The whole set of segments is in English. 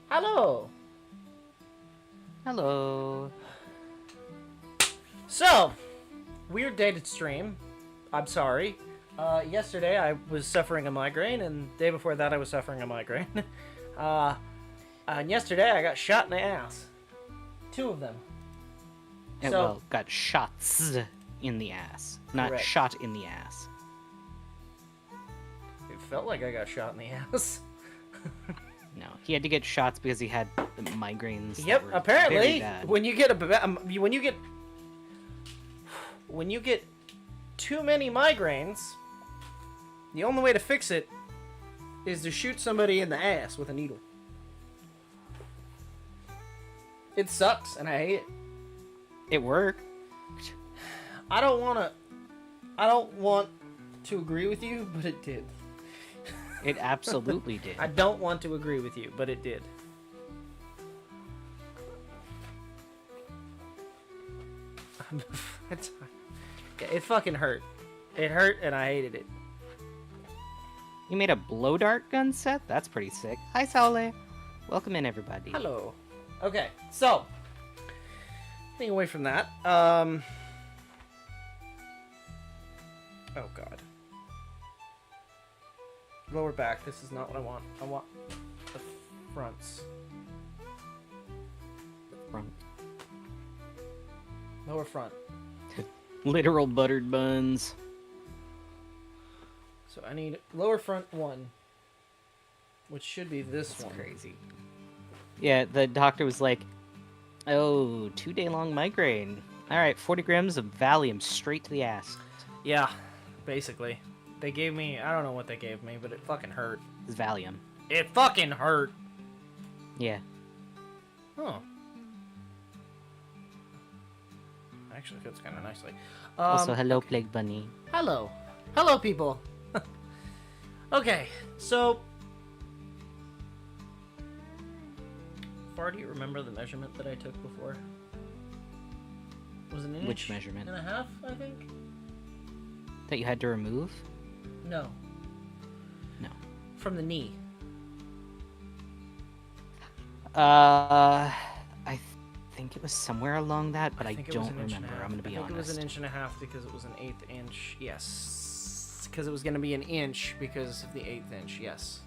Hello. Hello. So, weird day to stream. I'm sorry. Yesterday I was suffering a migraine, and the day before that I was suffering a migraine. And yesterday I got shot in the ass. 2 of them. Well, got shots in the ass, not Correct. shot in the ass. It felt like I got shot in the ass. No, he had to get shots because he had the migraines. that Yep. were Apparently, very bad. when you get too many migraines, the only way to fix it is to shoot somebody in the ass with a needle. It sucks, and I hate it. It worked. I don't want to agree with you, but it did. It absolutely did. I don't want to agree with you, but it did. It fucking hurt. It hurt, and I hated it. You made a blow dart gun set? That's pretty sick. Hi, Saule. Welcome in, everybody. Hello. Okay, so getting away from that. Oh god. Lower back. This is not what I want. I want the fronts. Front. Lower front. Literal buttered buns. So I need lower front 1, which should be this That's one. crazy. Yeah, the doctor was like, "Oh, 2-day-long migraine. All right, 40 grams of Valium straight to the ass." Yeah, basically. They gave me, I don't know what they gave me, but it fucking hurt. It's Valium. It fucking hurt. Yeah. Huh. Actually fits kind of nicely. Also, hello, Plague Bunny. Hello. Hello, people. Okay, so... Far, do you remember the measurement that I took before? Was it an inch? Which measurement? And a half, I think? That you had to remove? No. No. From the knee. I think it was somewhere along that, but I think it was don't an inch and a remember. half. I'm gonna be I think honest. it was an inch and a half because it was an 1/8 inch. Yes. Because it was going to be an inch because of the 1/8 inch. Yes.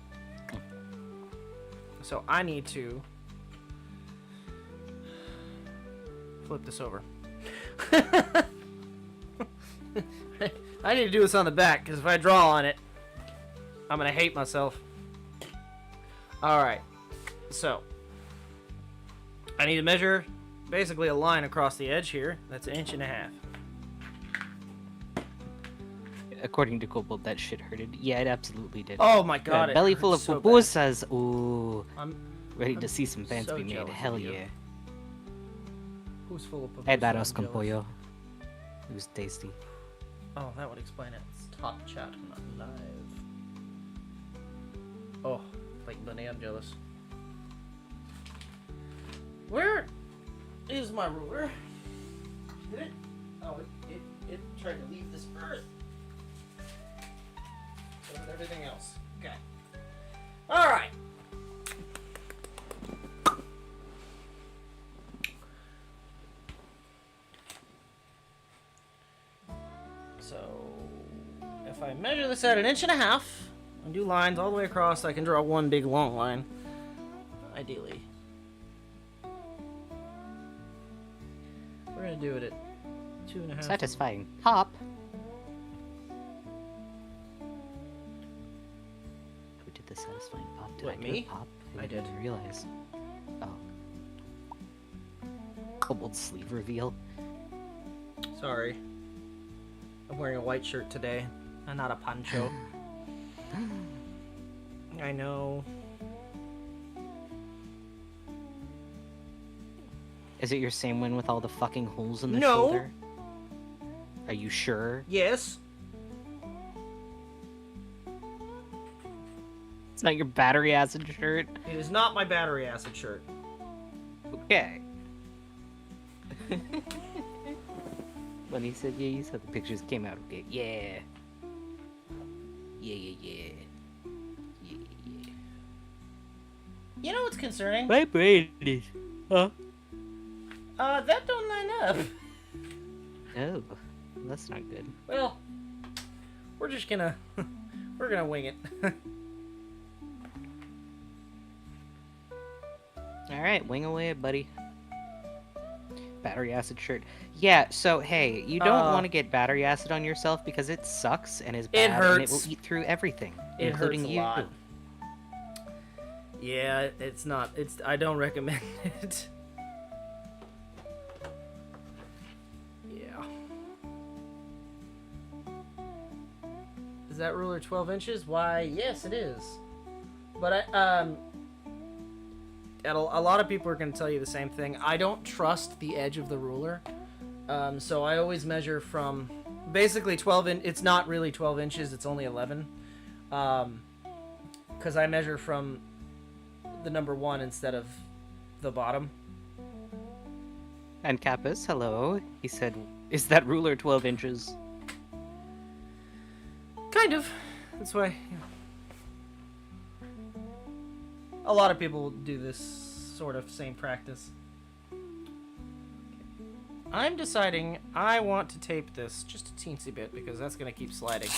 So I need to flip this over. I need to do this on the back because if I draw on it, I'm going to hate myself. Alright. So I need to measure basically a line across the edge here. That's 1.5 inches. According to Kobold, that shit hurted. Yeah, it absolutely did. Oh my god, it belly full of hurts so bad. pupusas. Ooh. I'm Ready to see some fans so be made. jealous Hell of you. yeah. Who's full of pupusas? Had arroz I'm con jealous. pollo. It was tasty. Oh, that would explain it. It's top chat, not live. Oh, like Bunny, I'm jealous. Where is my ruler? Did it? Oh, it tried to leave this earth. So did everything else. Okay. Alright. So, if I measure this at 1.5 inches and do lines all the way across, I can draw one big long line. Ideally. We're gonna do it at 2.5. Satisfying. Pop. Who did the satisfying pop? Did What, I do me? a pop? I didn't did. realize. Oh. Kobold sleeve reveal. Sorry. I'm wearing a white shirt today, and not a poncho. I know. Is it your same one with all the fucking holes in the No. shoulder? Are you sure? Yes. It's not your battery acid shirt? It is not my battery acid shirt. Okay. When he said, yeah, you said the pictures came out okay. Yeah. Yeah. Yeah. You know what's concerning? My brain is... Huh? That don't line up. Oh, that's not good. Well, we're just gonna... we're gonna wing it. Alright, wing away, buddy. Battery acid shirt. Yeah, so hey, you don't want to get battery acid on yourself because it sucks and is bad It hurts. and it will eat through everything, It including hurts a you. lot. Yeah, it's not. I don't recommend it. Yeah. Is that ruler 12 inches? Why, yes, it is. But a lot of people are going to tell you the same thing. I don't trust the edge of the ruler, so I always measure from basically 12 in. It's not really 12 inches. It's only 11, because I measure from the number 1 instead of the bottom. And Kappas, hello. He said, "Is that ruler 12 inches?" Kind of. That's why. A lot of people do this sort of same practice. I'm deciding I want to tape this just a teensy bit because that's going to keep sliding.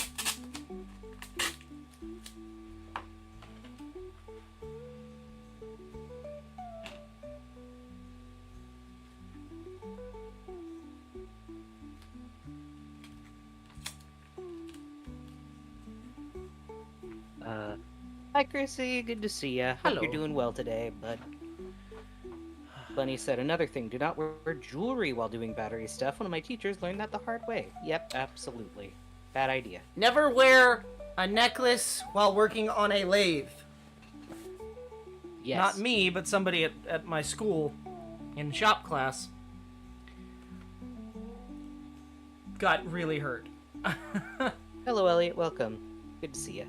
Hi, Chrissy. Good to see ya. Hope Hello. you're doing well today, bud. Bunny said another thing. Do not wear jewelry while doing battery stuff. One of my teachers learned that the hard way. Yep, absolutely. Bad idea. Never wear a necklace while working on a lathe. Yes. Not me, but somebody at my school in shop class got really hurt. Hello, Elliot. Welcome. Good to see ya.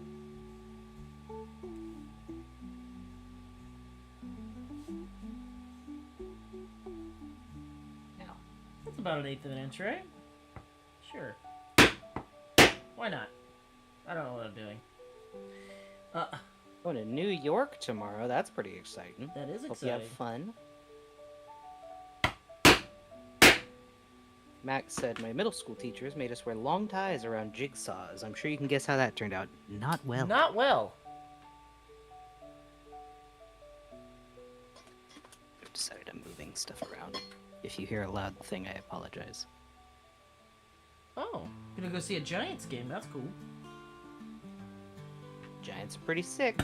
Now, That's about 1/8 of an inch, right? Sure. Why not? I don't know what I'm doing. going to New York tomorrow. That's pretty exciting. That is Hope you have exciting. fun. Max said, my middle school teachers made us wear long ties around jigsaws. I'm sure you can guess how that turned out. Not well. Not well. I've decided I'm moving stuff around. If you hear a loud thing, I apologize. Oh, gonna go see a Giants game. That's cool. Giants are pretty sick.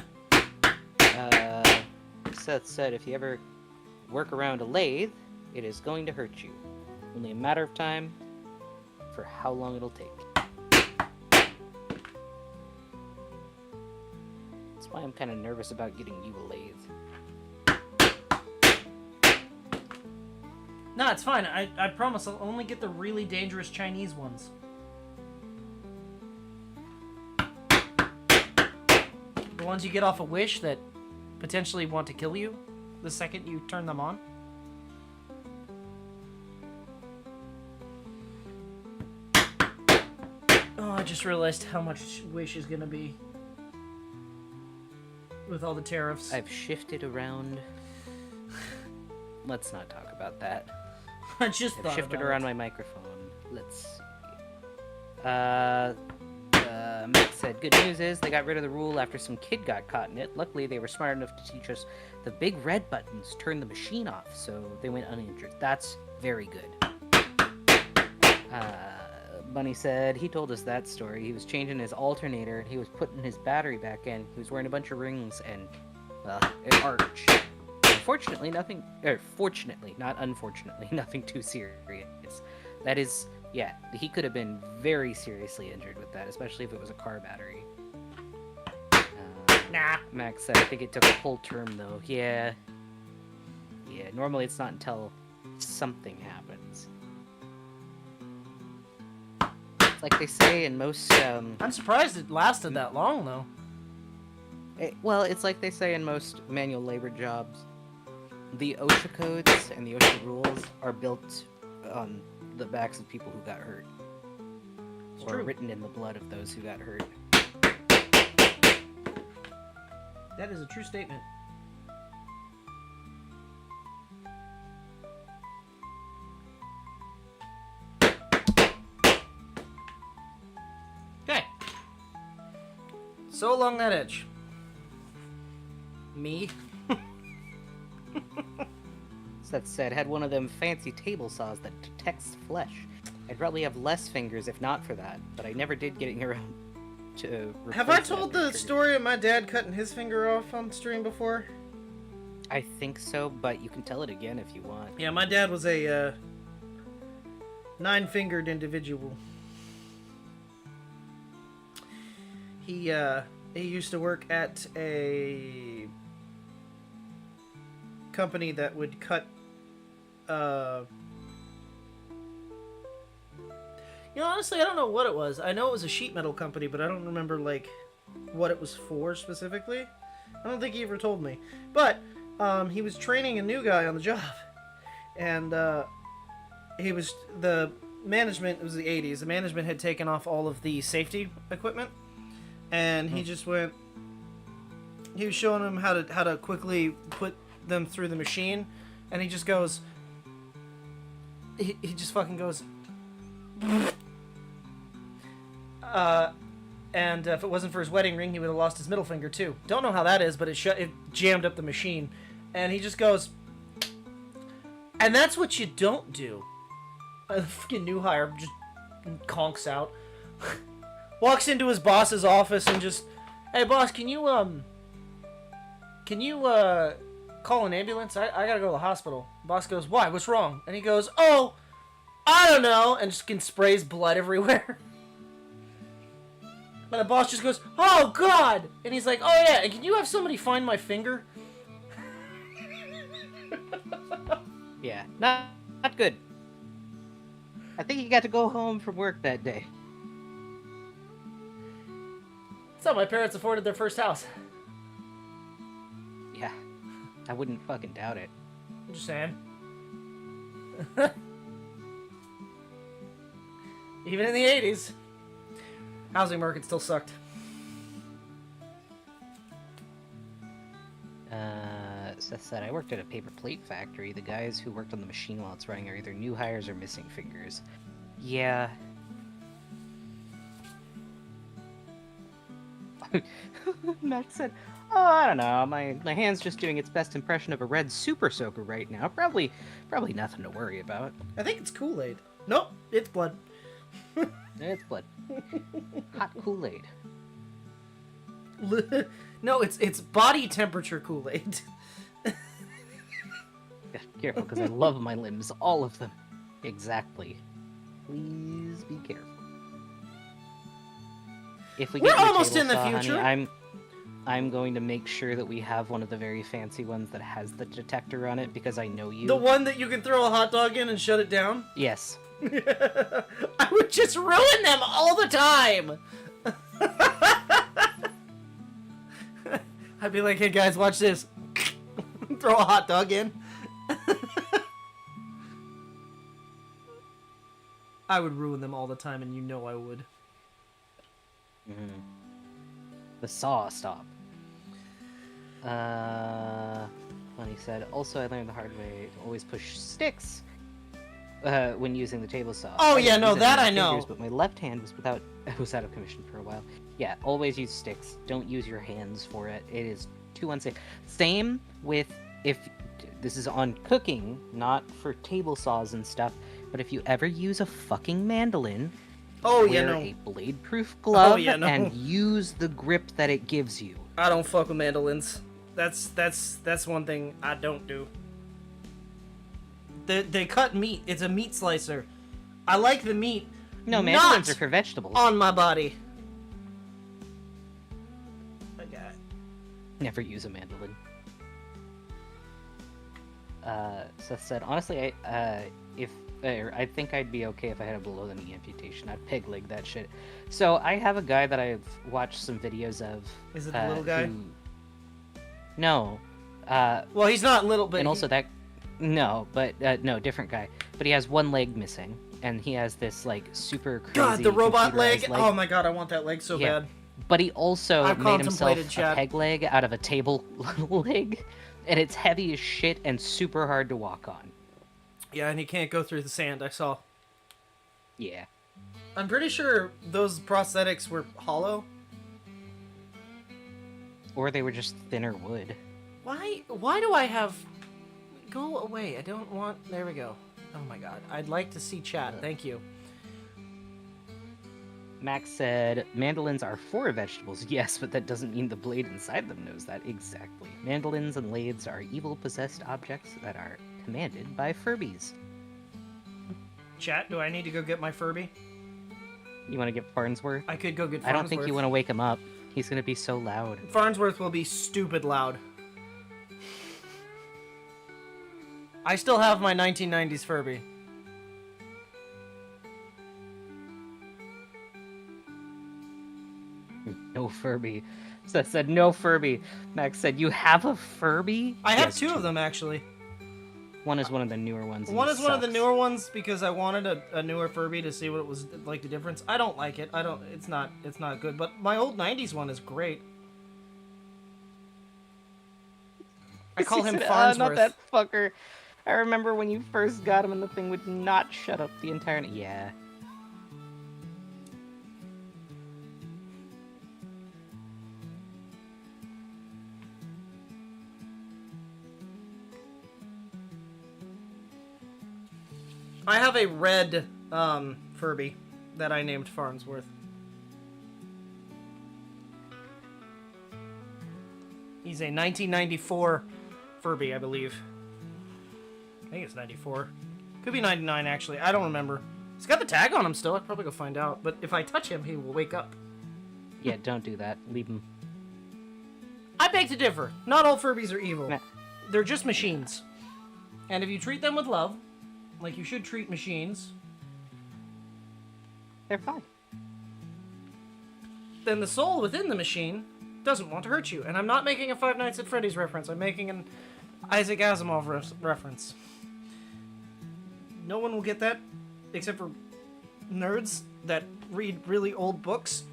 Seth said, if you ever work around a lathe, it is going to hurt you. Only a matter of time for how long it'll take. That's why I'm kind of nervous about getting you a lathe. No, it's fine. I promise I'll only get the really dangerous Chinese ones. The ones you get off a Wish that potentially want to kill you the second you turn them on. Oh, I just realized how much Wish is gonna be with all the tariffs. I've shifted around. Let's not talk about that. I just I've thought shifted about around it. my microphone. Let's see. Matt said, good news is they got rid of the rule after some kid got caught in it. Luckily, they were smart enough to teach us the big red buttons turn the machine off, so they went uninjured. That's very good. Bunny said he told us that story. He was changing his alternator and he was putting his battery back in. He was wearing a bunch of rings and, well, it arched. Fortunately, nothing, fortunately, not unfortunately, nothing too serious. That is, yeah, he could have been very seriously injured with that, especially if it was a car battery. Nah. Max said, I think it took a whole term, though. Yeah. Yeah, normally it's not until something happens. It's like they say in most, I'm surprised it lasted that long, though. well, it's like they say in most manual labor jobs. The OSHA codes and the OSHA rules are built on the backs of people who got hurt. It's Or true. written in the blood of those who got hurt. That is a true statement. So along that edge. Me? So that said, had one of them fancy table saws that detects flesh. I'd probably have less fingers if not for that, but I never did getting around to. Have I replace that told the trigger. story of my dad cutting his finger off on stream before? I think so, but you can tell it again if you want. Yeah, my dad was a 9-fingered individual. He used to work at a company that would cut honestly, I don't know what it was. I know it was a sheet metal company, but I don't remember like what it was for specifically. I don't think he ever told me. But he was training a new guy on the job, and he was the management. It was the 80s. The management had taken off all of the safety equipment, and he just went. He was showing him how to quickly put them through the machine, and he just goes. He just fucking goes. And if it wasn't for his wedding ring, he would have lost his middle finger too. Don't know how that is, but it jammed up the machine. And he just goes, and that's what you don't do. The fucking new hire just conks out. Walks into his boss's office and just, hey boss, can you call an ambulance? I gotta go to the hospital. Boss goes, why? What's wrong? And he goes, oh, I don't know, and just sprays blood everywhere. But the boss just goes, oh god! And he's like, oh yeah, and can you have somebody find my finger? Yeah, not good. I think he got to go home from work that day. That's how my parents afforded their first house. Yeah, I wouldn't fucking doubt it. I'm just saying. Even in the 80s, housing market still sucked. Seth said, I worked at a paper plate factory. The guys who worked on the machine while it's running are either new hires or missing fingers. Yeah. Max said, oh, I don't know. My hand's just doing its best impression of a red super soaker right now. Probably nothing to worry about. I think it's Kool-Aid. Nope, it's blood. It's blood. Hot Kool-Aid. No, it's body temperature Kool-Aid. Yeah, careful, because I love my limbs, all of them. Exactly. Please be careful. If we We're get you a almost table in the saw, future. Honey, I'm going to make sure that we have one of the very fancy ones that has the detector on it, because I know you. The one that you can throw a hot dog in and shut it down? Yes. I would just ruin them all the time! I'd be like, hey guys, watch this. Throw a hot dog in. I would ruin them all the time, and you know I would. Mm-hmm. The saw stop. Funny said, also I learned the hard way to always push sticks when using the table saw. Oh, I yeah, didn't no, use it that with my I know. fingers, but my left hand was out of commission for a while. Yeah, always use sticks. Don't use your hands for it. It is too unsafe. Same with this is on cooking, not for table saws and stuff, but if you ever use a fucking mandolin, Oh, wear yeah, no. a blade-proof glove yeah, no. and use the grip that it gives you. I don't fuck with mandolins. That's one thing I don't do. They cut meat. It's a meat slicer. I like the meat. No, mandolins not are for vegetables. on my body. Okay. Never use a mandolin. Seth said, honestly, I think I'd be okay if I had a below-the-knee amputation. I'd peg leg that shit. So I have a guy that I've watched some videos of. Is it the little guy? No. Well, he's not little, but and also that. No, but no, different guy. But he has one leg missing, and he has this like super crazy. God, the robot leg. computerized Oh my god, I want that leg so Yeah. bad. But he also I've made himself contemplated, a Chad. peg leg out of a table leg, and it's heavy as shit and super hard to walk on. Yeah, and he can't go through the sand. I saw. Yeah. I'm pretty sure those prosthetics were hollow. Or they were just thinner wood. Why do I have... Go away. I don't want... There we go. Oh my god. I'd like to see chat. Thank you. Max said, mandolins are for vegetables, yes, but that doesn't mean the blade inside them knows that. Exactly. Mandolins and lathes are evil-possessed objects that are commanded by Furbies. Chat, do I need to go get my Furby? You want to get Farnsworth? I could go get Farnsworth. I don't think you want to wake him up. He's going to be so loud. Farnsworth will be stupid loud. I still have my 1990s Furby. No Furby. Seth said, no Furby. Max said, you have a Furby? I have Yes, two of them, actually. One is one of the newer ones. and One he is one of the sucks. newer ones because I wanted a newer Furby to see what it was like, the difference. I don't like it. It's not good. But my old 90s one is great. I call him He said, Farnsworth. not that fucker. I remember when you first got him and the thing would not shut up the entire... Yeah. I have a red Furby that I named Farnsworth. He's a 1994 Furby, I believe. I think it's 94. Could be 99, actually. I don't remember. He's got the tag on him still. I'd probably go find out. But if I touch him, he will wake up. Yeah, don't do that. Leave him. I beg to differ. Not all Furbies are evil. Nah. They're just machines. And if you treat them with love, like you should treat machines, They're fine. then the soul within the machine doesn't want to hurt you. And I'm not making a Five Nights at Freddy's reference. I'm making an Isaac Asimov reference. No one will get that, except for nerds that read really old books.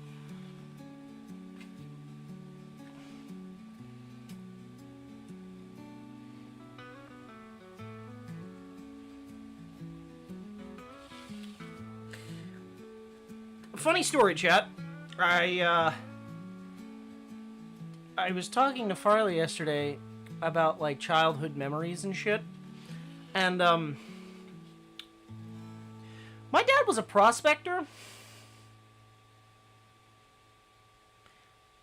Funny story, chat. I was talking to Farley yesterday about, like, childhood memories and shit. And, my dad was a prospector.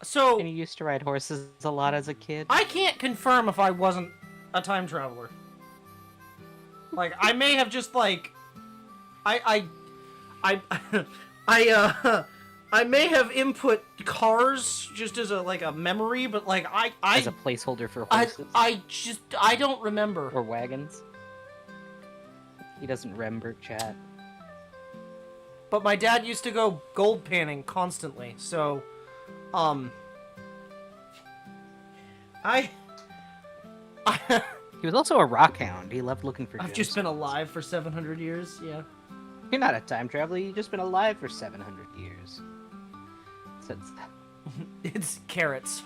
So, And you used to ride horses a lot as a kid? I can't confirm if I wasn't a time traveler. Like, I may have just, like... I may have input cars just as a memory, but like As a placeholder for horses? I don't remember. Or wagons? He doesn't remember, chat. But my dad used to go gold panning constantly, so I He was also a rock hound. He loved looking for I've gems. just been alive for 700 years, yeah. You're not a time traveler, you've just been alive for 700 years. Since It's carrots.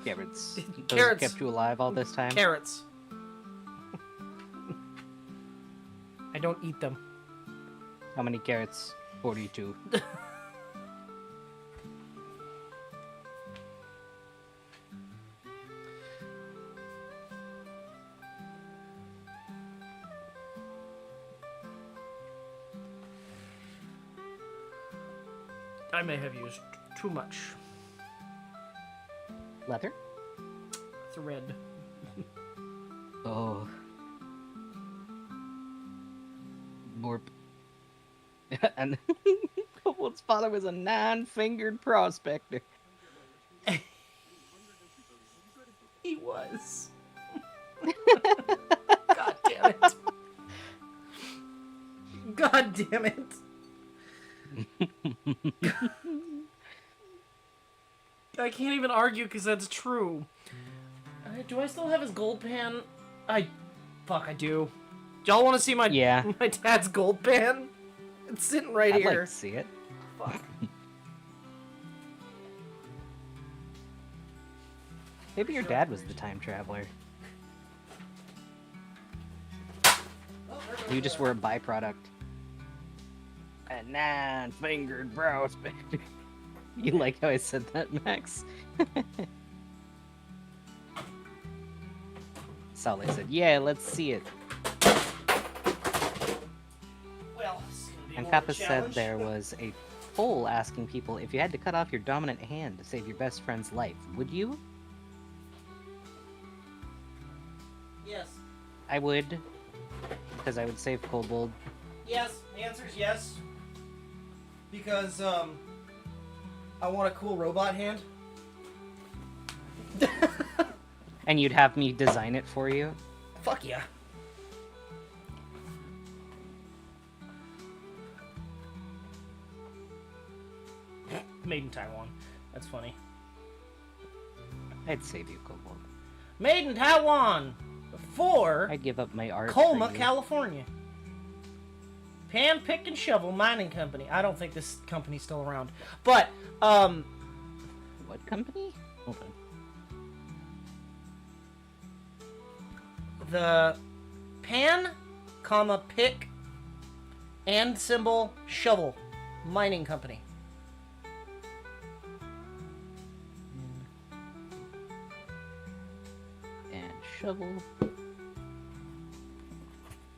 carrots. Those Carrots. kept you alive all this time? Carrots. I don't eat them. How many carrots? 42. I may have used too much. Leather? Thread. Oh. Morp. And Kobold's father was a 9-fingered prospector. He was. God damn it. God damn it. I can't even argue because that's true. Do I still have his gold pan? Fuck, I do. Y'all want to see my Yeah. my dad's gold pan? It's sitting right I'd here. like to see it. Fuck. Maybe your dad was the time traveler. You just were a byproduct. A 9-fingered prospector. You like how I said that, Max? Sale said, yeah, let's see it. Well, this is gonna be And more of a Kappa said challenge. there was a poll asking people if you had to cut off your dominant hand to save your best friend's life, would you? Yes. I would, because I would save Kobold. Yes. The answer is yes. Because I want a cool robot hand. And you'd have me design it for you? Fuck yeah. Made in Taiwan. That's funny. I'd save you, Kobold. Made in Taiwan for I'd give up my art Colma, for you. California. Pan, Pick, and Shovel Mining Company. I don't think this company's still around. But, What company? Hold on. the Pan, comma, Pick, and symbol Shovel Mining Company. And shovel.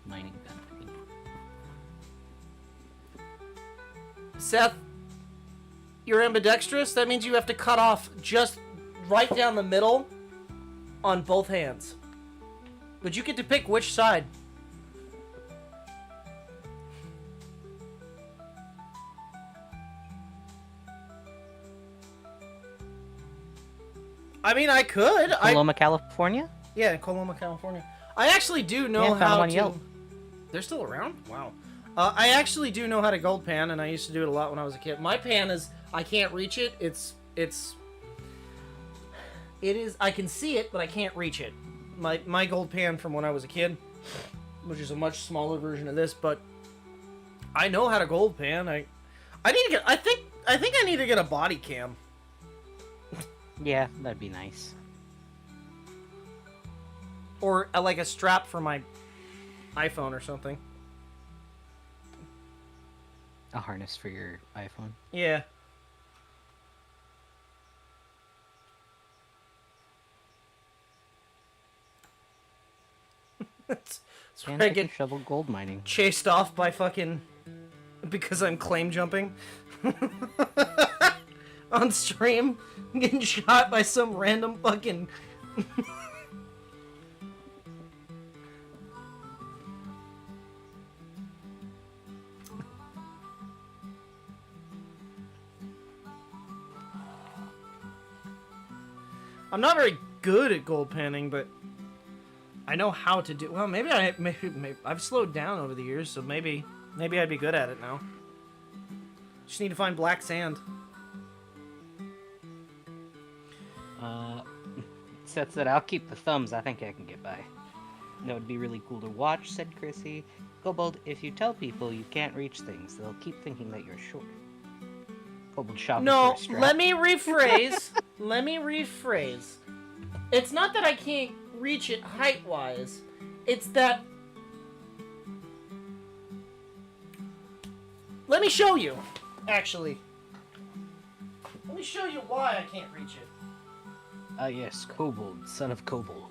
Mining company. Seth, you're ambidextrous. That means you have to cut off just right down the middle on both hands. But you get to pick which side. I mean, I could. Coloma, California? Yeah, Coloma, California. I actually do know Yeah, found how them on to. Yelp. They're still around? Wow. I actually do know how to gold pan, and I used to do it a lot when I was a kid. My pan is, I can't reach it. It is, I can see it, but I can't reach it. My gold pan from when I was a kid, which is a much smaller version of this, but I know how to gold pan. I need to get, I think I need to get a body cam. Yeah, that'd be nice. Or like a strap for my iPhone or something. A harness for your iPhone. Yeah. That's where And I I can get shovel gold mining. chased off by fucking... Because I'm claim jumping. On stream. Getting shot by some random fucking... I'm not very good at gold panning, but I know how to do. Well, maybe I've slowed down over the years, so maybe I'd be good at it now. Just need to find black sand. Seth said, I'll keep the thumbs. I think I can get by. That would be really cool to watch, said Chrissy. Kobold, if you tell people you can't reach things, they'll keep thinking that you're short. Kobold shopping No, for a strap. let me rephrase. Let me rephrase. It's not that I can't reach it height-wise. It's that... Let me show you, actually. Let me show you why I can't reach it. Ah, yes, Kobold, son of Kobold.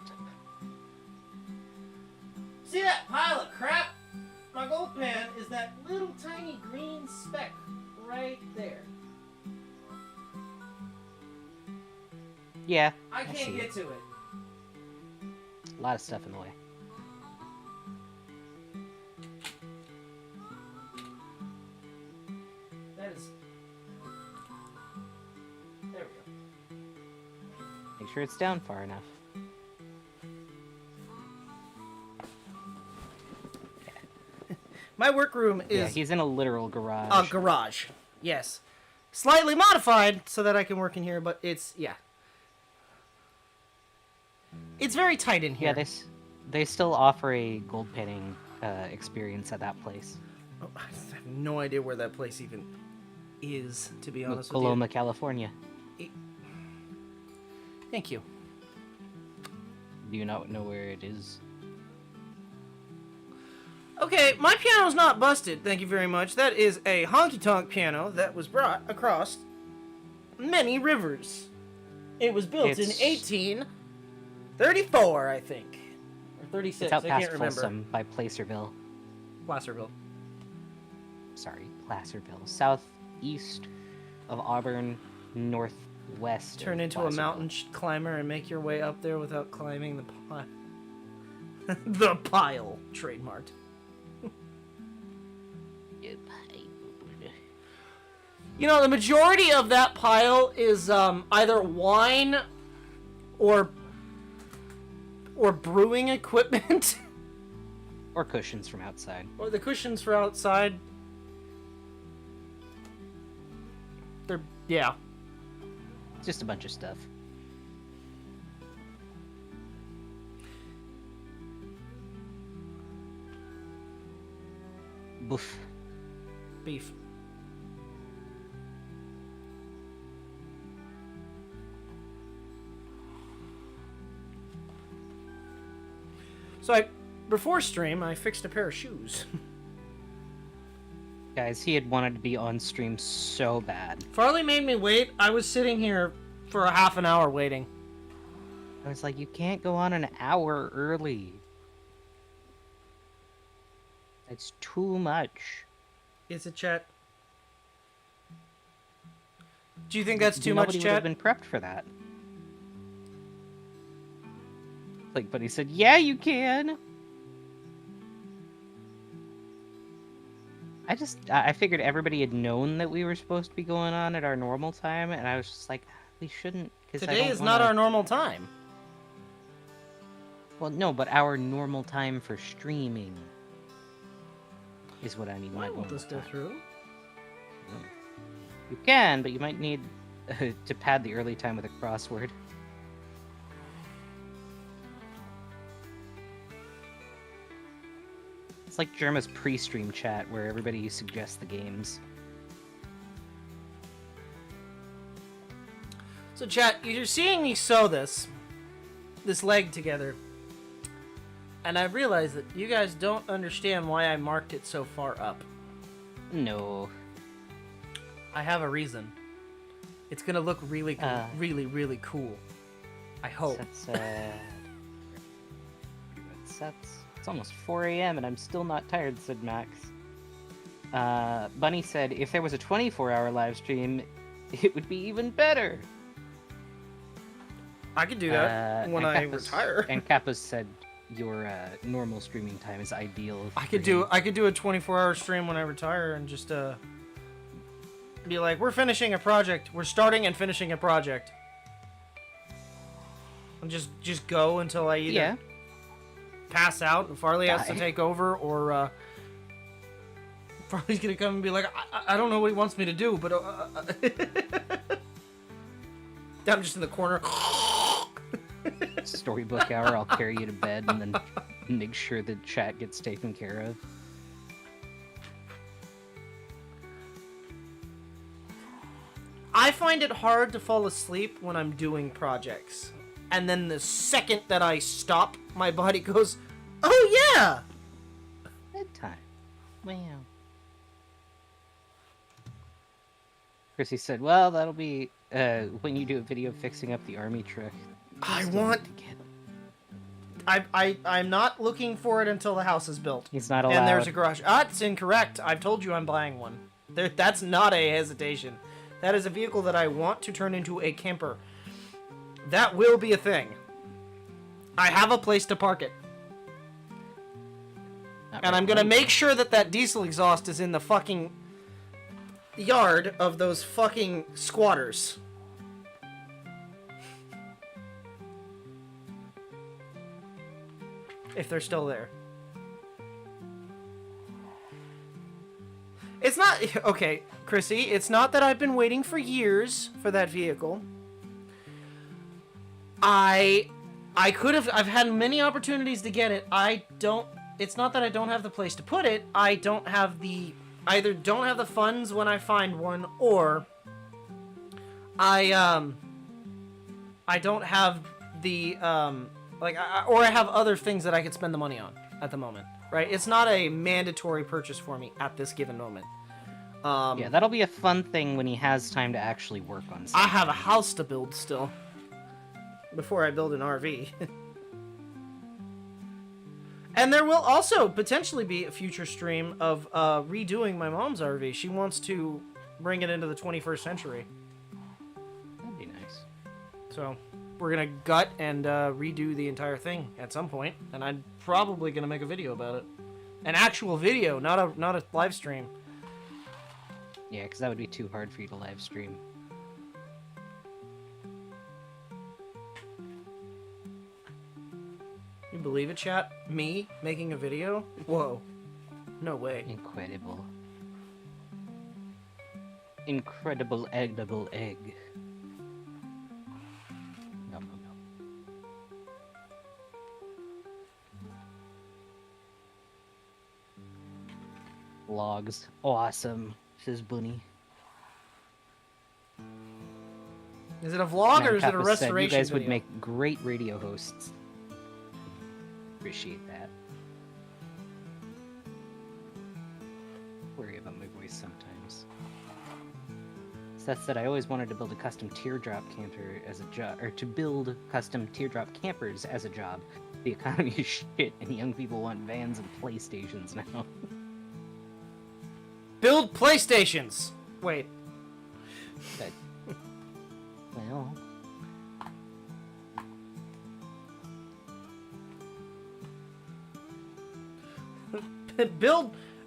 See that pile of crap? My gold pan is that little tiny green speck right there. Yeah, I see can't it. get to it. A lot of stuff in the way. That is... There we go. Make sure it's down far enough. My workroom Yeah, is he's in a literal garage. a garage. Yes. Slightly modified so that I can work in here, but it's, yeah. It's very tight in here. Yeah, they still offer a gold panning experience at that place. Oh, I have no idea where that place even is, to be honest with Coloma, California. you. Thank you. Do you not know where it is? Okay, my piano's not busted, thank you very much. That is a honky-tonk piano that was brought across many rivers. It was built in It's- 1834, I think. Or 36, It's out I past can't remember. Folsom by Placerville. Placerville. Sorry, Placerville. Southeast of Auburn, northwest. Turn of into a Placerville. mountain climber and make your way up there without climbing the pile. The pile, trademarked. You know, the majority of that pile is either wine or brewing equipment. Or cushions from outside. Or the cushions for outside. They're, yeah. Just a bunch of stuff. Boof. Beef. So before stream, I fixed a pair of shoes. Guys, he had wanted to be on stream so bad. Farley made me wait. I was sitting here for a half an hour waiting. I was like, you can't go on an hour early. It's too much. Is it, chat? Do you think that's too much, Nobody would chat? have been prepped for that. Like, but he said, yeah, you can. I figured everybody had known that we were supposed to be going on at our normal time, and I was just like, we shouldn't. Today is not our normal time. Well, no, but our normal time for streaming is what I mean. Why my won't normal this go time. through? You can, but you might need to pad the early time with a crossword. It's like Germa's pre-stream chat where everybody suggests the games. So, chat, you're seeing me sew this leg together, and I realize that you guys don't understand why I marked it so far up. No. I have a reason. It's gonna look really cool, really cool. I hope. It's almost 4 a.m. and I'm still not tired, said Max. Bunny said, if there was a 24-hour live stream, it would be even better. I could do that when I retire. And Kappa said your normal streaming time is ideal. I could do a 24-hour stream when I retire and just be like, we're finishing a project. We're starting and finishing a project. And just go until I either pass out and Farley has to take over, or Farley's gonna come and be like, I don't know what he wants me to do, but I'm just in the corner. Storybook hour, I'll carry you to bed and then make sure the chat gets taken care of. I find it hard to fall asleep when I'm doing projects. And then the second that I stop, my body goes, oh yeah! Bedtime. Wow. Chrissy said, well, that'll be when you do a video fixing up the army truck. I'm not looking for it until the house is built. He's not allowed. And there's a garage. That's incorrect. I've told you I'm buying one. That's not a hesitation. That is a vehicle that I want to turn into a camper. That will be a thing. I have a place to park it. And I'm gonna make sure that diesel exhaust is in the fucking yard of those fucking squatters. If they're still there. It's not... Okay, Chrissy, it's not that I've been waiting for years for that vehicle. I could have... I've had many opportunities to get it. It's not that I don't have the place to put it. I don't have the... Either don't have the funds when I find one, or... I don't have the... or I have other things that I could spend the money on at the moment, right? It's not a mandatory purchase for me at this given moment. Yeah, that'll be a fun thing when he has time to actually work on I something. have a house to build still. Before I build an RV. And there will also potentially be a future stream of redoing my mom's RV. She wants to bring it into the 21st century. That'd be nice. So we're going to gut and redo the entire thing at some point. And I'm probably going to make a video about it. An actual video, not a live stream. Yeah, because that would be too hard for you to live stream. You believe it, chat? Me making a video? Whoa. No way. Incredible. Incredible edible egg. No, no, no. Logs. Awesome, says Bunny. Is it a vlog or is it a Kappa said restoration you guys video? would make great radio hosts. Appreciate that. Worry about my voice sometimes. Seth said I always wanted to build a custom teardrop camper as a job, or to build custom teardrop campers as a job. The economy is shit, and young people want vans and PlayStations now. Build PlayStations! Wait. But, well,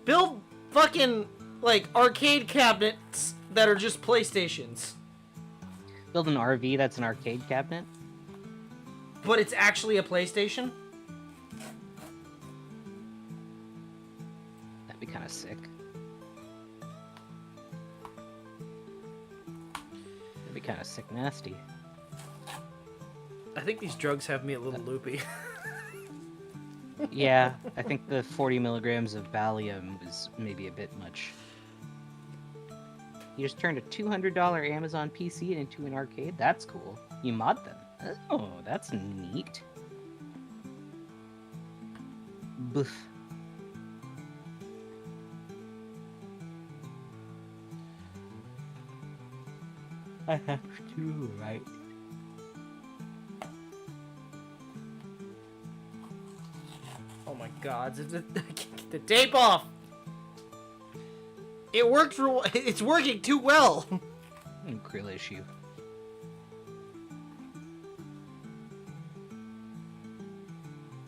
build fucking, like, arcade cabinets that are just PlayStations. build an RV that's an arcade cabinet. But it's actually a PlayStation? That'd be kind of sick. That'd be kind of sick nasty. I think these drugs have me a little loopy. Yeah, I think the 40 milligrams of Valium was maybe a bit much. You just turned a $200 Amazon PC into an arcade? That's cool. You mod them. Oh, that's neat. Boof. I have to, right? Oh my god, get the tape off! It worked for. It's working too well! Grill issue.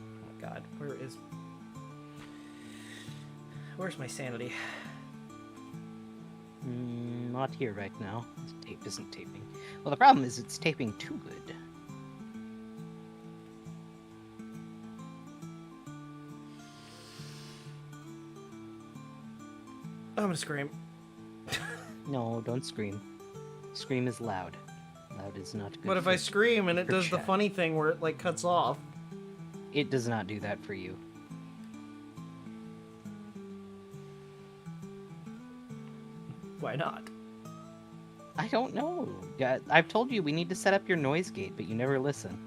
Oh my god, where's my sanity? Not here right now. This tape isn't taping. Well, the problem is it's taping too good. I'm gonna scream. No, don't scream. Scream is loud. Loud is not good. But if I scream and it for does the chat. funny thing where it like cuts off. It does not do that for you. Why not? I don't know. Yeah, I've told you we need to set up your noise gate, but you never listen.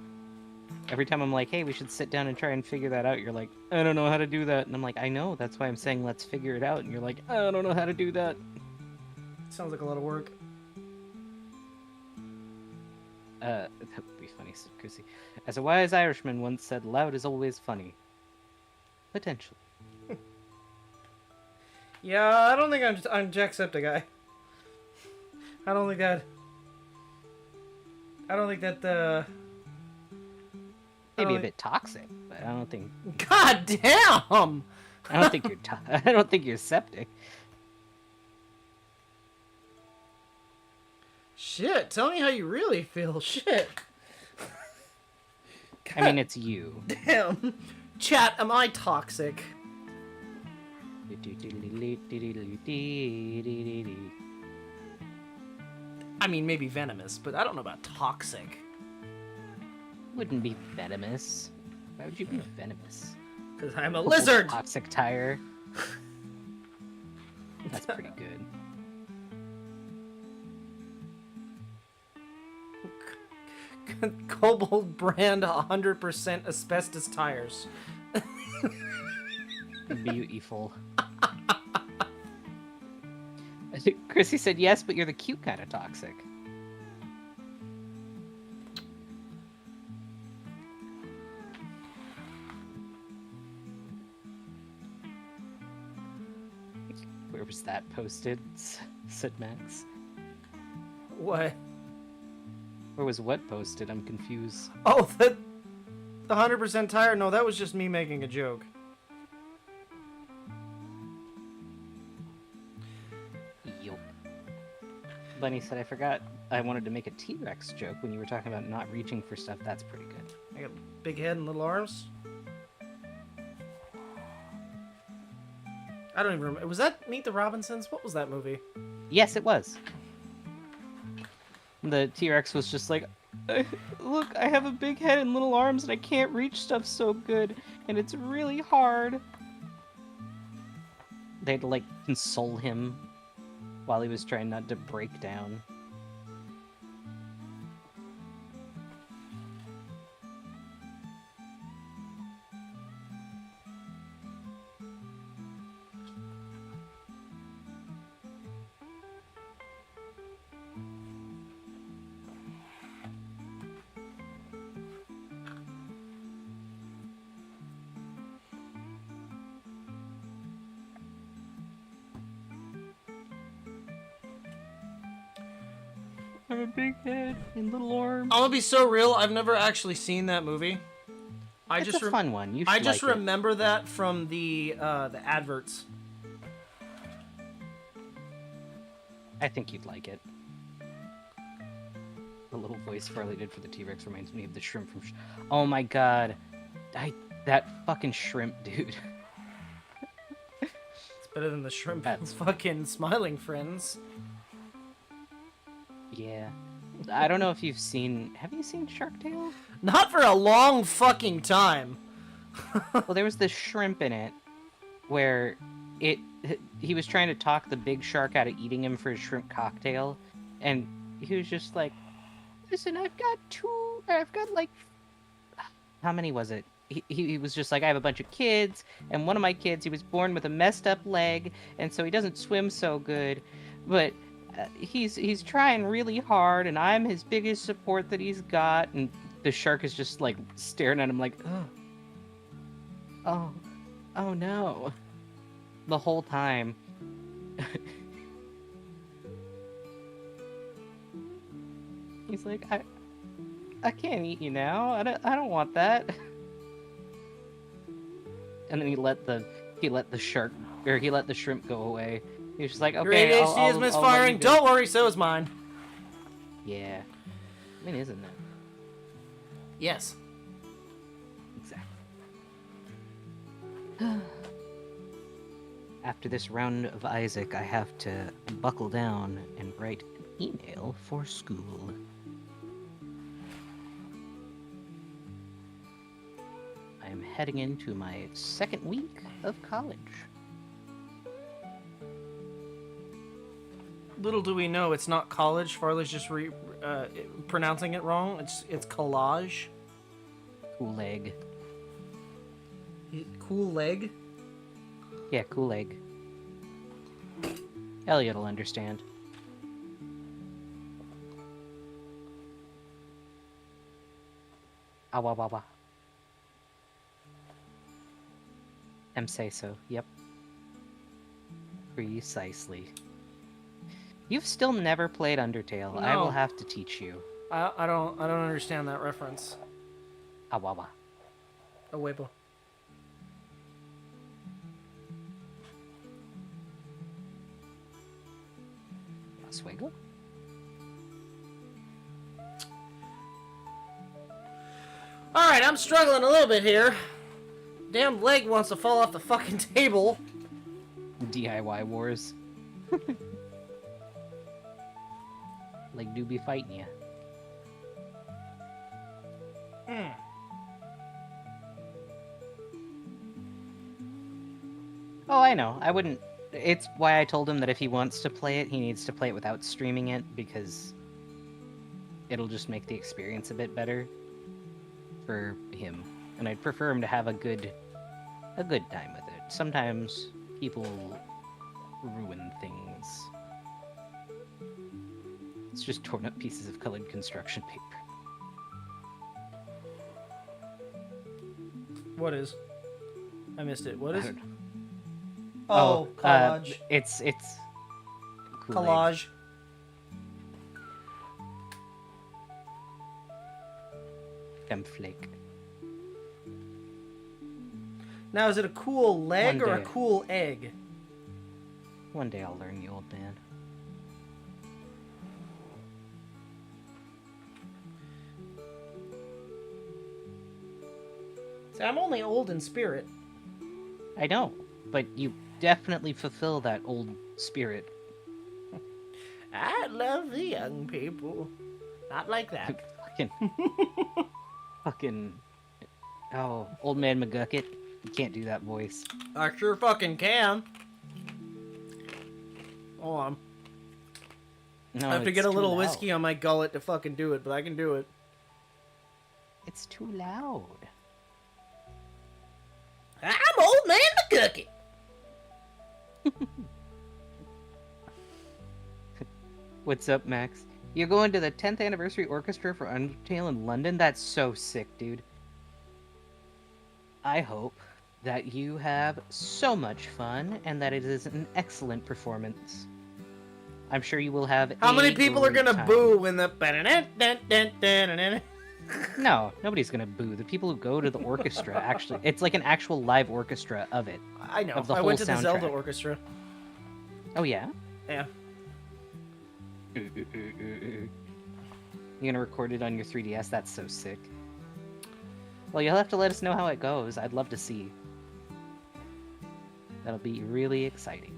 Every time I'm like, hey, we should sit down and try and figure that out, you're like, I don't know how to do that. And I'm like, I know, that's why I'm saying let's figure it out. And you're like, I don't know how to do that. Sounds like a lot of work. That would be funny, said Chrissy. As a wise Irishman once said, loud is always funny. Potentially. Yeah, I don't think I'm Jacksepticeye. I don't think that. Maybe a bit toxic, but I don't think. God damn! I don't think you're. I don't think you're septic. Shit, tell me how you really feel. Shit. I mean, it's you. Damn. Chat, am I toxic? I mean, maybe venomous, but I don't know about toxic. Wouldn't be venomous. Why would you be venomous? Because I'm a lizard! Toxic tire. That's pretty good. Kobold brand 100% asbestos tires. Beautiful. Chrissy said yes, but you're the cute kind of toxic. Where was that posted? Said Max. What? Where was what posted? I'm confused. Oh, the 100% tired? No, that was just me making a joke. Yup. Bunny said, I forgot I wanted to make a T-Rex joke when you were talking about not reaching for stuff. That's pretty good. I got big head and little arms. I don't even remember. Was that Meet the Robinsons? What was that movie? Yes, it was. The T-Rex was just like, look, I have a big head and little arms and I can't reach stuff so good, and it's really hard. They had to, like, console him while he was trying not to break down. I have a big head and little arms. I'm gonna be so real. I've never actually seen that movie. It's a fun one. You should I just like it. remember that from the adverts. I think you'd like it. The little voice Farley did for the T-Rex reminds me of the shrimp from... Oh my god. That fucking shrimp, dude. It's better than the shrimp That's- fucking smiling friends. Yeah. I don't know if you've seen... Have you seen Shark Tale? Not for a long fucking time. Well, there was this shrimp in it where he was trying to talk the big shark out of eating him for his shrimp cocktail, and he was just like, listen, I've got like, how many was it? He was just like, I have a bunch of kids, and one of my kids, he was born with a messed up leg, and so he doesn't swim so good, but he's trying really hard, and I'm his biggest support that he's got. And the shark is just like staring at him like, oh no, the whole time. He's like, I can't eat you now. I don't want that. And then he let the shrimp go away. He was just like, okay, Your ADHD I'll is let misfiring. you go. Don't worry, so is mine. Yeah. I mean, isn't it? Yes. Exactly. After this round of Isaac, I have to buckle down and write an email for school. I am heading into my second week of college. Little do we know, it's not college. Farley's just pronouncing it wrong. It's collage. Cool egg. Cool leg. Yeah, cool egg. Elliot'll understand. Awawawa. Say so. Yep. Precisely. You've still never played Undertale. I will No. have to teach you. I don't understand that reference. Awawa. A huevo. Oswego? All right, I'm struggling a little bit here. Damn leg wants to fall off the fucking table. DIY wars. Like, do be fighting you. Oh, I know. I wouldn't... It's why I told him that if he wants to play it, he needs to play it without streaming it, because it'll just make the experience a bit better for him. And I'd prefer him to have a good time with it. Sometimes people ruin things It's just torn up pieces of colored construction paper. What is? I missed it. What I is? don't know. Oh, collage. It's Kool-Aid. Collage. Flake. Now, is it a cool leg One or a day. cool egg? One day I'll learn, you old man. See, I'm only old in spirit. I know, but you definitely fulfill that old spirit. I love the young people. Not like that. Fucking. Oh, old man McGucket. You can't do that voice. I sure fucking can. Hold on. No, I have to it's get a too little loud. whiskey on my gullet to fucking do it, but I can do it. It's too loud. I'm old man McGucket. What's up, Max? You're going to the 10th anniversary orchestra for Undertale in London? That's so sick, dude. I hope that you have so much fun and that it is an excellent performance. I'm sure you will have How a many people are great gonna time. boo when the... No, nobody's gonna boo. The people who go to the orchestra, actually, it's like an actual live orchestra of it. I know. Of the I whole went to the Zelda soundtrack. orchestra. Oh, yeah? Yeah. You gonna record it on your 3DS? That's so sick. Well, you'll have to let us know how it goes. I'd love to see. That'll be really exciting.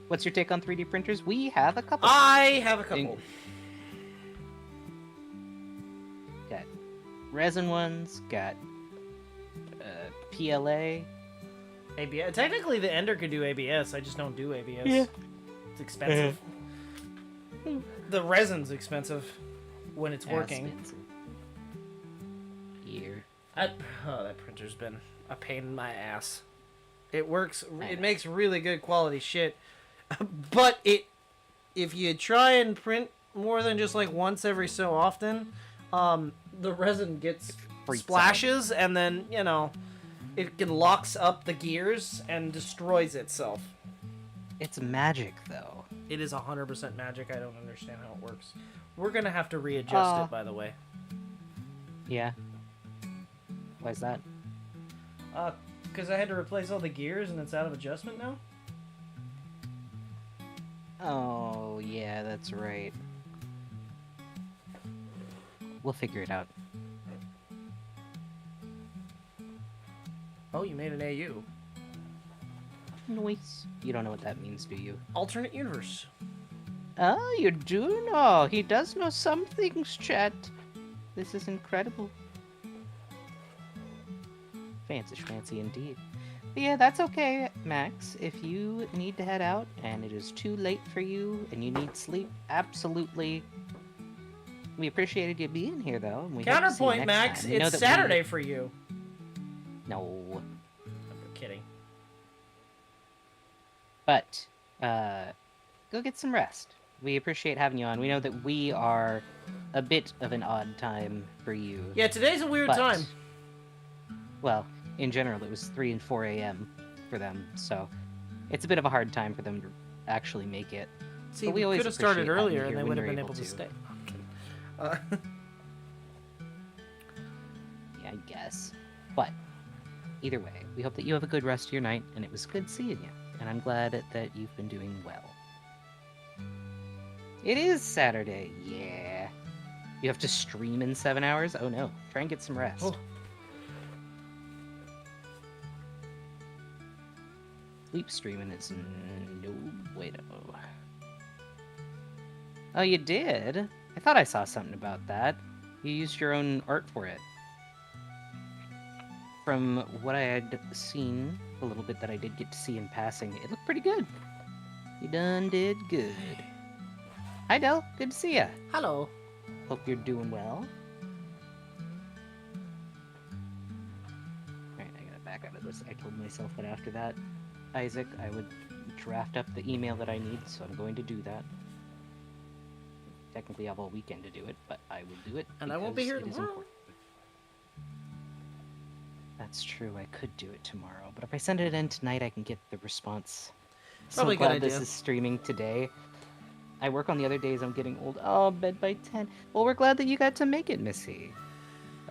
What's your take on 3D printers? We have a couple. I have a couple. Got resin ones, got PLA. ABS. Technically, the Ender could do ABS. I just don't do ABS. Yeah. It's expensive. The resin's expensive when it's working. Expensive. Here. That printer's been a pain in my ass. It works. I It know. makes really good quality shit, but if you try and print more than just like once every so often, the resin gets Freaks splashes, and then it can locks up the gears and destroys itself. It's magic, though. It is 100% magic. I don't understand how it works. We're gonna have to readjust it, by the way. Yeah. Why is that? Because I had to replace all the gears and it's out of adjustment now. Oh, yeah, that's right. We'll figure it out. Oh, you made an AU. Noise. You don't know what that means, do you? Alternate universe. Oh, you do know. He does know some things, chat. This is incredible. Fancy indeed. But yeah, that's okay, Max. If you need to head out and it is too late for you and you need sleep, absolutely. We appreciated you being here, though. And we hope to see you Counterpoint, next Max. time. We know It's that Saturday for you. No. I'm kidding. But, go get some rest. We appreciate having you on. We know that we are a bit of an odd time for you. Yeah, today's a weird but- time. Well, in general, it was 3 and 4 a.m. for them, so it's a bit of a hard time for them to actually make it. See, But we always could have started appreciate having earlier you and here they when would have you're been able able to to. stay. Yeah, I guess. But, either way, we hope that you have a good rest of your night, and it was good seeing you. And I'm glad that you've been doing well. It is Saturday, yeah. You have to stream in 7 hours? Oh no, try and get some rest. Oh. Sleep streaming is no bueno. Oh, you did? I thought I saw something about that. You used your own art for it. From what I had seen, a little bit that I did get to see in passing, it looked pretty good. You done did good. Hi, Del. Good to see ya. Hello. Hope you're doing well. Alright, I gotta I told myself that after that, Isaac, I would draft up the email that I need, so I'm going to do that. Technically, I have all weekend to do it, but I will do it. And I won't be here because it is tomorrow. important. That's true. I could do it tomorrow, but if I send it in tonight, I can get the response. Probably a So good glad this idea. is streaming today. I work on the other days. I'm getting old. Oh, bed by 10. Well, we're glad that you got to make it, Missy.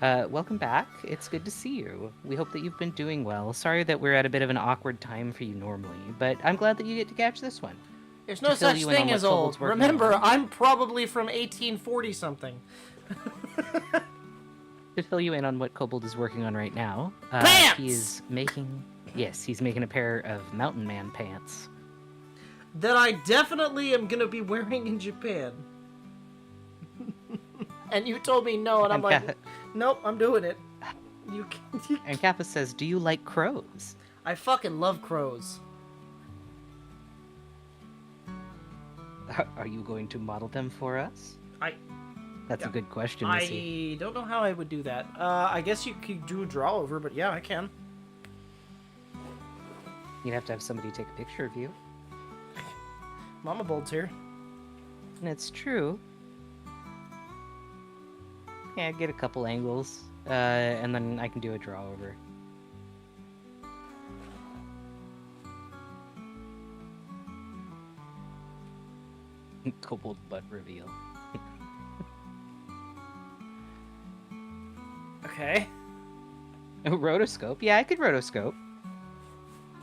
Welcome back. It's good to see you. We hope that you've been doing well. Sorry that we're at a bit of an awkward time for you normally, but I'm glad that you get to catch this one. There's To no fill such you in on thing what as Kobold's old. working Remember, on. I'm probably from 1840 something. To fill you in on what Kobold is working on right now, Pants! he is making... Yes, he's making a pair of Mountain Man pants. That I definitely am gonna be wearing in Japan. And you told me no, and I'm like, Kappa, nope, I'm doing it. You, and Kappa says, do you like crows? I fucking love crows. Are you going to model them for us? That's Yeah. a good question, Missy. I don't know how I would do that. I guess you could do a draw over, but yeah, I can. You'd have to have somebody take a picture of you. Mama Bold's here. And it's true. Yeah, get a couple angles, and then I can do a draw over. Kobold butt reveal. Okay. Rotoscope? Yeah, I could rotoscope.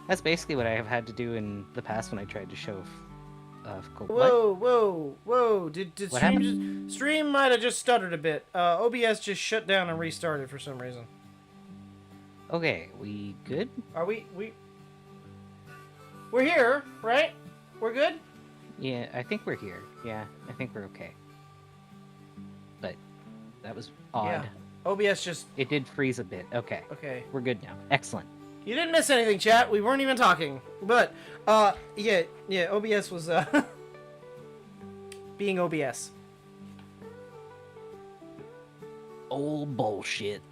That's basically what I have had to do in the past when I tried to show Kobold. Whoa. Did What stream might have just stuttered a bit. OBS just shut down and restarted for some reason. Okay, we good? Are we We're here, right? We're good? Yeah, I think we're here. Yeah, I think we're okay. But that was odd. Yeah. OBS just It did freeze a bit. Okay, okay. we're good now. Excellent. You didn't miss anything, chat. We weren't even talking. But yeah, OBS was being OBS. Old bullshit.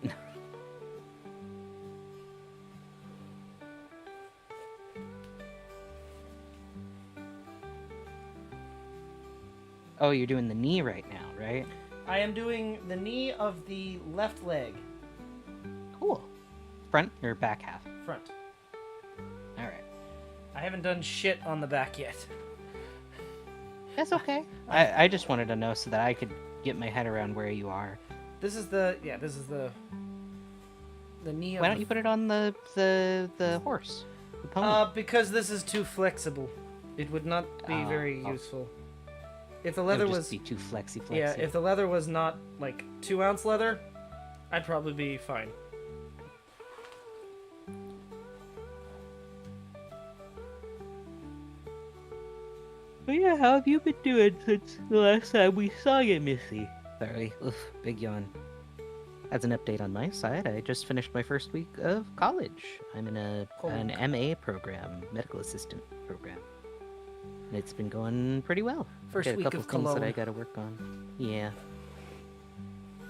Oh, you're doing the knee right now, right? I am doing the knee of the left leg. Cool. Front or back half? Front. All right. I haven't done shit on the back yet. That's okay. I just wanted to know so that I could get my head around where you are. This is the knee of Why don't you put it on the horse? The pony? because this is too flexible. It would not be very useful. If the leather It would was just be too flexy. yeah, if the leather was not like 2-ounce leather, I'd probably be fine. But yeah, how have you been doing since the last time we saw you, Missy? Sorry, oof, big yawn. As an update on my side, I just finished my first week of college. I'm in an MA program, medical assistant program. And it's been going pretty well. First Got a week couple of things that I cologne. gotta work on. Yeah.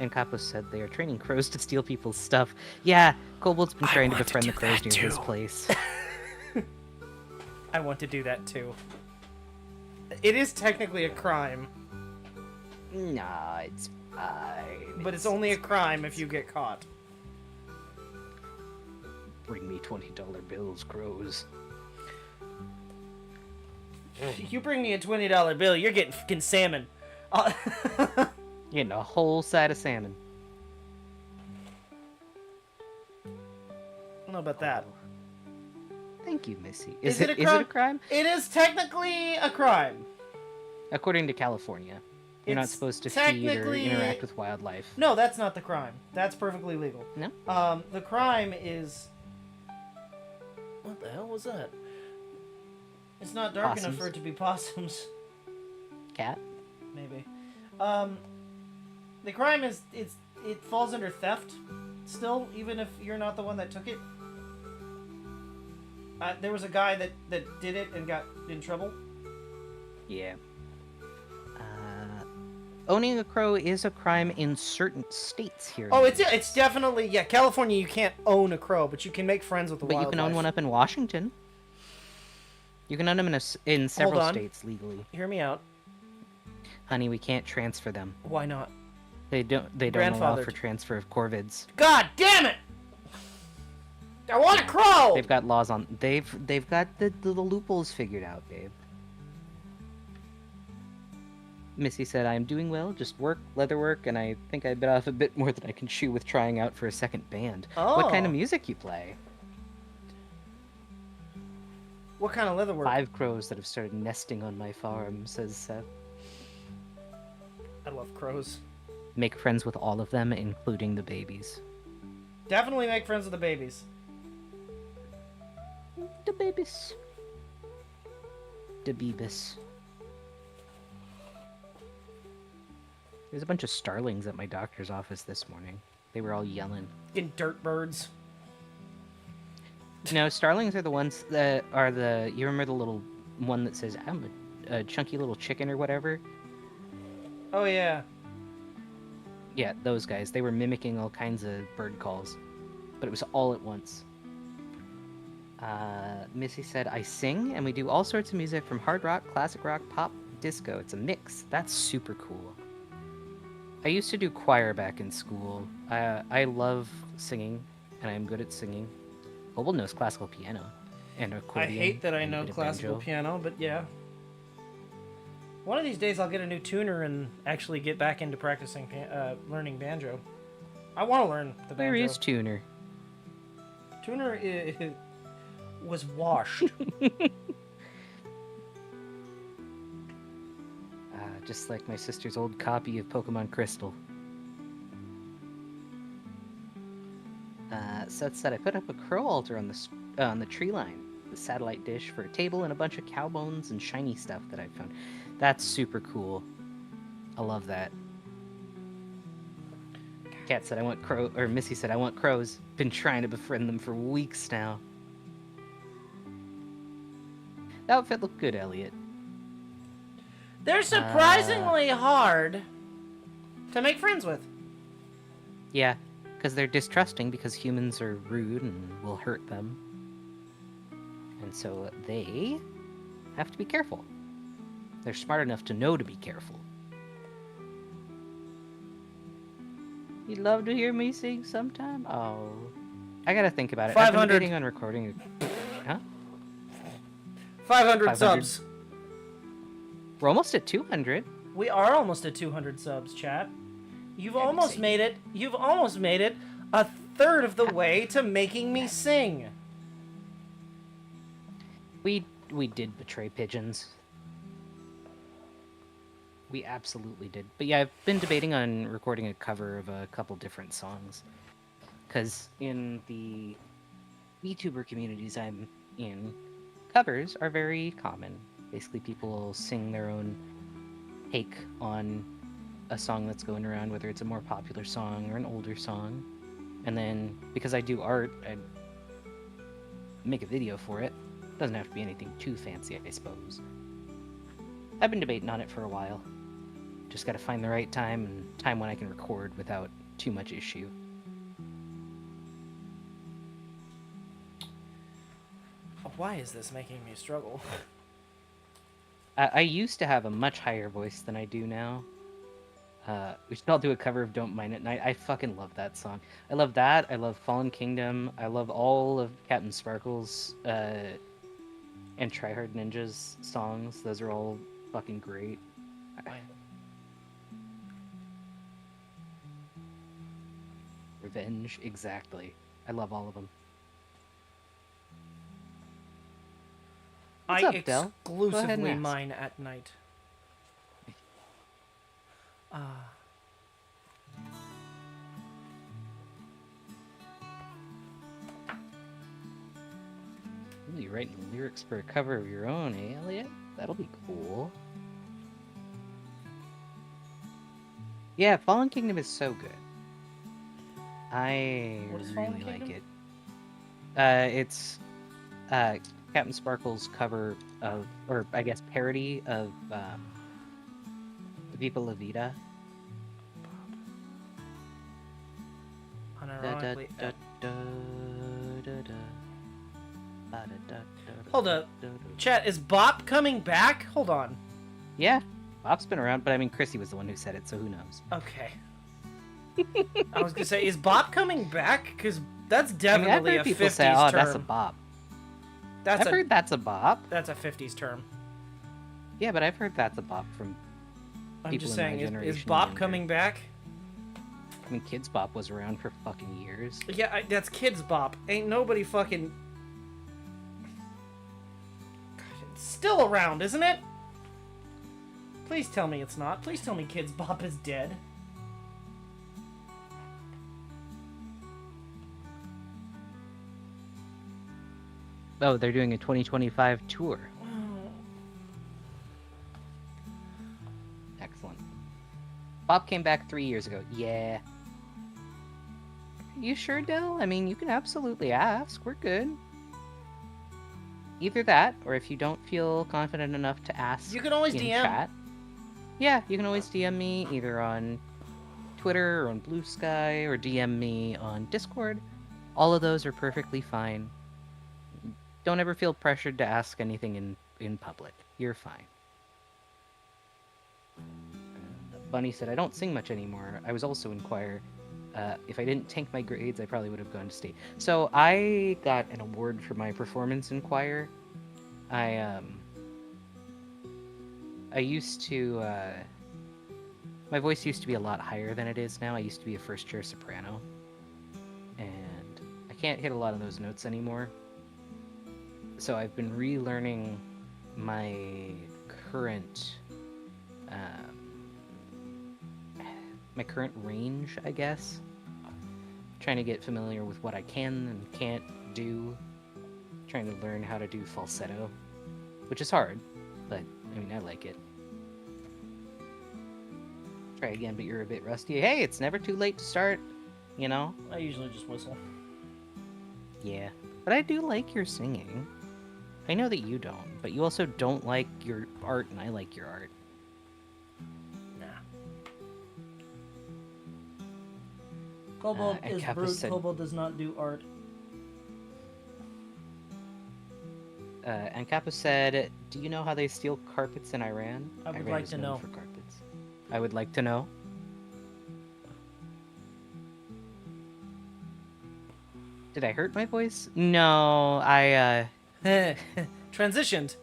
And Kapos said they are training crows to steal people's stuff. Yeah, Kobold's been I trying to want to befriend the do crows that near his too. place. I want to do that too. It is technically a crime, Nah, it's fine. but it's only a crime if you get caught. Bring me $20 bills, crows. You bring me a $20 bill, you're getting fucking salmon. Getting a whole side of salmon. I don't know about that. Thank you, Missy. Is Is it a it crime? a crime? It is technically a crime. According to California, you're not It's supposed to feed or technically- interact with wildlife. No, that's not the crime. That's perfectly legal. No? The crime is... What the hell was that? It's not dark enough Possums. for it to be possums. Cat? Maybe. The crime is it falls under theft still, even if you're not the one that took it. There was a guy that did it and got in trouble. Yeah. owning a crow is a crime in certain states here. Oh, in the it's definitely, yeah, California, you can't own a crow, but you can make friends with the But wildlife. you can own one up in Washington. You can own them in several states legally. Hear me out. Honey, we can't transfer them. Why not? They don't allow Grandfathered. for transfer of corvids. God damn it! I want a crow! They've got laws on. They've got the loopholes figured out, babe. Missy said, "I am doing well. Just work, leatherwork, and I think I bit off a bit more than I can chew with trying out for a second band." What kind of Oh. music you play? What kind of leatherwork? 5 crows that have started nesting on my farm, says Seth. I love crows. Make friends with all of them, including the babies. Definitely make friends with the babies. The babies. The beebus. There's a bunch of starlings at my doctor's office this morning. They were all yelling. Fucking dirt birds. No, starlings are the ones that are the... You remember the little one that says, "I'm a chunky little chicken," or whatever? Oh, yeah. Yeah, those guys. They were mimicking all kinds of bird calls. But it was all at once. Missy said, "I sing, and we do all sorts of music from hard rock, classic rock, pop, disco. It's a mix." That's super cool. I used to do choir back in school. I love singing, and I'm good at singing. Kobold knows classical piano and I accordion. hate that I and a know bit of classical banjo. piano, but yeah. One of these days I'll get a new tuner and actually get back into practicing, learning banjo. I want to learn the banjo. Where is Tuner? Tuner was washed. Just like my sister's old copy of Pokemon Crystal. Seth said, "I put up a crow altar on the tree line, the satellite dish for a table, and a bunch of cow bones and shiny stuff that I found." That's super cool. I love that. Kat said, "I want crow," or Missy said, "I want crows. Been trying to befriend them for weeks now." The outfit looked good, Elliot. They're surprisingly hard to make friends with. Yeah, because they're distrusting because humans are rude and will hurt them. And so they have to be careful. They're smart enough to know to be careful. You'd love to hear me sing sometime? Oh. I gotta think about it. 500. I've been debating on recording Huh? 500 500. subs. We're almost at 200. We are almost at 200 subs, chat. You've Yeah, almost sing. made it. You've almost made it a third of the way to making me sing. We did betray pigeons. We absolutely did. But yeah, I've been debating on recording a cover of a couple different songs. Because in the VTuber communities I'm in, covers are very common. Basically, people will sing their own take on a song that's going around, whether it's a more popular song or an older song. And then, because I do art, I make a video for it. Doesn't have to be anything too fancy, I suppose. I've been debating on it for a while. Just gotta find the right time and time when I can record without too much issue. Why is this making me struggle? I used to have a much higher voice than I do now. We should all do a cover of "Don't Mind at Night." I fucking love that song. I love that. I love Fallen Kingdom. I love all of Captain Sparkle's and Tryhard Ninja's songs. Those are all fucking great. Revenge, exactly. I love all of them. What's I up, Del? Go ahead and exclusively ask. mine at night. Ooh, you're writing lyrics for a cover of your own, eh, Elliot? That'll be cool. Yeah, Fallen Kingdom is so good. I What is Fallen really like Kingdom? it. It's Captain Sparkle's cover of, or I guess parody of The People of Vida Ironically. da, da, da, da. Ba, da, da, da, Hold da, up. da, da. Chat, is Bop coming back? Hold on. Yeah, Bob's been around, but I mean, Chrissy was the one who said it, so who knows? Okay. I was gonna say, is Bop coming back? Because that's I mean, definitely I've heard a people 50s say, "Oh, term. that's a bop." That's I've heard that's a bop. that's a 50s term. Yeah, but I've heard that's a bop from. I'm People just in my saying, is generation Bop younger. coming back? I mean, Kids Bop was around for fucking years. Yeah, that's Kids Bop. Ain't nobody fucking... God, it's still around, isn't it? Please tell me it's not. Please tell me Kids Bop is dead. Oh, they're doing a 2025 tour. Excellent. Bob came back 3 years ago. Yeah. You sure, Dell? I mean, you can absolutely ask. We're good. Either that, or if you don't feel confident enough to ask You can always in DM. chat. Yeah, you can always DM me either on Twitter or on Blue Sky or DM me on Discord. All of those are perfectly fine. Don't ever feel pressured to ask anything in public. You're fine. Bunny said, I don't sing much anymore. I was also in choir. If I didn't tank my grades, I probably would have gone to state. So I got an award for my performance in choir. I used to... my voice used to be a lot higher than it is now. I used to be a first chair soprano. And I can't hit a lot of those notes anymore. So I've been relearning my current range, I guess. Trying to get familiar with what I can and can't do. Trying to learn how to do falsetto, which is hard, but I mean, I like it. Try again, but you're a bit rusty. Hey, it's never too late to start, you know? I usually just whistle. Yeah, but I do like your singing. I know that you don't, but you also don't like your art, and I like your art. Nah. Kobold and is Kappa brute. said- Kobold does not do art. And Kappa said, do you know how they steal carpets in Iran? I would Iran like is to known know. for carpets. I would like to know. Did I hurt my voice? No, Transitioned.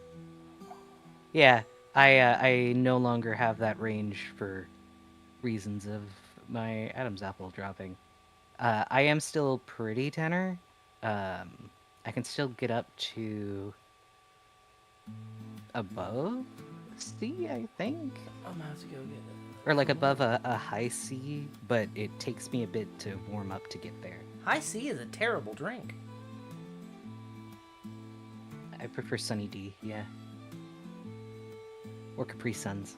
yeah, I no longer have that range for reasons of my Adam's apple dropping. I am still pretty tenor. I can still get up to above C, I think, I'm gonna have to go get it. or like above a high C, but it takes me a bit to warm up to get there. High C is a terrible drink. I prefer Sunny D, yeah, or Capri Suns.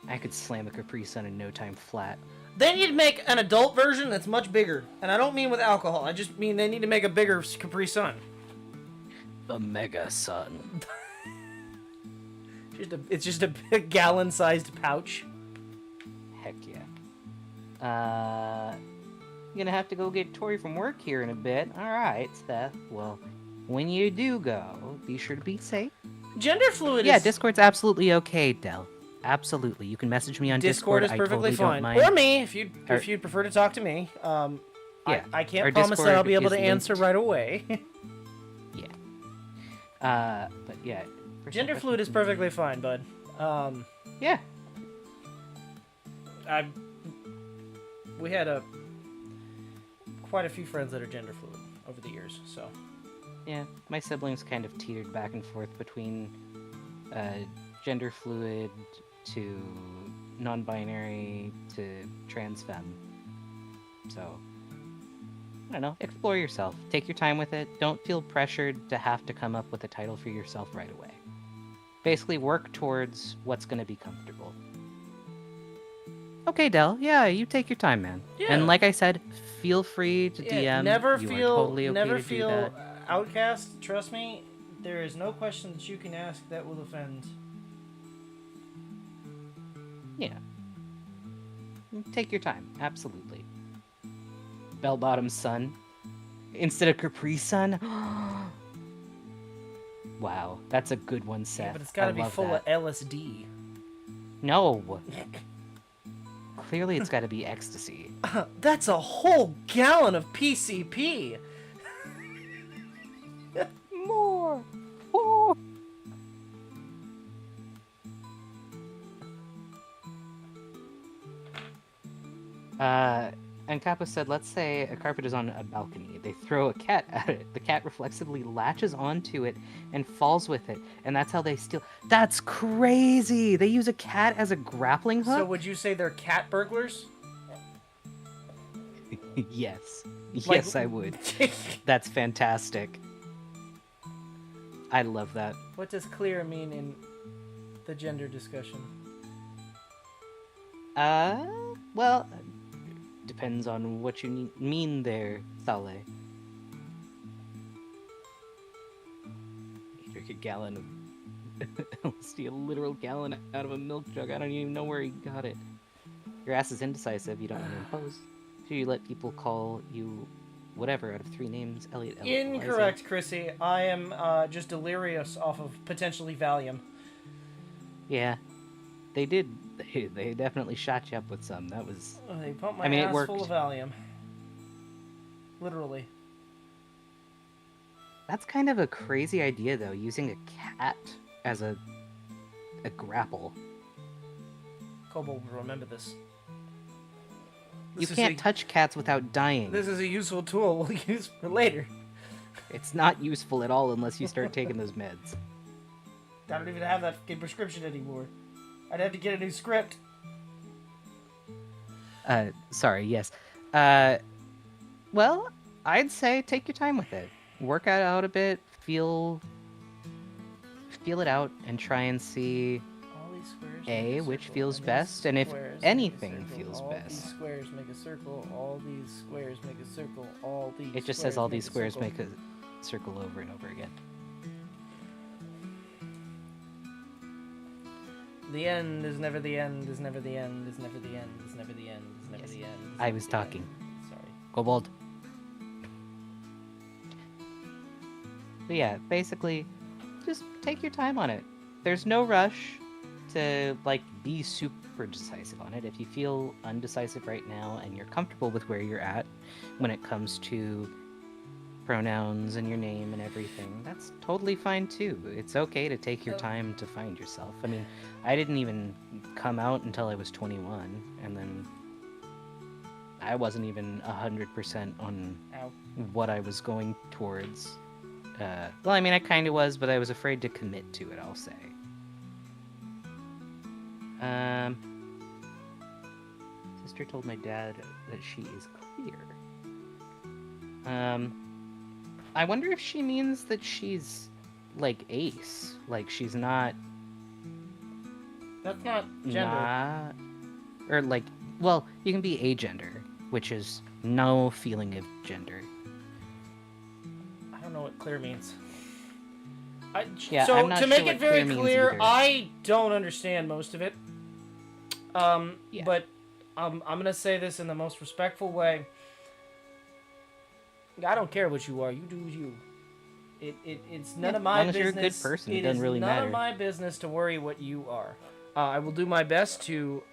I could slam a Capri Sun in no time flat. They need to make an adult version that's much bigger. And I don't mean with alcohol. I just mean they need to make a bigger Capri Sun. The Mega Sun. It's just a big gallon-sized pouch. Heck yeah. Gonna have to go get Tori from work here in a bit. Alright, Steph. Well, when you do go, be sure to be safe. Gender fluid Yeah, is... Discord's absolutely okay, Del. Absolutely. You can message me on Discord Discord. is perfectly I totally fine. don't mind. Or me, if you'd prefer to talk to me. Yeah, I can't our promise that Discord I'll be able to is answer linked. right away. But yeah. Gender fluid is perfectly fine, bud. Yeah. We had quite a few friends that are gender fluid over the years, so... Yeah, my siblings kind of teetered back and forth between gender fluid to non-binary to trans femme. So, I don't know, explore yourself. Take your time with it. Don't feel pressured to have to come up with a title for yourself right away. Basically, work towards what's going to be comfortable. Okay, Del. Yeah, you take your time, man. Yeah. And like I said, feel free to DM. Never You are feel, totally okay never to do feel that. outcast. Trust me, there is no question that you can ask that will offend. Yeah. take your time. Absolutely. Bell-bottom sun instead of Capri Sun. Wow, that's a good one, Seth. Yeah, but it's gotta I be love full that. of LSD. No. Clearly, it's got to be ecstasy. That's a whole gallon of PCP. More. More. And Kappa said, let's say a carpet is on a balcony. They throw a cat at it. The cat reflexively latches onto it and falls with it. And that's how they steal. That's crazy! They use a cat as a grappling hook? So would you say they're cat burglars? Yes. Like- Yes, I would. That's fantastic. I love that. What does clear mean in the gender discussion? Well, depends on what you mean there, Sale. He drank a gallon of LSD, a literal gallon out of a milk jug. I don't even know where he got it. Your ass is indecisive. You don't want to impose. So you let people call you whatever out of 3 names. Elliot. Incorrect, Chrissy. I am just delirious off of potentially Valium. Yeah, they did. They definitely shot you up with some. That was. They pumped my I mean, it ass worked. full of Valium. Literally. That's kind of a crazy idea, though, using a cat as a grapple. Kobold will remember this. You can't touch cats without dying. This is a useful tool we'll use for later. It's not useful at all unless you start taking those meds. I don't even have that fucking prescription anymore. I'd have to get a new script. Sorry, yes. Well, I'd say take your time with it. Work it out a bit, feel it out, and try and see All these squares A, make a which circle. feels All these best, and if squares make a anything circle. feels All best. These squares make a circle. All these squares make a circle. All these. It just says all these squares squares make a make a circle over and over again. The end is never the end. Is never the end. Is never the end. Is never the end. Is never Yes. the end. Is I never was the talking. end. Sorry. Kobold. But yeah, basically, just take your time on it. There's no rush to, like, be super decisive on it. If you feel undecisive right now and you're comfortable with where you're at when it comes to pronouns and your name and everything, that's totally fine too. It's okay to take your time to find yourself. I mean, I didn't even come out until I was 21, and then I wasn't even 100% on Ow. what I was going towards. Well, I mean, I kind of was, but I was afraid to commit to it, I'll say. Sister told my dad that she is clear. I wonder if she means that she's, like, ace. Like, she's not... That's not gender. Or, like, well, you can be agender, which is no feeling of gender. I don't know what clear means. Yeah, so I'm not to sure make what it very clear means clear, either. I don't understand most of it. Yeah. But I'm gonna say this in the most respectful way. I don't care what you are. You do you. It's none of my as long as business. you're a good person, it It doesn't is really none matter. of my business to worry what you are. I will do my best to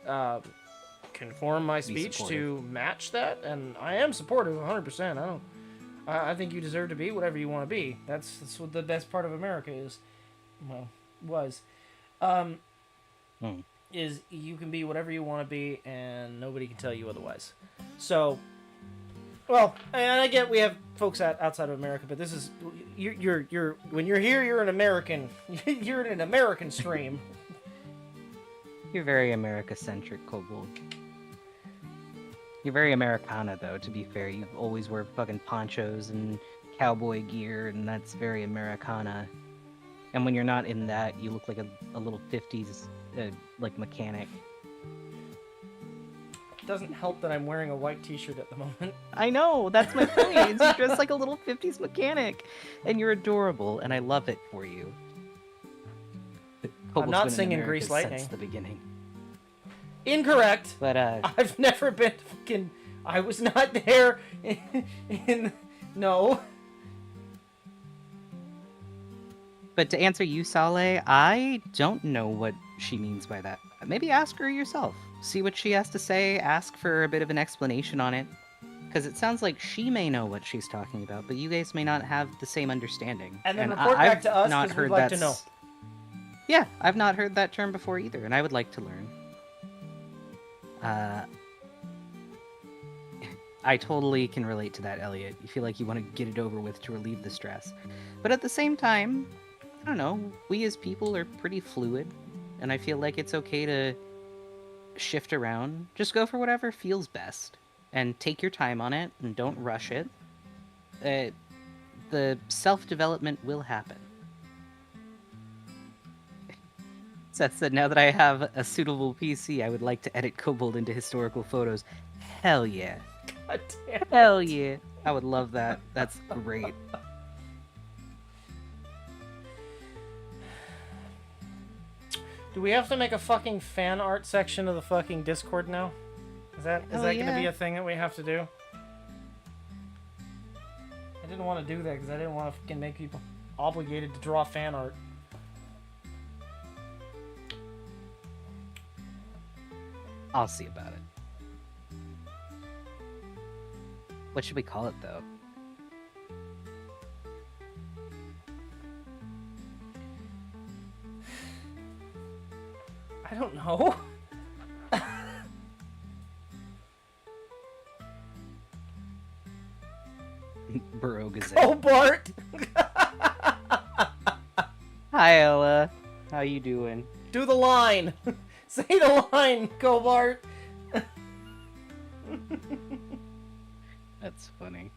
conform my speech to match that, and I am supportive 100%. I think you deserve to be whatever you want to be. That's what the best part of America is. Well, was. Is you can be whatever you want to be, and nobody can tell you otherwise. So, well, and I get we have folks outside of America, but this is you're when you're here, you're an American. You're in an American stream. You're very America-centric, Kobold. You're very Americana, though, to be fair. You always wear fucking ponchos and cowboy gear, and that's very Americana. And when you're not in that, you look like a little 50s, like, mechanic. It doesn't help that I'm wearing a white t-shirt at the moment. I know, that's my point. You dress like a little 50s mechanic, and you're adorable, and I love it for you. Kobold's not been in singing America Grease Lightning. since the beginning. Incorrect. But I've never been fucking. I was not there. No. But to answer you, Saleh, I don't know what she means by that. Maybe ask her yourself. See what she has to say. Ask for a bit of an explanation on it. Because it sounds like she may know what she's talking about, but you guys may not have the same understanding. And then report back to us not because we'd heard like to that's- know. Yeah, I've not heard that term before either, and I would like to learn. I totally can relate to that, Elliot. You feel like you want to get it over with to relieve the stress. But at the same time, I don't know, we as people are pretty fluid, and I feel like it's okay to shift around. Just go for whatever feels best, and take your time on it, and don't rush it. The self-development will happen. Seth said, now that I have a suitable PC, I would like to edit Kobold into historical photos. Hell yeah. God damn. Hell yeah. I would love that. That's great. Do we have to make a fucking fan art section of the fucking Discord now? Is that Hell going to be yeah. a thing that we have to do? I didn't want to do that because I didn't want to fucking make people obligated to draw fan art. I'll see about it. What should we call it, though? I don't know. Burrow Gazette. Oh, Bart! Hi, Ella. How you doing? Do the line. Say the line, go Bart. That's funny.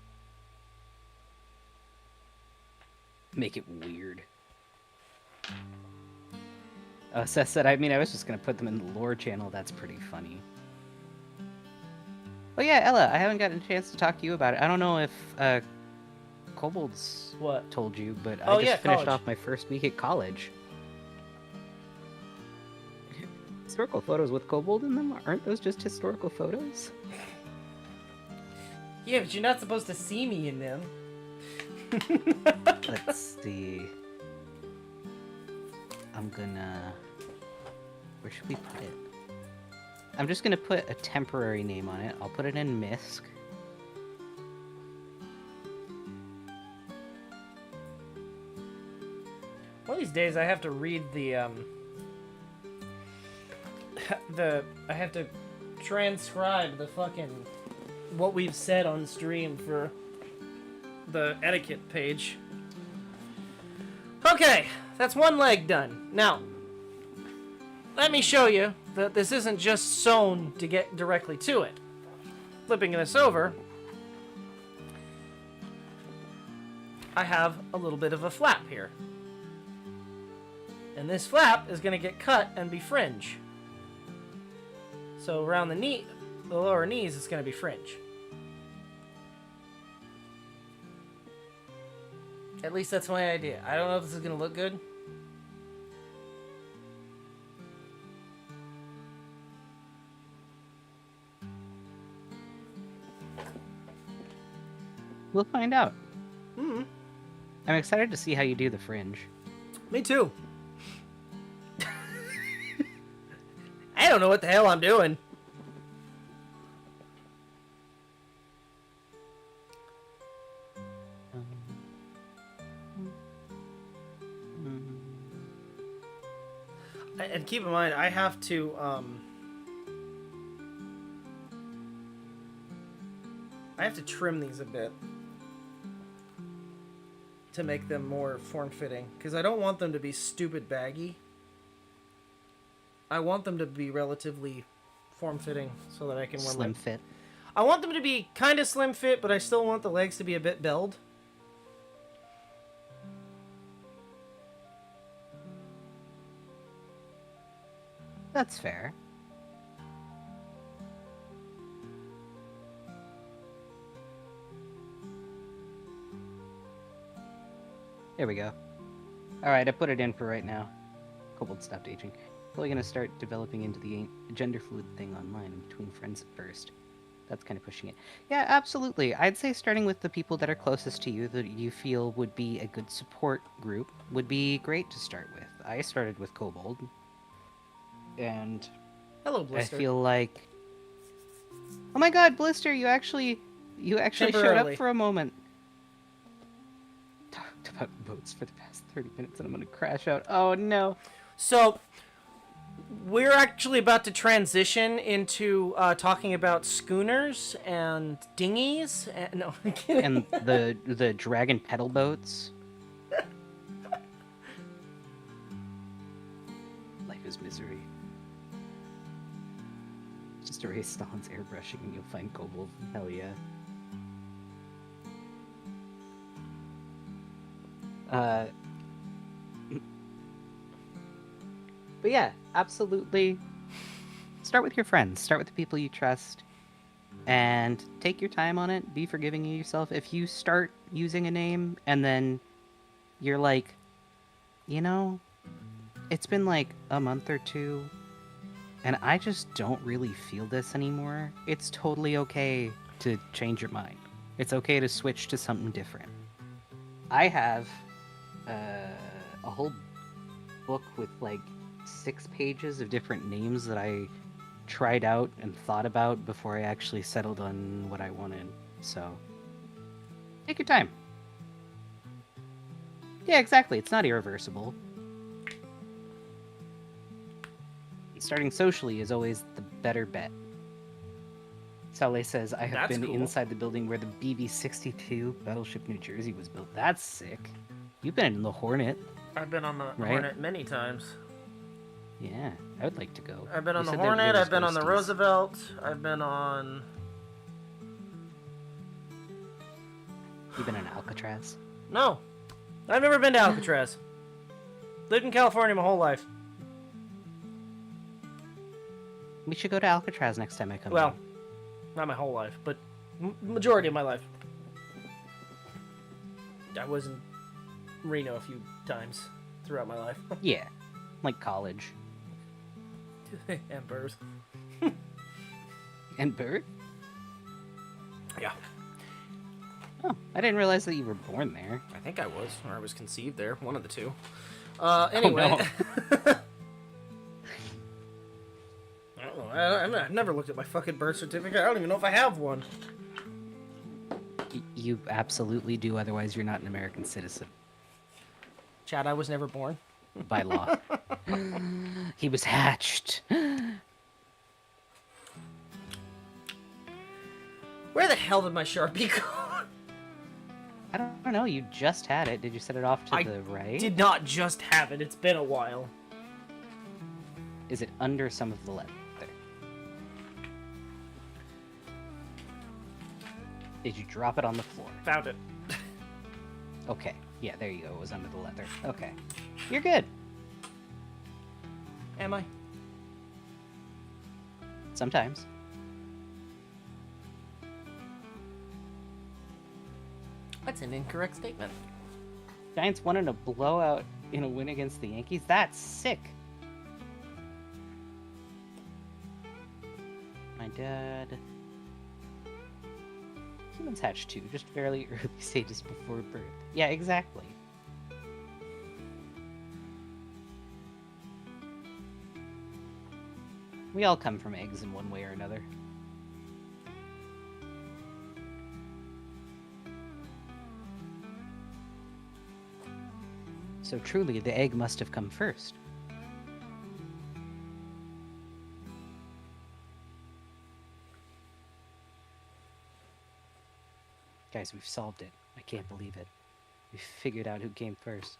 Make it weird. Oh, Seth said, I mean, I was just gonna put them in the lore channel. That's pretty funny. Oh yeah, Ella, I haven't gotten a chance to talk to you about it. I don't know if Kobold's What? told you, but Oh, I just yeah, finished college. off my first week at college. Historical photos with Kobold in them? Aren't those just historical photos? Yeah, but you're not supposed to see me in them. Let's see. I'm gonna... Where should we put it? I'm just gonna put a temporary name on it. I'll put it in MISC. One of these days I have to read the I have to transcribe the fucking what we've said on stream for the etiquette page. Okay, that's one leg done. Now, let me show you that this isn't just sewn to get directly to it. Flipping this over, I have a little bit of a flap here. And this flap is going to get cut and be fringe. So around the knee, the lower knees, it's going to be fringe. At least that's my idea. I don't know if this is going to look good. We'll find out. Hmm. I'm excited to see how you do the fringe. Me too. I don't know what the hell I'm doing. And keep in mind, I have to, I have to trim these a bit to make them more form-fitting, because I don't want them to be stupid baggy. I want them to be relatively form-fitting so that I can wear Slim fit. I want them to be kind of slim fit, but I still want the legs to be a bit belled. That's fair. There we go. Alright, I put it in for right now. Kobold stopped aging. probably gonna start developing into the gender fluid thing online and between friends at first. That's kind of pushing it. Yeah, absolutely. I'd say starting with the people that are closest to you that you feel would be a good support group would be great to start with. I started with Kobold, and Hello, I Blister. feel like, oh my God, Blister, you actually showed up Temporarily. for a moment. Talked about boats for the past 30 minutes, and I'm gonna crash out. Oh no. So, we're actually about to transition into talking about schooners and dinghies. And, no, I'm kidding. And the dragon pedal boats. Life is misery. Just erase Stalin's airbrushing and you'll find Kobold. Hell yeah. But yeah, absolutely. Start with your friends. Start with the people you trust. And take your time on it. Be forgiving of yourself. If you start using a name and then you're like, you know, it's been like a month or two and I just don't really feel this anymore, it's totally okay to change your mind. It's okay to switch to something different. I have a whole book with like 6 pages of different names that I tried out and thought about before I actually settled on what I wanted. So, take your time. Yeah, exactly. It's not irreversible. Starting socially is always the better bet. Saleh says, I have That's been cool. inside the building where the BB-62 Battleship New Jersey was built. That's sick. You've been in the Hornet. I've been on the Right. Hornet many times. Yeah, I would like to go. I've been You on the said that Hornet, there was I've been on the ghosties. Roosevelt, I've been on... You've been in Alcatraz? No, I've never been to Alcatraz. Lived in California my whole life. We should go to Alcatraz next time I come. Well, in. not my whole life, but majority of my life. I was in Reno a few times throughout my life. Yeah, like college. And Burrs. And Bert? Yeah. Oh, I didn't realize that you were born there. I think I was, or I was conceived there. One of the two. Anyway. no. I don't know. I've never looked at my fucking birth certificate. I don't even know if I have one. You absolutely do, otherwise you're not an American citizen. Chad, I was never born. By law. He was hatched. Where the hell did my Sharpie go? I don't know, you just had it. Did you set it off to the right? Did not just have it. It's been a while. Is it under some of the leather? Did you drop it on the floor? Found it. Okay. Yeah, there you go. It was under the leather. Okay. You're good. Am I? Sometimes. That's an incorrect statement. Giants won in a blowout in a win against the Yankees? That's sick. My dad... Humans hatch too, just fairly early stages before birth. Yeah, exactly. We all come from eggs in one way or another. So truly, the egg must have come first. Guys, we've solved it. I can't believe it. We figured out who came first.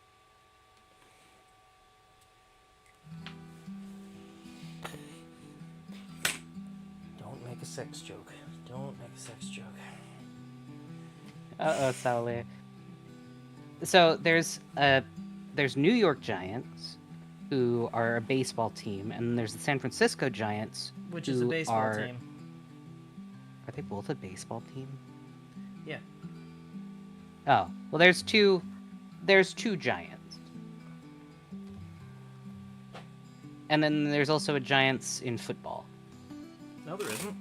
Don't make a sex joke. Don't make a sex joke. Uh-oh, Saule. So there's New York Giants, who are a baseball team, and there's the San Francisco Giants, Which is a who baseball team. Are they both a baseball team? Yeah. Oh, well, there's two Giants. And then there's also a Giants in football. No, there isn't.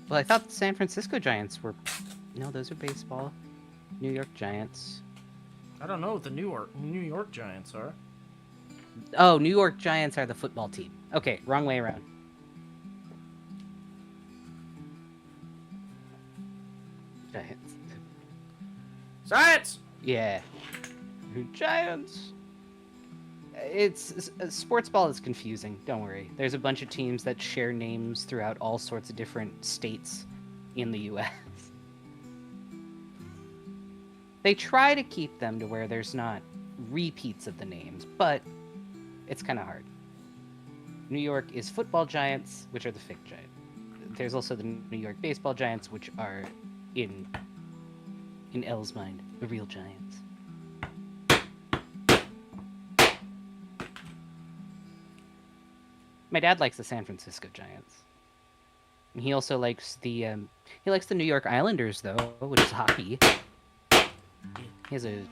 Well, I thought the San Francisco Giants were... No, those are baseball. New York Giants. I don't know what the New York Giants are. Oh, New York Giants are the football team. Okay, wrong way around. Giants. Science! Yeah. Giants. Sports ball is confusing. Don't worry. There's a bunch of teams that share names throughout all sorts of different states in the U.S. They try to keep them to where there's not repeats of the names, but it's kind of hard. New York is football Giants, which are the fake Giants. There's also the New York baseball Giants, which are in L's mind, the real Giants. My dad likes the San Francisco Giants. And he also likes the New York Islanders though, which is hockey. He has a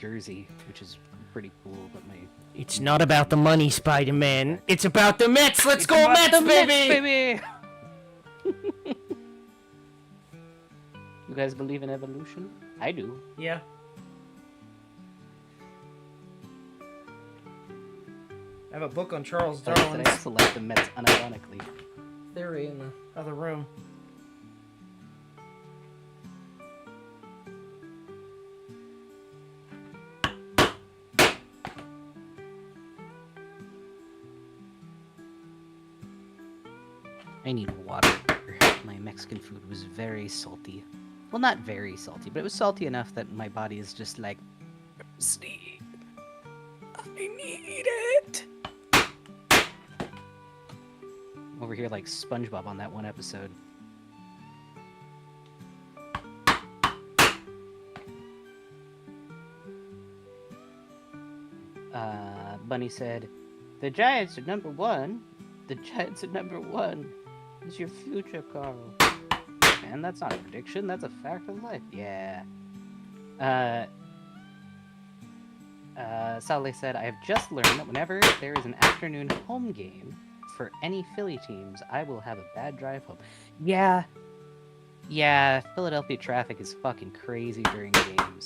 jersey, which is pretty cool, but my... It's not about the money, Spider-Man. It's about the Mets! Let's go Mets, baby! You guys believe in evolution? I do. Yeah. I have a book on Charles I Darwin's also like the Mets unironically. theory in the other room. I need water. My Mexican food was very salty. Well, not very salty, but it was salty enough that my body is just like, thirsty. I need it. Over here like SpongeBob on that one episode. Bunny said, "The Giants are number one. The Giants are number one. It's your future, Carl." Man, that's not a prediction. That's a fact of life. Yeah. Sally said, "I have just learned that whenever there is an afternoon home game for any Philly teams, I will have a bad drive home." Yeah. Yeah, Philadelphia traffic is fucking crazy during games.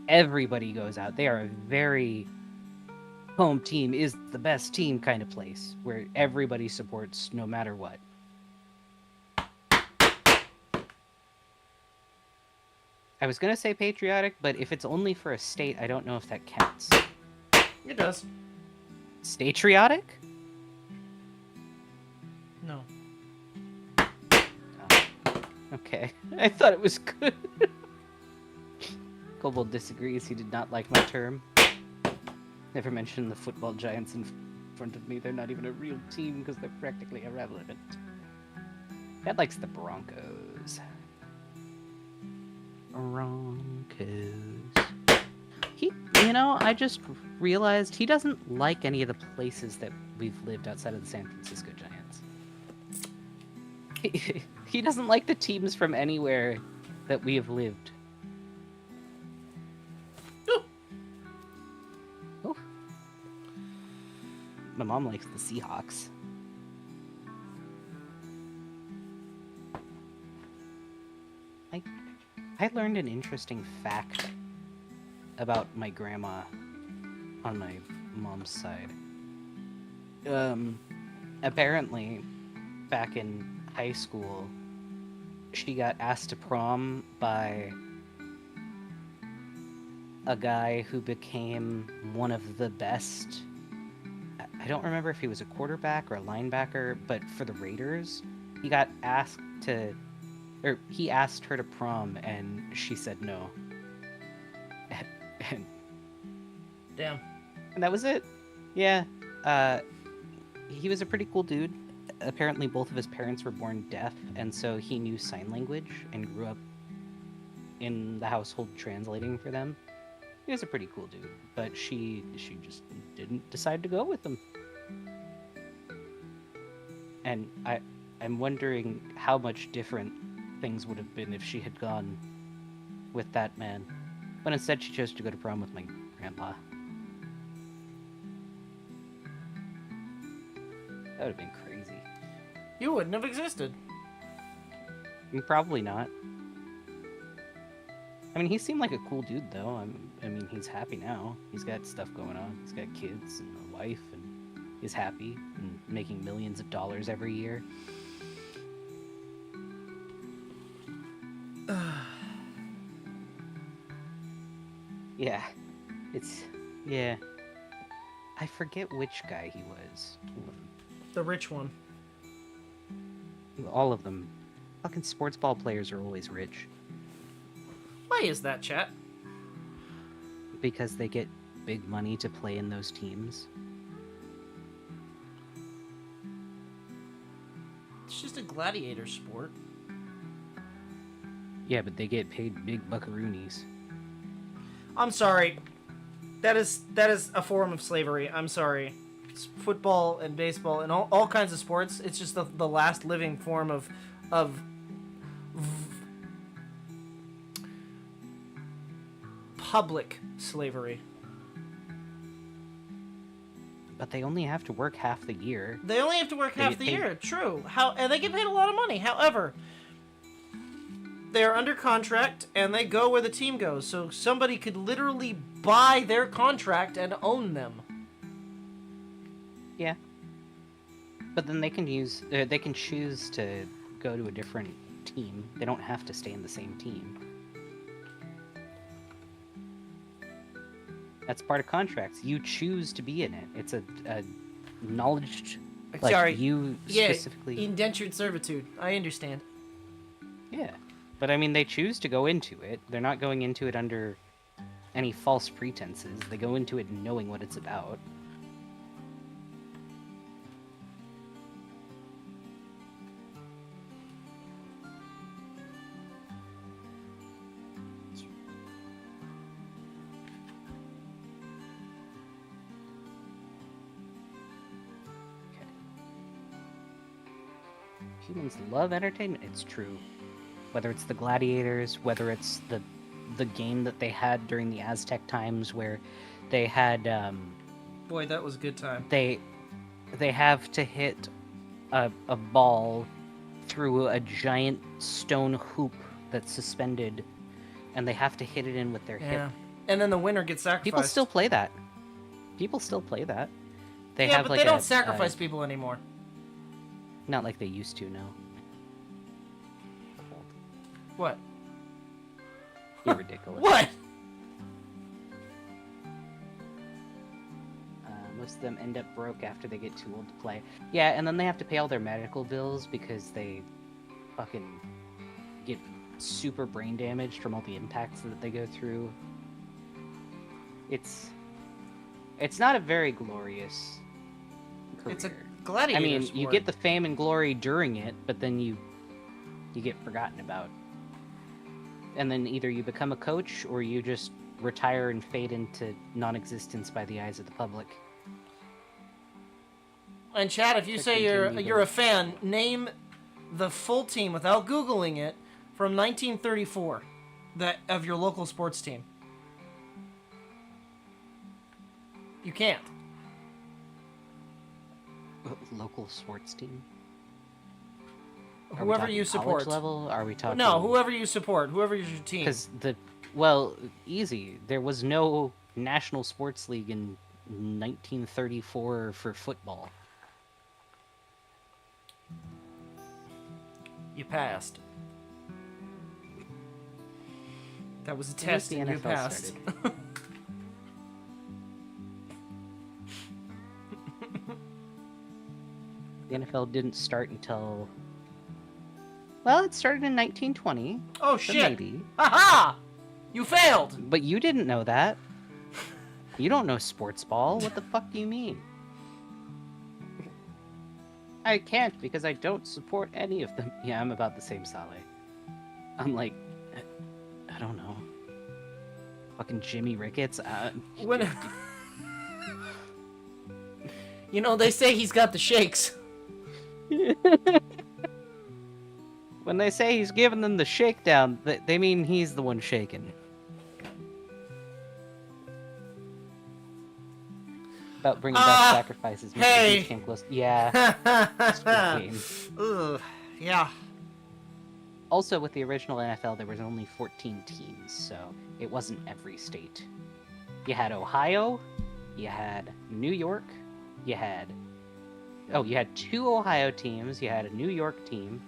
Everybody goes out. They are a very home team is the best team kind of place where everybody supports no matter what. I was gonna say patriotic, but if it's only for a state, I don't know if that counts. It does. Statriotic? No. Oh, okay. I thought it was good. Kobold disagrees. He did not like my term. Never mention the football Giants in front of me. They're not even a real team because they're practically irrelevant. Dad likes the Broncos. Broncos. I just realized he doesn't like any of the places that we've lived outside of the San Francisco Giants. He doesn't like the teams from anywhere that we have lived. Oh. My mom likes the Seahawks. I learned an interesting fact about my grandma on my mom's side. Apparently, back in high school, she got asked to prom by a guy who became one of the best. I don't remember if he was a quarterback or a linebacker, but for the Raiders, he got asked to... Or he asked her to prom, and she said no. Damn. And that was it. Yeah. He was a pretty cool dude. Apparently both of his parents were born deaf, and so he knew sign language and grew up in the household translating for them. He was a pretty cool dude, but she just didn't decide to go with him. And I'm wondering how much different things would have been if she had gone with that man. But instead she chose to go to prom with my grandpa. That would have been crazy. You wouldn't have existed. Probably not. I mean, he seemed like a cool dude, though. I mean, he's happy now. He's got stuff going on. He's got kids and a wife, and he's happy and making millions of dollars every year. Yeah. Yeah. I forget which guy he was. The rich one. All of them. Fucking sports ball players are always rich. Why is that, chat? Because they get big money to play in those teams. It's just a gladiator sport. Yeah, but they get paid big buckaroonies. I'm sorry. That is a form of slavery. I'm sorry. It's football and baseball and all kinds of sports. It's just the last living form of public slavery. But they only have to work half the year. They only have to work half the year. True. And they get paid a lot of money. However, they are under contract and they go where the team goes. So somebody could literally buy their contract and own them. Yeah. But then they can choose to go to a different team. They don't have to stay in the same team. That's part of contracts. You choose to be in it. It's a knowledge. Like, Sorry. you specifically. Yeah, indentured servitude. I understand. Yeah. But I mean, they choose to go into it. They're not going into it under any false pretenses. They go into it knowing what it's about. Humans love entertainment. It's true. Whether it's the gladiators, whether it's the game that they had during the Aztec times, where they had Boy, that was a good time. they have to hit a ball through a giant stone hoop that's suspended, and they have to hit it in with their hip. And then the winner gets sacrificed. People still play that. People still play that. They yeah, have but like they don't sacrifice people anymore. Not like they used to, no. What? You're ridiculous. What? Most of them end up broke after they get too old to play. Yeah, and then they have to pay all their medical bills because they fucking get super brain damaged from all the impacts that they go through. It's not a very glorious career. It's a gladiator I mean, sport. you get the fame and glory during it, but then you get forgotten about. And then either you become a coach or you just retire and fade into non-existence by the eyes of the public. And Chad, if you To say continue you're a fan, name the full team without Googling it from 1934 of your local sports team. You can't. Local sports team? Are we Whoever talking you support. college level? Are we talking? No, whoever you support, whoever's your team. Because easy. There was no national sports league in 1934 for football. You passed. That was a When test the and you NFL passed. started? The NFL didn't start until... Well, it started in 1920. Oh, so shit. Maybe. Aha! You failed! But you didn't know that. You don't know sports ball. What the fuck do you mean? I can't because I don't support any of them. Yeah, I'm about the same Saleh. I'm like, I don't know. Fucking Jimmy Ricketts. When... You know, they say he's got the shakes. When they say he's giving them the shakedown, they mean he's the one shaking. about bringing back sacrifices. Mr. hey. Beast came close. Yeah. Squid Game. Ugh, yeah. Also, with the original NFL, there was only 14 teams, so it wasn't every state. You had Ohio, you had New York, you had 2 Ohio teams, you had a New York team,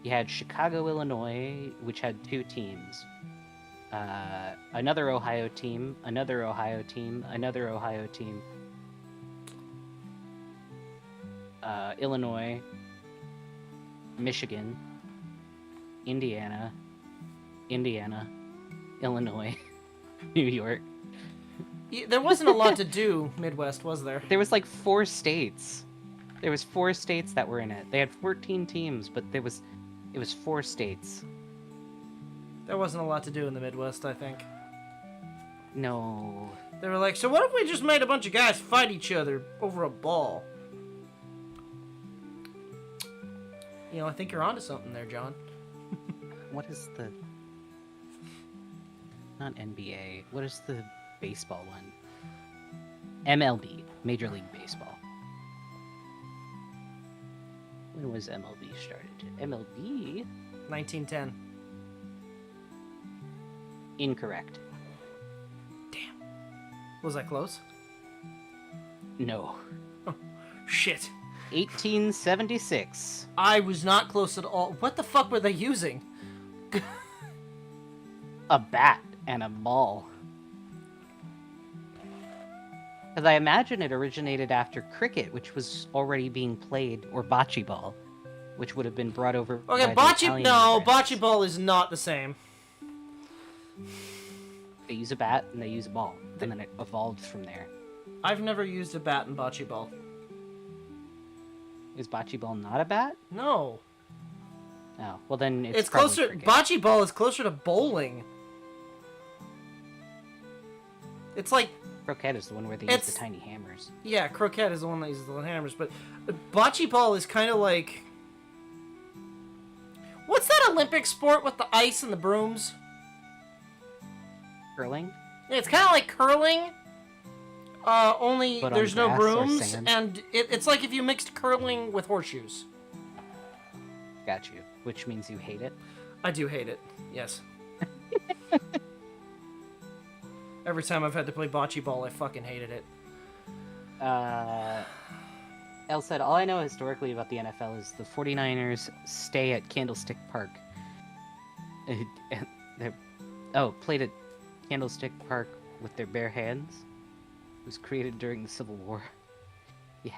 you had Chicago, Illinois, which had 2 teams, another Ohio team, another Ohio team, another Ohio team, Illinois, Michigan, Indiana, Illinois, New York. There wasn't a lot to do, Midwest, was there? There was like 4 states. There was 4 states that were in it. They had 14 teams, but it was 4 states. There wasn't a lot to do in the Midwest, I think. No. They were like, so what if we just made a bunch of guys fight each other over a ball? You know, I think you're onto something there, John. What is the... Not NBA. What is the baseball one? MLB. Major League Baseball. When was MLB started? MLB? 1910. Incorrect. Was I close? No. Shit. 1876. I was not close at all. What the fuck were they using? A bat and a ball. Because I imagine it originated after cricket, which was already being played, or bocce ball, which would have been brought over. Okay, by the bocce. Italian No, immigrants. bocce ball is not the same. They use a bat and they use a ball, and then it evolved from there. I've never used a bat in bocce ball. Is bocce ball not a bat? No. Oh, well then It's probably closer. cricket. Bocce ball is closer to bowling. It's like, Croquette is the one where they use It's- the tiny hammers. yeah, croquette is the one that uses the hammers, but bocce ball is kind of like. What's that Olympic sport with the ice and the brooms? Curling? Yeah, it's kind of like curling. Only But on there's no grass or brooms, sand? and it's like if you mixed curling with horseshoes. Got you. Which means you hate it. I do hate it. Yes. Every time I've had to play bocce ball, I fucking hated it. El said, all I know historically about the NFL is the 49ers stay at Candlestick Park. Played at Candlestick Park with their bare hands. It was created during the Civil War. Yeah.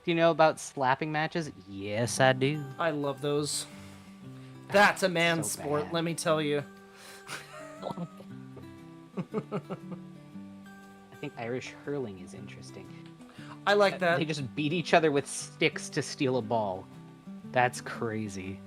Do you know about slapping matches? Yes, I do. I love those. That's a man's So sport, bad. let me tell you. I think Irish hurling is interesting. I like that. They just beat each other with sticks to steal a ball. That's crazy.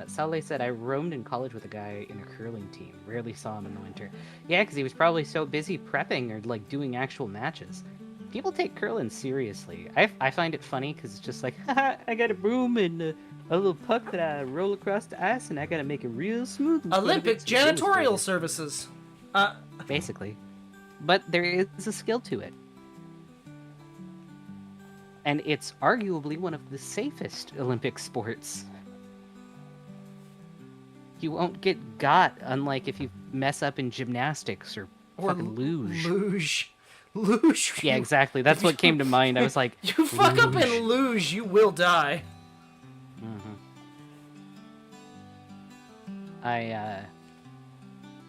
Saleh said, I roamed in college with a guy in a curling team. Rarely saw him in the winter. Yeah, because he was probably so busy prepping or, like, doing actual matches. People take curling seriously. I find it funny because it's just like, haha, I got a broom and a little puck that I roll across the ice and I gotta make it real smooth. in front of Olympic it so it's janitorial illustrated." services. Basically. But there is a skill to it. And it's arguably one of the safest Olympic sports. You won't get got, unlike if you mess up in gymnastics or fucking luge. Luge. Luge. Yeah, exactly. That's what came to mind. I was like, You fuck up luge. in luge, you will die.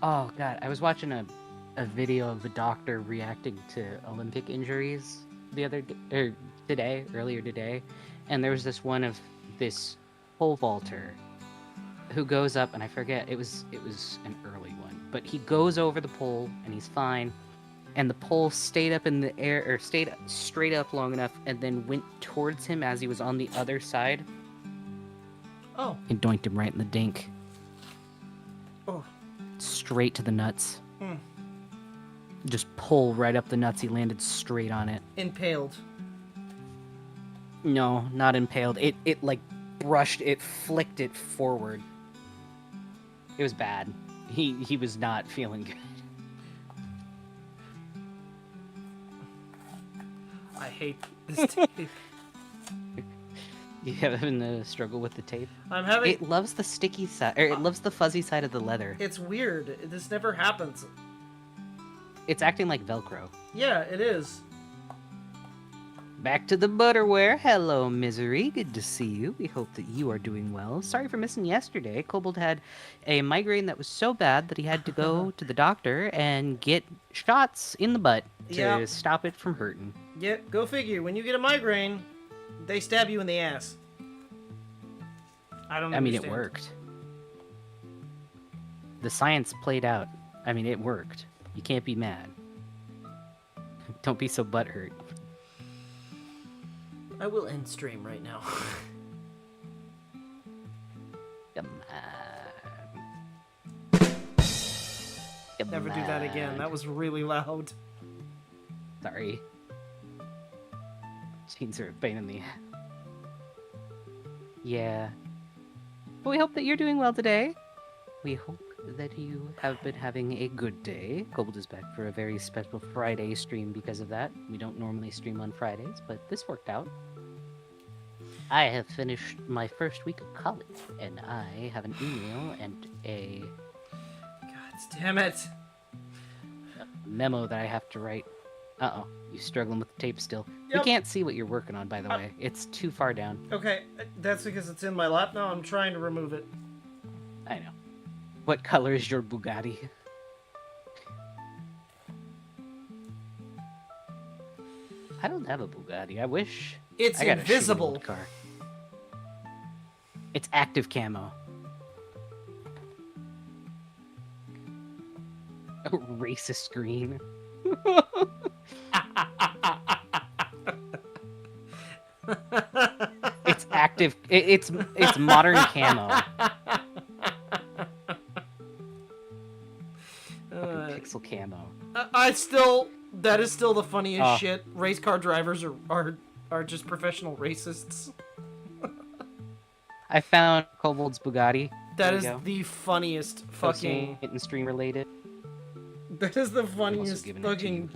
Oh god, I was watching a video of a doctor reacting to Olympic injuries earlier today, and there was this one of this pole vaulter who goes up, and I forget, it was an early one, but he goes over the pole and he's fine, and the pole stayed up in the air, or stayed straight up long enough, and then went towards him as he was on the other side Oh. and doinked him right in the dink. Oh. Straight to the nuts. Hmm. Just pull right up the nuts. He landed straight on it. Impaled. No, not impaled. It like brushed it, flicked it forward. It was bad. He was not feeling good. I hate this tape. You having a struggle with the tape? I'm having. It loves the sticky side, or it loves the fuzzy side of the leather. It's weird. This never happens. It's acting like Velcro. Yeah, it is. Back to the butterware. Hello, Misery. Good to see you. We hope that you are doing well. Sorry for missing yesterday. Kobold had a migraine that was so bad that he had to go to the doctor and get shots in the butt to stop it from hurting. Yeah, go figure. When you get a migraine, they stab you in the ass. I don't I mean, understand. it worked. The science played out. I mean, it worked. You can't be mad. Don't be so butthurt. I will end stream right now. Come on. Come Never do that again. on. That was really loud. Sorry. Jeans are a pain in the ass. Yeah. Well, we hope that you're doing well today. We hope that you have been having a good day. Kobold is back for a very special Friday stream because of that. We don't normally stream on Fridays, but this worked out. I have finished my first week of college, and I have an email and a God damn it. memo that I have to write. Uh-oh, you struggling with the tape still. Yep. We can't see what you're working on, by the way. It's too far down. Okay, that's because it's in my lap now. I'm trying to remove it. I know. What color is your Bugatti? I don't have a Bugatti. I wish. It's I got a shitty invisible. old car. It's active camo. A racist green. It's active. It's modern camo. Pixel camo. That is still the funniest Oh. shit. Race car drivers are just professional racists. I found Kobold's Bugatti. That There is you go. the funniest Posting fucking. it and stream related. That is the I'm also funniest giving it to fucking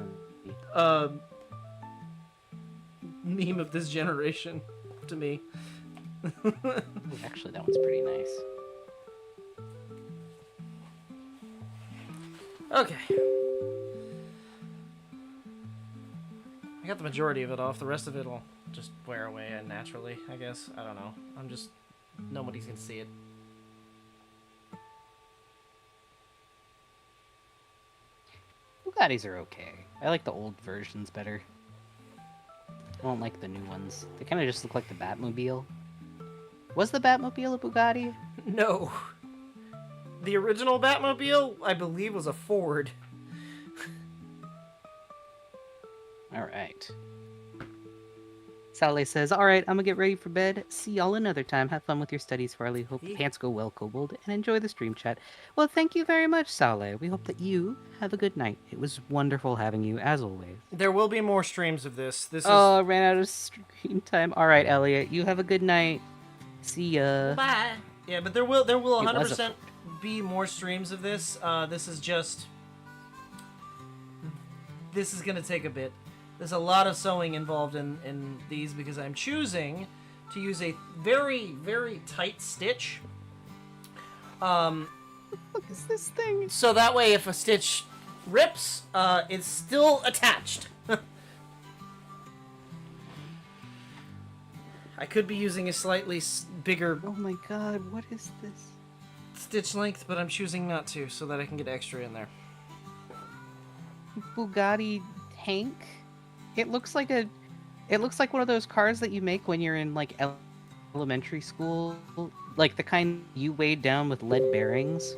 you. meme of this generation to me. Ooh, actually, that one's pretty nice. Okay. I got the majority of it off. The rest of it will just wear away naturally, I guess. I don't know. Nobody's gonna see it. Bugattis are okay. I like the old versions better. I don't like the new ones. They kind of just look like the Batmobile. Was the Batmobile a Bugatti? No. The original Batmobile, I believe, was a Ford. Alright. Sally says, alright, I'm gonna get ready for bed. See y'all another time. Have fun with your studies, Farley. Hope the pants go well, Kobold, and enjoy the stream chat. Well, thank you very much, Sally. We hope that you have a good night. It was wonderful having you, as always. There will be more streams of this. This is... Oh, I ran out of stream time. Alright, Elliot, you have a good night. See ya. Bye. Yeah, but there will It was 100% be more streams of this. This is just... This is gonna take a bit. There's a lot of sewing involved in these because I'm choosing to use a very, very tight stitch. What is this thing? So that way if a stitch rips, it's still attached. I could be using a slightly bigger Oh my god, what is this? stitch length, but I'm choosing not to so that I can get extra in there. Bugatti tank? It looks like one of those cars that you make when you're in like elementary school, like the kind you weighed down with lead bearings.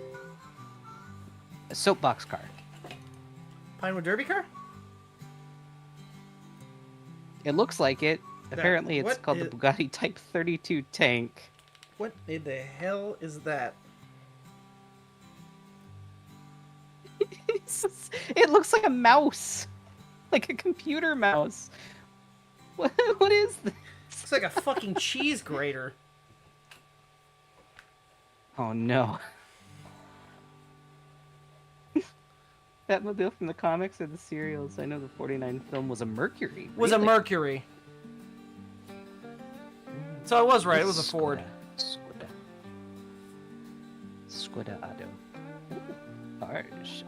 A soapbox car. Pinewood Derby car? It looks like it. Apparently it's what called the is- Bugatti Type 32 tank. What in the hell is that? It looks like a mouse. Like a computer mouse. What is this? Looks like a fucking cheese grater. Oh no. Batmobile from the comics or the serials? I know the 49 film was a Mercury. Was a Really? Mercury. So I was right. It was a Ford. Skoda Ado.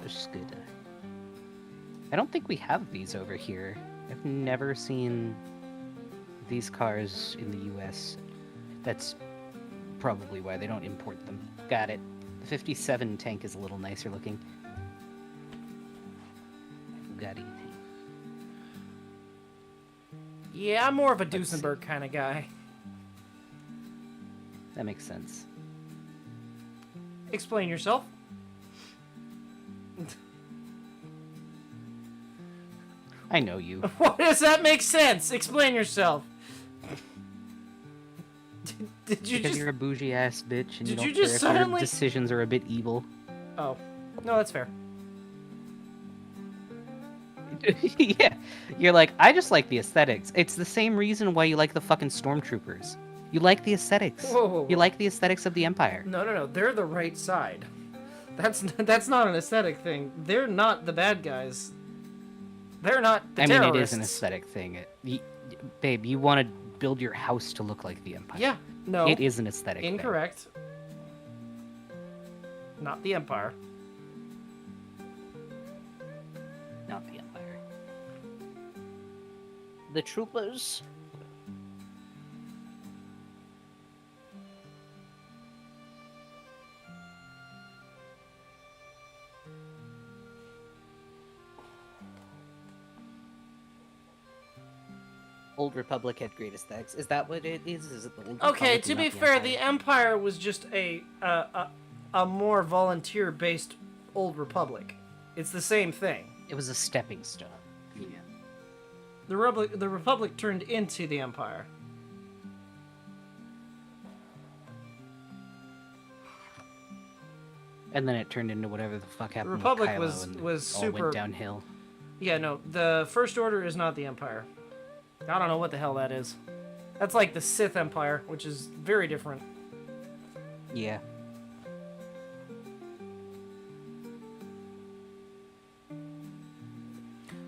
Skoda. I don't think we have these over here. I've never seen these cars in the U.S. That's probably why they don't import them. Got it. The 57 tank is a little nicer looking. Bugatti. Yeah, I'm more of a Let's see. Duesenberg kind of guy. That makes sense. Explain yourself. I know you. Why does that make sense? Explain yourself. Did you Because just... you're a bougie ass bitch and Did you don't you care just if suddenly- your decisions are a bit evil. Oh. No, that's fair. Yeah. You're like, I just like the aesthetics. It's the same reason why you like the fucking stormtroopers. You like the aesthetics. Whoa, whoa, You whoa. like the aesthetics of the Empire. No. They're the right side. That's not an aesthetic thing. They're not the bad guys. They're not the I mean, terrorists. it is an aesthetic thing. Babe, you want to build your house to look like the Empire. Yeah. No. It is an aesthetic thing. Incorrect. Not the Empire. Not the Empire. The troopers. Old Republic had great aesthetics. Is that what it is? Is it the Old Okay, Republic to and be not fair, Empire? the Empire was just a more volunteer-based Old Republic. It's the same thing. It was a stepping stone. Yeah. The Republic turned into the Empire. And then it turned into whatever the fuck happened. Republic with Kylo was- and was all super- went downhill. Yeah, no, the First Order is not the Empire. I don't know what the hell that is. That's like the Sith Empire, which is very different. Yeah.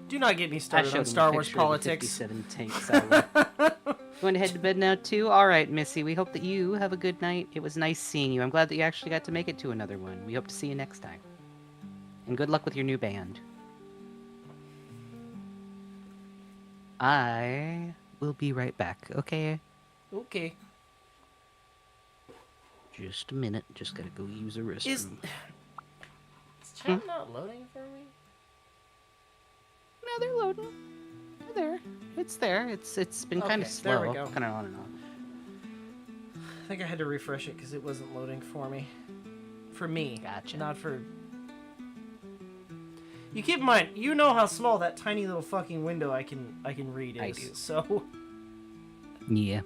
Do not get me I started showed on him a Star Wars picture of the politics. 57 tank satellite. Going to head to bed now too? Alright, Missy, we hope that you have a good night. It was nice seeing you. I'm glad that you actually got to make it to another one. We hope to see you next time. And good luck with your new band. I will be right back, okay? Okay. Just a minute. Just gotta go use a restroom. Is chat not loading for me? No, they're loading. They're there. It's there. It's been kind of Okay, slow. there we go. Kind of on and off. I think I had to refresh it because it wasn't loading for me. For me. Gotcha. Not for... You keep in mind, you know how small that tiny little fucking window I can read is. I do. So... Yeah.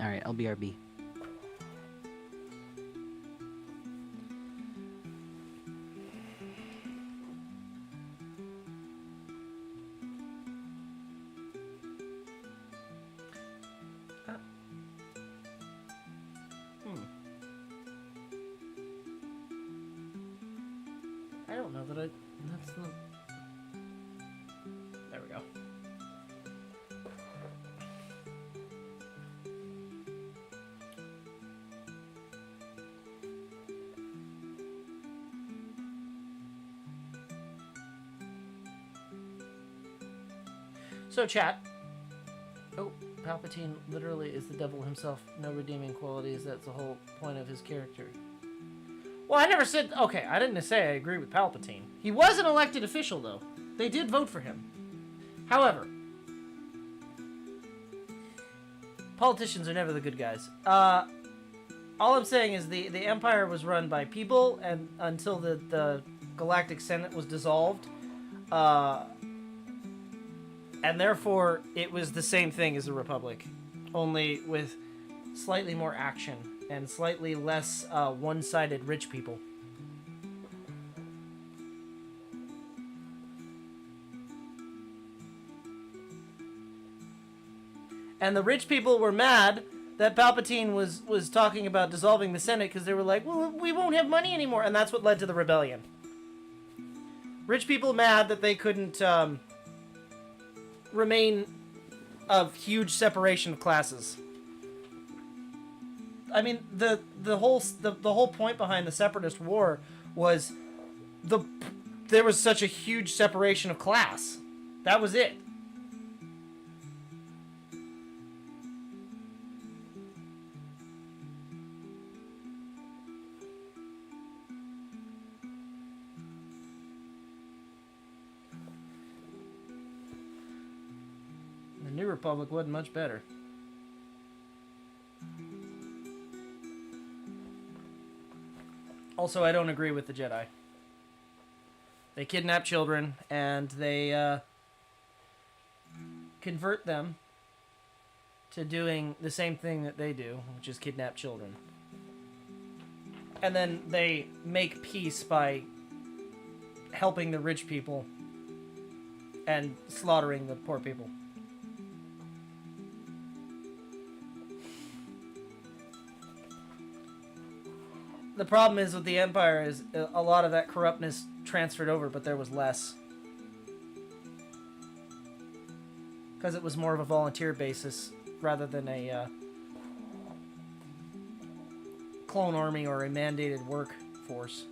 Alright, I'll BRB. I don't know that that's not... There we go. So, chat. Oh, Palpatine literally is the devil himself. No redeeming qualities. That's the whole point of his character. Well, I never said... Okay, I didn't say I agree with Palpatine. He was an elected official, though. They did vote for him. However, politicians are never the good guys. All I'm saying is the Empire was run by people, and until the Galactic Senate was dissolved, and therefore it was the same thing as the Republic, only with slightly more action and slightly less one-sided rich people. And the rich people were mad that Palpatine was talking about dissolving the Senate because they were like, well, we won't have money anymore. And that's what led to the rebellion. Rich people mad that they couldn't remain of huge separation of classes. I mean, the whole point behind the Separatist War was there was such a huge separation of class. That was it. The New Republic wasn't much better. Also, I don't agree with the Jedi. They kidnap children, and they convert them to doing the same thing that they do, which is kidnap children. And then they make peace by helping the rich people and slaughtering the poor people. The problem is with the Empire is a lot of that corruptness transferred over, but there was less. Because it was more of a volunteer basis rather than a clone army or a mandated workforce.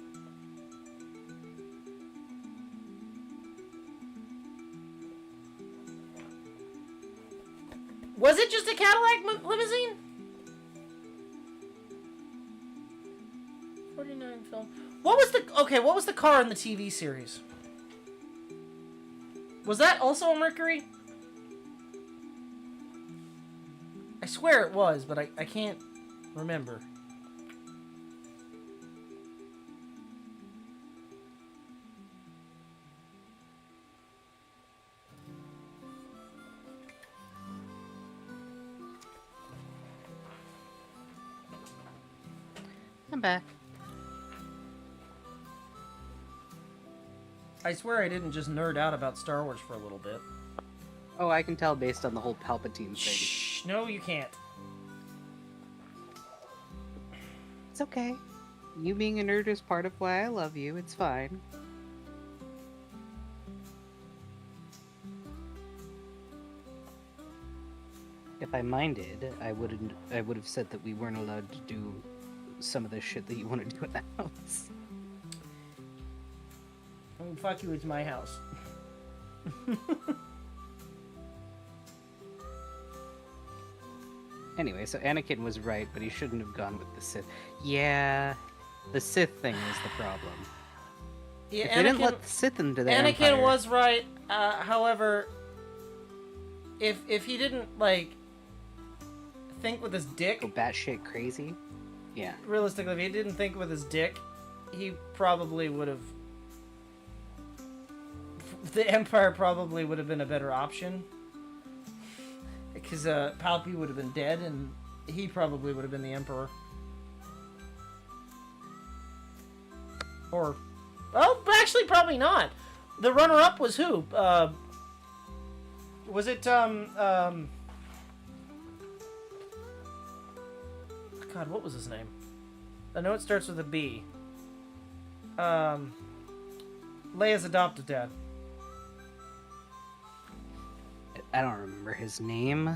Was it just a Cadillac limousine? 49 film. What was the car in the TV series? Was that also a Mercury? I swear it was, but I can't remember. I'm back. I swear I didn't just nerd out about Star Wars for a little bit. Oh, I can tell based on the whole Palpatine thing. Shh, no, you can't. It's okay. You being a nerd is part of why I love you. It's fine. If I minded, I would have said that we weren't allowed to do some of the shit that you want to do in the house. Fuck you, it's my house. Anyway, so Anakin was right, but he shouldn't have gone with the Sith. Yeah, the Sith thing was the problem. Yeah, If they didn't let the Sith into the Anakin Empire, was right. However, if he didn't like think with his dick, go batshit crazy. Yeah. realistically, if he didn't think with his dick, he probably would have. The Empire probably would have been a better option. Because Palpy would have been dead, and he probably would have been the Emperor. Or, well, actually, probably not. The runner-up was who? Was it, God, what was his name? I know it starts with a B. Leia's adopted dad. I don't remember his name.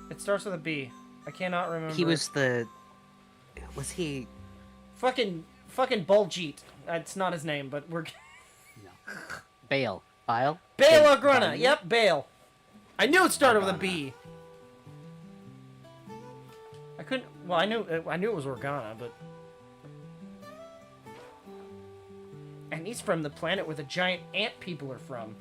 It starts with a B. I cannot remember. He was the... Was he... Fucking Buljeet. That's not his name, but we're... No. Bail. Bile? Bail Organa. Yep, Bail. I knew it started with a B. I couldn't... Well, I knew it was Organa, but... And he's from the planet where the giant ant people are from.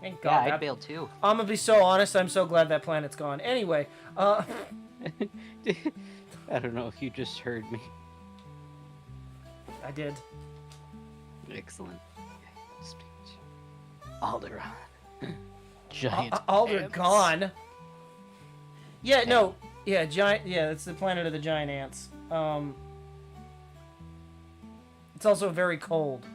Thank God. Yeah, I'd bail too. I'm gonna be so honest, I'm so glad that planet's gone. Anyway, I don't know if you just heard me. I did. Excellent. Alderaan. Giant Alder ants. gone. Yeah, no. Yeah, giant. Yeah, it's the planet of the giant ants. It's also very cold.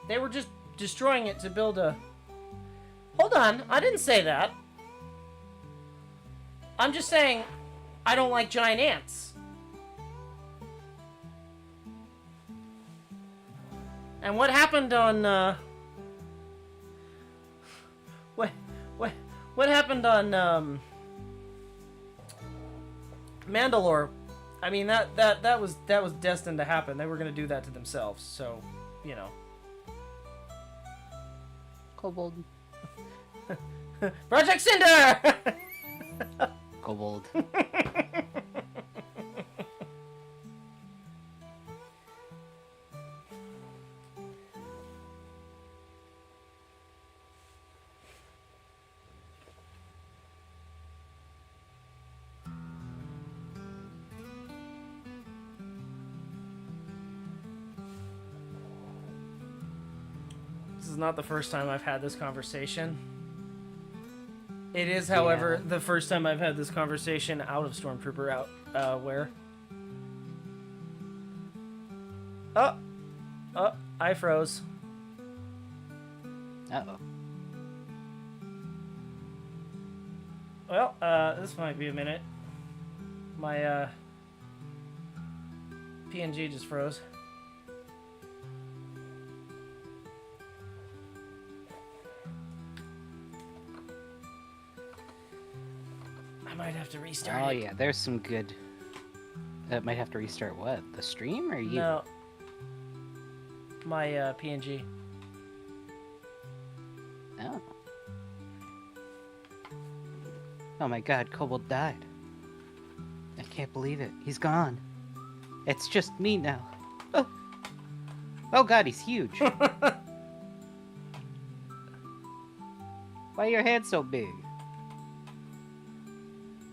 They were just destroying it to build a... Hold on, I didn't say that. I'm just saying I don't like giant ants. And what happened on what happened on Mandalore? I mean that was destined to happen. They were gonna do that to themselves. So, you know. Kobold. Project Cinder. Kobold. This is not the first time I've had this conversation. It is, however, the first time I've had this conversation out of Stormtrooper where? Oh, I froze. Uh-oh. Well, this might be a minute. My PNG just froze. I might have to restart Oh it. yeah, there's some good... might have to restart what? The stream or you? No. My PNG. Oh. Oh my god, Kobold died. I can't believe it. He's gone. It's just me now. Oh, oh god, he's huge. Why are your hands so big?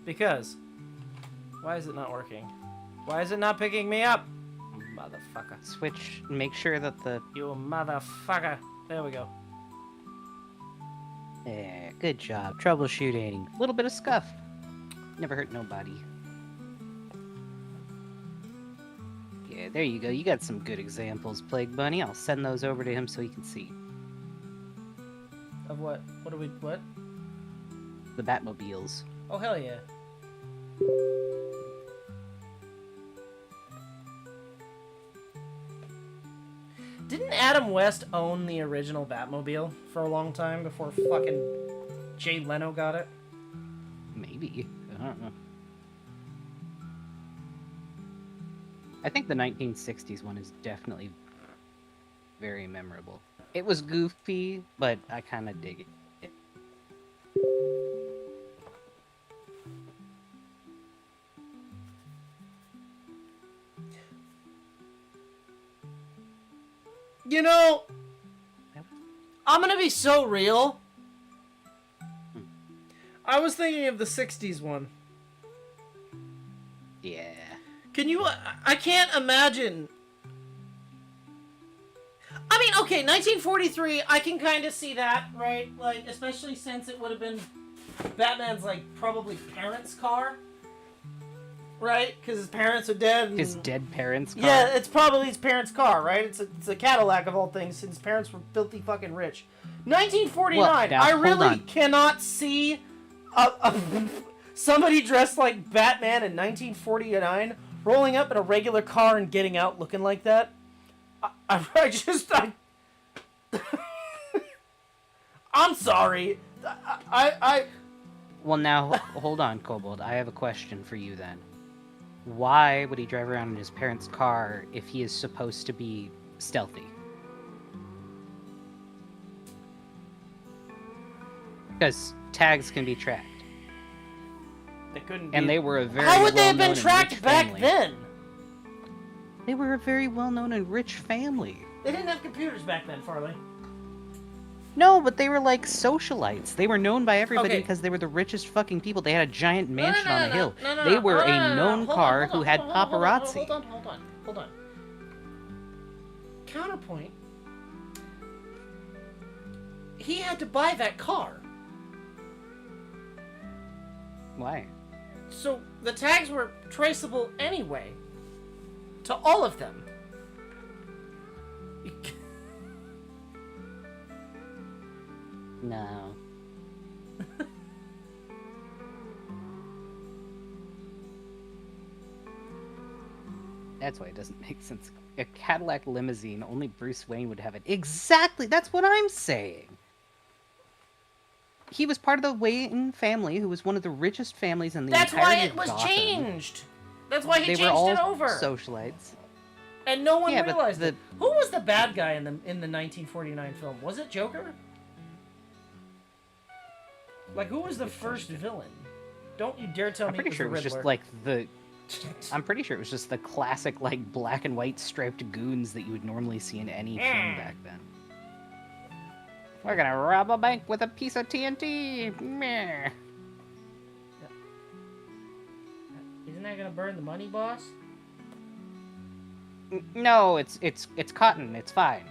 Because. Why is it not working? Why is it not picking me up? Motherfucker. Switch, make sure that the... You motherfucker. There we go. Yeah, good job. Troubleshooting. A little bit of scuff. Never hurt nobody. Yeah, there you go. You got some good examples, Plague Bunny. I'll send those over to him so he can see. Of what? What do we... What? The Batmobiles. Oh, hell yeah. Didn't Adam West own the original Batmobile for a long time before fucking Jay Leno got it? Maybe. I don't know. I think the 1960s one is definitely very memorable. It was goofy, but I kind of dig it. You know, I'm gonna be so real. I was thinking of the 60s one. Yeah. Can you... I can't imagine... I mean, okay, 1943, I can kind of see that, right? Like, especially since it would have been Batman's, like, probably parents' car. Right? Because his parents are dead. And... His dead parents' car? Yeah, it's probably his parents' car, right? It's a Cadillac of all things, since his parents were filthy fucking rich. 1949, well, now, I really cannot see somebody dressed like Batman in 1949 rolling up in a regular car and getting out looking like that. I'm sorry. Well, now, hold on, Kobold. I have a question for you then. Why would he drive around in his parents' car if he is supposed to be stealthy? Because tags can be tracked. They couldn't be. And they were a very How would they have well-known been and tracked rich back family. then? They were a very well-known and rich family. They didn't have computers back then, Farley. No, but they were like socialites. They were known by everybody Okay. because they were the richest fucking people. They had a giant mansion on a hill. No, They were no, a no, known hold car on, who had paparazzi. Hold on. Counterpoint. He had to buy that car. Why? So the tags were traceable anyway. To all of them. No. That's why it doesn't make sense. A Cadillac limousine, only Bruce Wayne would have it. Exactly! That's what I'm saying! He was part of the Wayne family, who was one of the richest families in the That's entirety why it of was Gotham. changed. That's why he They changed were all it over. socialites. And no one Yeah, but realized it. Who was the bad guy in the 1949 film? Was it Joker? Like, who was the first villain? Don't you dare tell I'm me pretty sure it was the just Riddler. like the. I'm pretty sure it was just the classic, like, black and white striped goons that you would normally see in any film back then. We're gonna rob a bank with a piece of TNT. Meh. Isn't that gonna burn the money, boss? No, it's cotton. It's fine.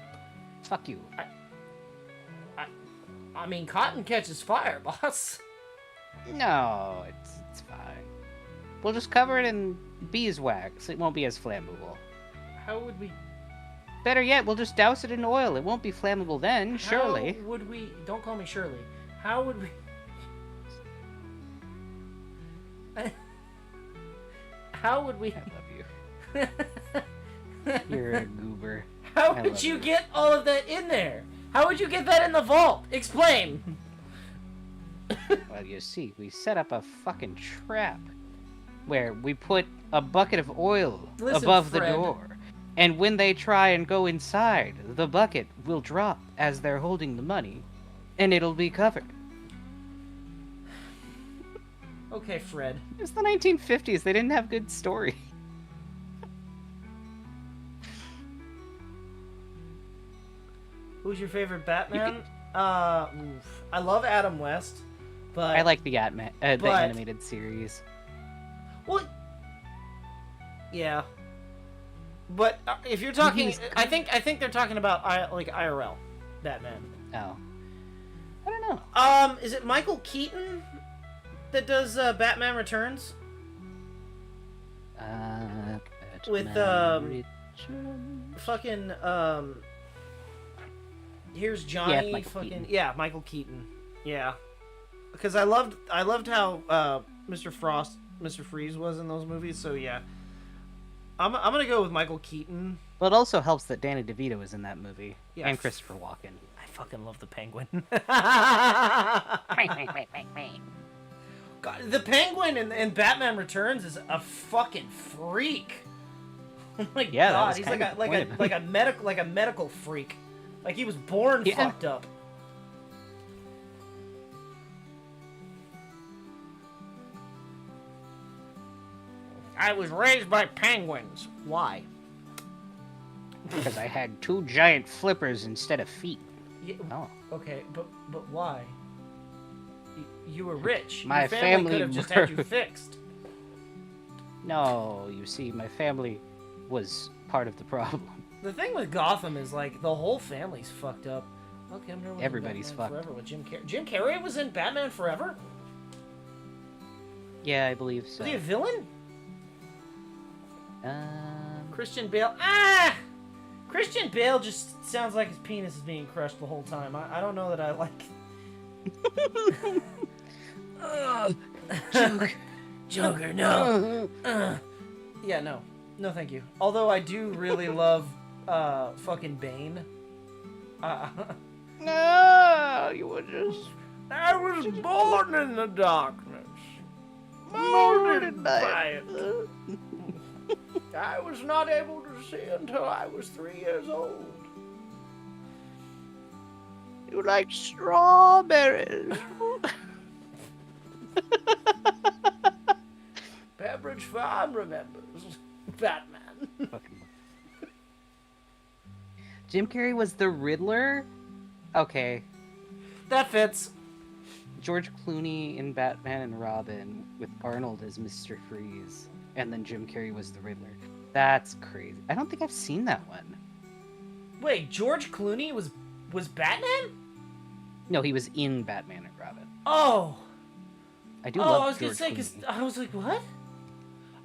Fuck you. I mean, cotton catches fire, boss. No, it's fine. We'll just cover it in beeswax. It won't be as flammable. How would we? Better yet, we'll just douse it in oil. It won't be flammable then, surely. How would we? Don't call me Shirley. How would we? How would we? I love you. You're a goober. How I would love you you. get all of that in there? How would you get that in the vault? Explain. Well, you see, we set up a fucking trap where we put a bucket of oil Listen, above the Fred. door. And when they try and go inside, the bucket will drop as they're holding the money, and it'll be covered. Okay, Fred. It's the 1950s. They didn't have good story. Who's your favorite Batman? I love Adam West, but I like the the but- animated series. Well, yeah. But if you're talking, He's- I think they're talking about like IRL Batman. Oh. I don't know. Is it Michael Keaton that does Batman Returns? With, Batman Fucking here's Johnny. Michael fucking Keaton. yeah, Michael Keaton. Yeah, because I loved how Mr. Freeze was in those movies. So yeah, I'm gonna go with Michael Keaton. Well, it also helps that Danny DeVito is in that movie. Yeah. And Christopher Walken. I fucking love the Penguin. God, the Penguin in Batman Returns is a fucking freak. Oh my Yeah, that god, was he's kind of the point of it. like a medical freak. Like he was born Yeah. fucked up. I was raised by penguins. Why? Because I had 2 giant flippers instead of feet. Yeah, Oh. okay, but why? You were rich. My Your family could have just had you were- fixed. No, you see, my family was part of the problem. The thing with Gotham is like the whole family's fucked up. Okay, I'm was Everybody's in Batman fucked. Forever with Jim Carrey. Jim Carrey was in Batman Forever. Yeah, I believe so. Was he a villain? Um, Christian Bale. Christian Bale just sounds like his penis is being crushed the whole time. I don't know that I like. Joker, no. Yeah, no, thank you. Although I do really love fucking Bane. No, you were just I was born in the darkness, molded by it. I was not able to see until I was 3 years old. You like strawberries. Pembridge Farm remembers Batman. Jim Carrey was the Riddler? Okay. That fits. George Clooney in Batman and Robin with Arnold as Mr. Freeze. And then Jim Carrey was the Riddler. That's crazy. I don't think I've seen that one. Wait, George Clooney was Batman? No, he was in Batman and Robin. Oh. I do Oh, love I was George gonna say because Clooney. I was like, what?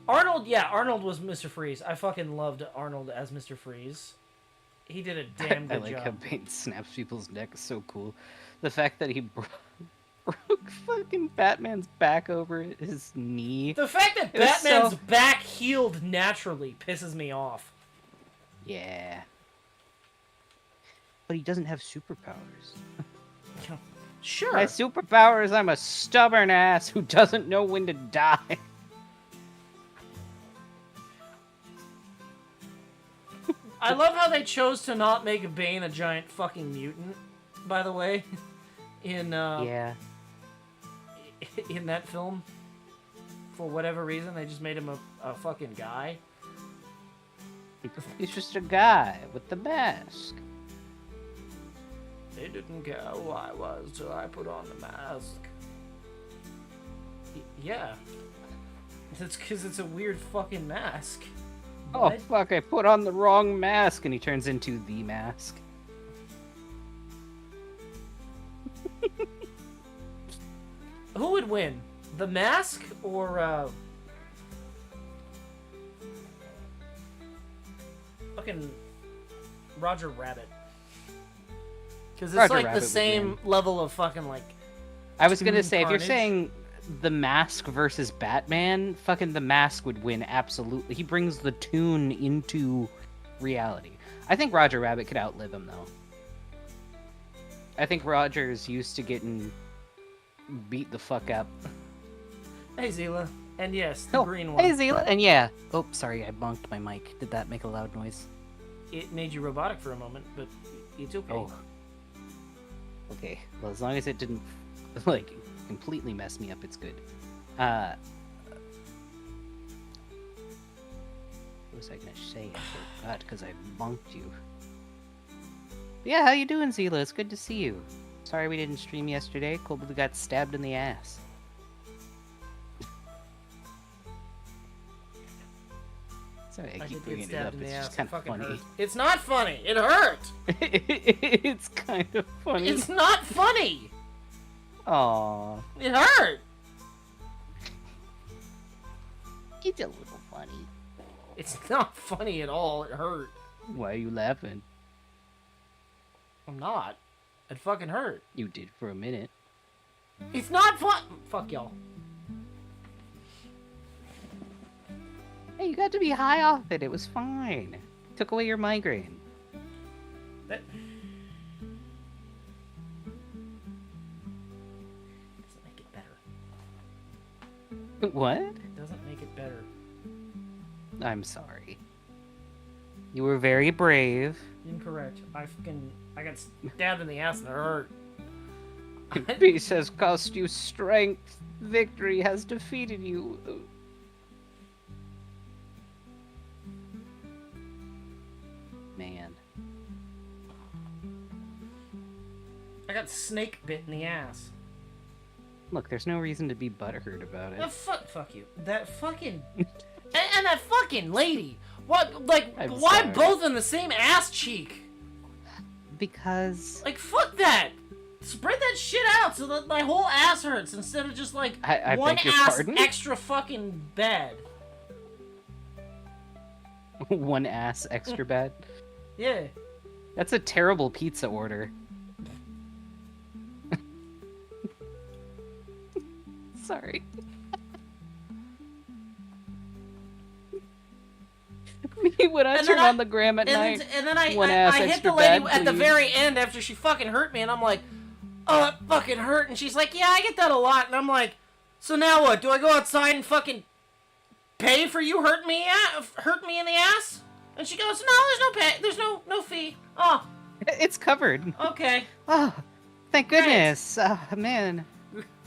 Arnold was Mr. Freeze. I fucking loved Arnold as Mr. Freeze. He did a damn I good like job. how Bane snaps people's neck is so cool. The fact that he broke fucking Batman's back over his knee. The fact that It was Batman's so- back healed naturally pisses me off. Yeah. But he doesn't have superpowers. Sure. My superpower is I'm a stubborn ass who doesn't know when to die. I love how they chose to not make Bane a giant fucking mutant, by the way, in Yeah. in that film. For whatever reason, they just made him a fucking guy. He's just a guy with the mask. They didn't care who I was till I put on the mask. Yeah. That's because it's a weird fucking mask. Oh What? fuck, I put on the wrong mask, and he turns into the mask. Who would win? The mask or fucking Roger Rabbit? Because it's Roger like Rabbit the would same level of fucking like. I was gonna Toon say, if you're carnage. saying the mask versus Batman, fucking the mask would win absolutely. He brings the tune into reality. I think Roger Rabbit could outlive him though. I think Roger's used to getting beat the fuck up. Hey Zila, and yes, the green one. Hey Zila, and yeah. Oh, sorry, I bonked my mic. Did that make a loud noise? It made you robotic for a moment, but it's okay. Oh. Okay. Well, as long as it didn't like completely mess me up, it's good. What was I gonna say? I forgot because I bonked you. Yeah, how you doing, Zila? It's good to see you. Sorry we didn't stream yesterday. Kobold got stabbed in the ass. Sorry, I I keep did bringing get it up. stabbed in the It's ass. just It kind of fucking funny. hurt. It's not funny. It hurt. It's kind of funny. It's not funny. Aww. It hurt. It's a little funny. It's not funny at all. It hurt. Why are you laughing? I'm not. It fucking hurt. You did for a minute. It's not fun. Fuck y'all. Hey, you got to be high off it. It was fine. Took away your migraine. That doesn't make it better. What? It doesn't make it better. I'm sorry. You were very brave. Incorrect. I got stabbed in the ass and it hurt. Peace has cost you strength. Victory has defeated you. Man. I got snake bit in the ass. Look, there's no reason to be butthurt about it. Fuck you. That fucking and that fucking lady. What? Like, I'm why sorry. both in the same ass cheek? Because Like, fuck that. Spread that shit out so that my whole ass hurts instead of just like I one beg your ass pardon? extra fucking bad. one ass extra bad. Yeah. That's a terrible pizza order. Sorry. Me when I And turn then on the gram at night. And then I one ass hit extra the lady bad, at the please. very end after she fucking hurt me, and I'm like, oh, it fucking hurt. And she's like, yeah, I get that a lot. And I'm like, so now what? Do I go outside and fucking pay for you hurt me in the ass? And she goes, no, there's no pay. There's no fee. Oh, It's covered. okay. Oh, thank Great. goodness. Man.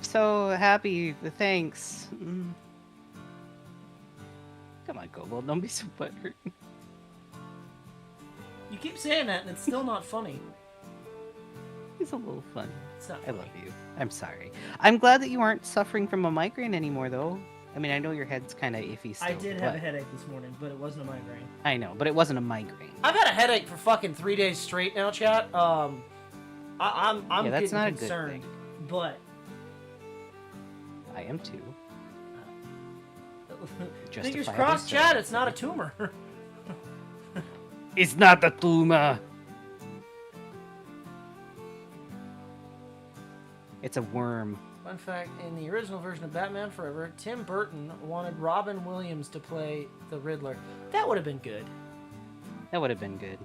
So happy. Thanks. Come on, Kobold. Don't be so butthurt. You keep saying that, and it's still not funny. He's a little funny. It's not I funny. love you. I'm sorry. I'm glad that you aren't suffering from a migraine anymore, though. I mean, I know your head's kind of iffy still. I did have a but- headache this morning, but it wasn't a migraine. I know, but it wasn't a migraine. I've had a headache for fucking 3 days straight now, chat. I'm Yeah, that's getting not a good concerned, thing. but I am too. fingers Justifiably crossed, so. chat. It's not a tumor. It's not the tumor. It's a worm. Fun fact, in the original version of Batman Forever, Tim Burton wanted Robin Williams to play the Riddler. That would have been good. That would have been good.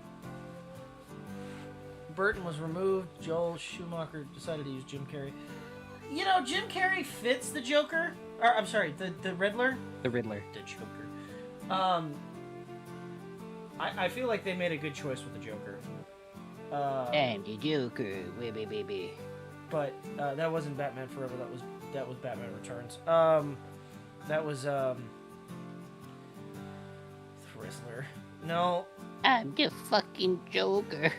Burton was removed. Joel Schumacher decided to use Jim Carrey. You know, Jim Carrey fits the Joker. Or, I'm sorry, the Riddler. The Riddler. The Joker. I feel like they made a good choice with the Joker. I'm the Joker. Baby. But that wasn't Batman Forever. That was Batman Returns. That was Thriller. No. I'm the fucking Joker.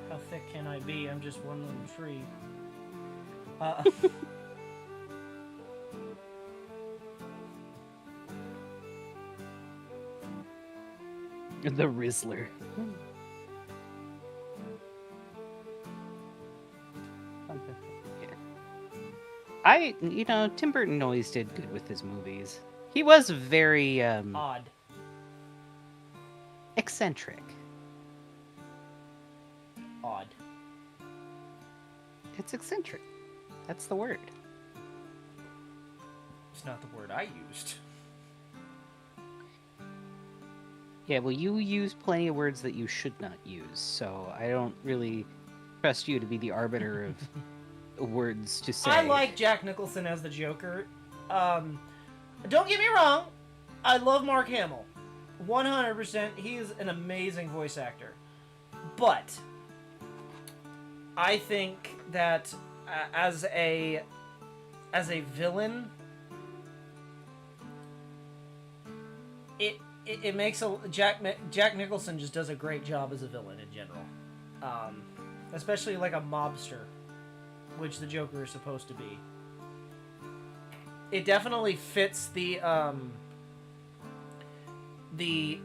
How thick can I be? I'm just one little tree. The Rizzler. Tim Burton always did good with his movies. He was very, Odd. eccentric. Odd. It's eccentric. That's the word. It's not the word I used. Yeah, well, you use plenty of words that you should not use, so I don't really trust you to be the arbiter of words to say. I like Jack Nicholson as the Joker. Don't get me wrong, I love Mark Hamill. 100%, he is an amazing voice actor. But I think that as a villain, it makes Jack Nicholson just does a great job as a villain in general, especially like a mobster, which the Joker is supposed to be. It definitely fits the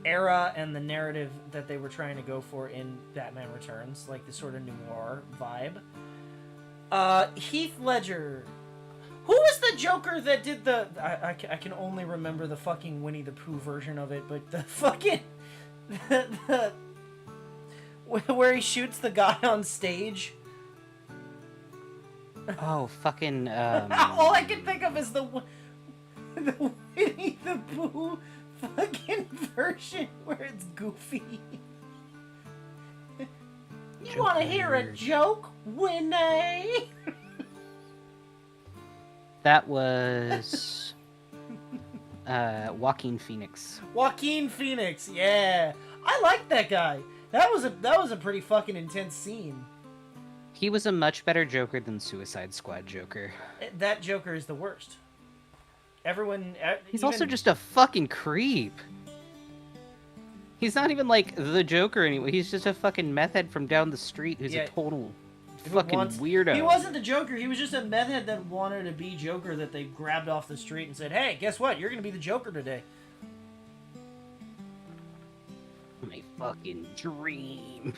era and the narrative that they were trying to go for in Batman Returns, like the sort of noir vibe. Heath Ledger. Who was the Joker that did the... I can only remember the fucking Winnie the Pooh version of it, but the fucking... where he shoots the guy on stage. Oh, fucking, All I can think of is the Winnie the Pooh fucking version where it's goofy. You want to hear a joke, Winnie? That was Joaquin Phoenix. Joaquin Phoenix, yeah. I like that guy. That was a pretty fucking intense scene. He was a much better Joker than Suicide Squad Joker. That Joker is the worst. Everyone... He's also just a fucking creep. He's not even like the Joker anyway. He's just a fucking meth head from down the street who's a total fucking weirdo. He wasn't the Joker. He was just a meth head that wanted to be Joker that they grabbed off the street and said, hey, guess what? You're going to be the Joker today. My fucking dream.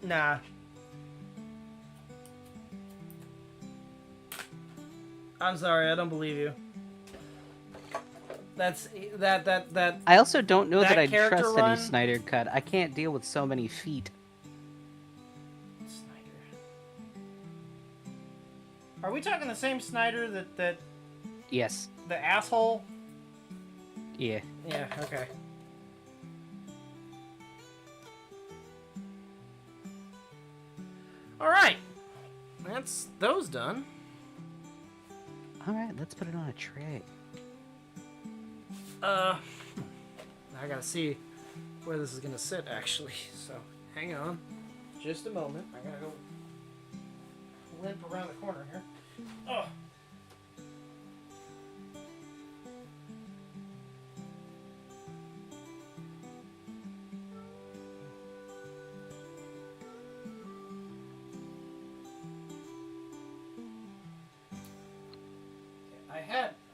Nah. I'm sorry, I don't believe you. That. I also don't know that I'd character trust run- any Snyder cut. I can't deal with so many feet. Snyder. Are we talking the same Snyder that Yes. the asshole? Yeah. Yeah. Okay. All right. That's those done. All right, let's put it on a tray. I gotta see where this is gonna sit actually. So hang on, just a moment. I gotta go limp around the corner here. Oh.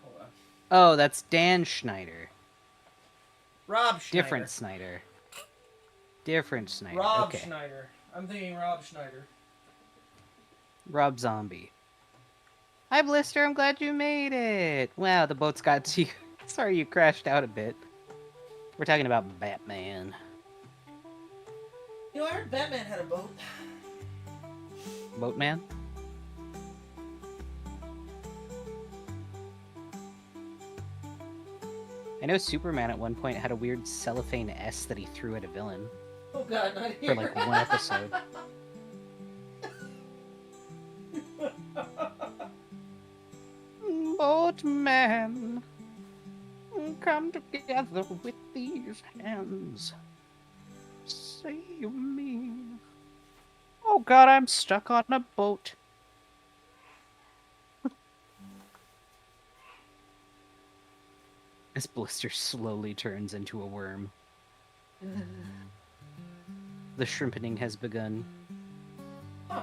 Hold on. Oh, that's Dan Schneider. Rob Schneider. Different Snyder. Different Snyder. Rob Okay. Schneider. I'm thinking Rob Schneider. Rob Zombie. Hi, Blister. I'm glad you made it. Wow, the boat's got to you. Sorry you crashed out a bit. We're talking about Batman. You know, I heard Batman had a boat. Boatman? I know Superman at one point had a weird cellophane S that he threw at a villain Oh god, not here. for like one episode. Boatman, come together with these hands. Save me. Oh god, I'm stuck on a boat. This blister slowly turns into a worm. The shrimpening has begun. Huh.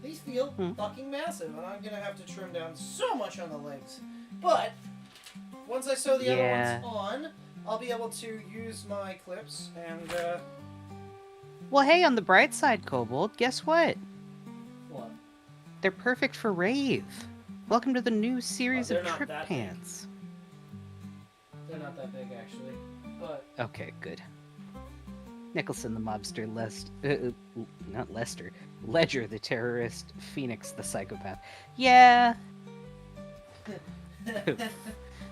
These feel fucking massive, and I'm gonna have to trim down so much on the legs. But once I sew the other ones on, I'll be able to use my clips and Well, hey, on the bright side, Kobold, guess what? what? They're perfect for rave. Welcome to the new series they're of not trip that big. pants. They're not that big actually, but Okay, good. Nicholson the mobster, not Lester. Ledger the terrorist, Phoenix the psychopath. Yeah.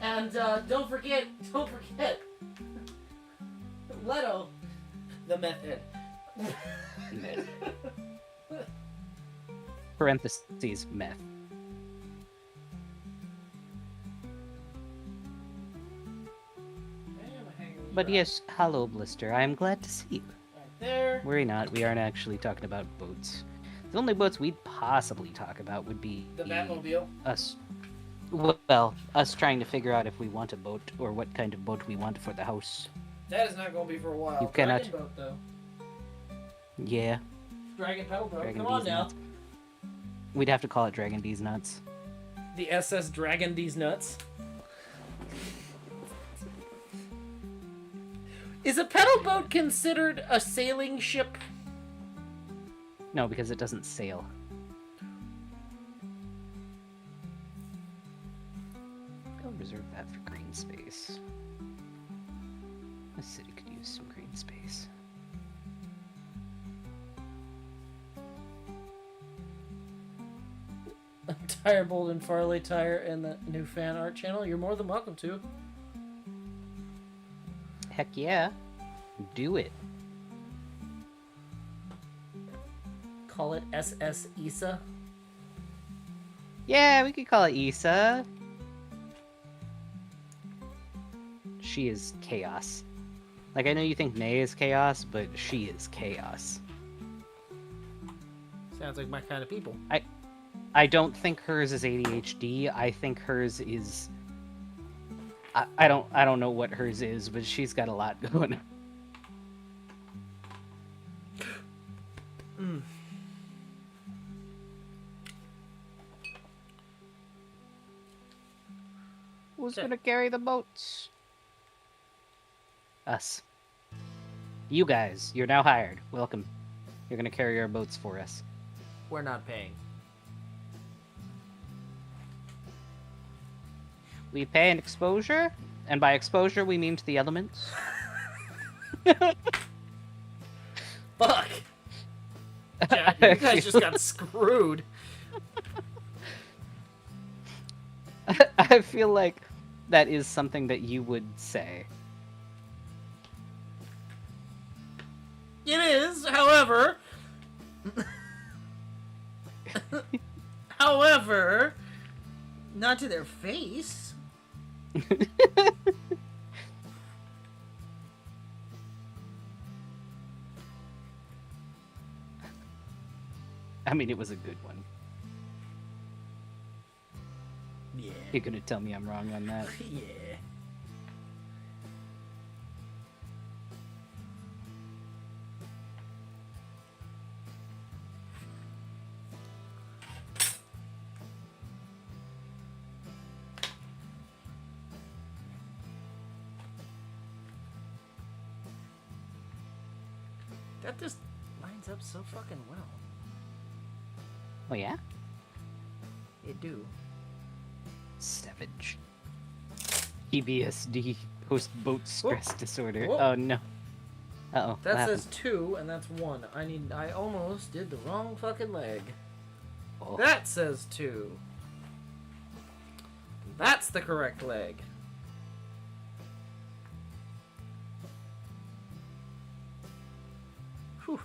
and don't forget, Leto, the meth head. Meth. Parentheses, meth. But yes, hello, Blister. I am glad to see you. Right there. Worry not, we aren't actually talking about boats. The only boats we'd possibly talk about would be The Batmobile. us. Well, us trying to figure out if we want a boat or what kind of boat we want for the house. That is not going to be for a while. You cannot- Dragon boat, though. Yeah, Dragon pedal boat. Dragon Come on D's now. nuts. We'd have to call it Dragon D's nuts. The SS Dragon D's nuts. Is a pedal boat considered a sailing ship? No, because it doesn't sail. I'll reserve that for green space. This city could use some green space. Tire Bold and Farley Tire and the new fan art channel. You're more than welcome to. Heck yeah. Do it. Call it SS Issa. Yeah, we could call it Issa. She is chaos. Like, I know you think May is chaos, but she is chaos. Sounds like my kind of people. I don't think hers is ADHD. I think hers is... I don't know what hers is, but she's got a lot going on. Who's gonna carry the boats? Us. You guys, you're now hired. Welcome. You're gonna carry our boats for us. We're not paying. We pay an exposure, and by exposure we mean to the elements. Fuck! Yeah, you guys just got screwed. I feel like that is something that you would say. It is, however... however... Not to their face. I mean, it was a good one. Yeah. You're gonna tell me I'm wrong on that? Yeah. That just lines up so fucking well. Oh yeah? It do. Savage. PBSD, post-boat stress disorder. Whoa. Oh no. Uh-oh. That what says 2, and that's 1. I almost did the wrong fucking leg. happened? Oh. That says 2. That's the correct leg. Whew.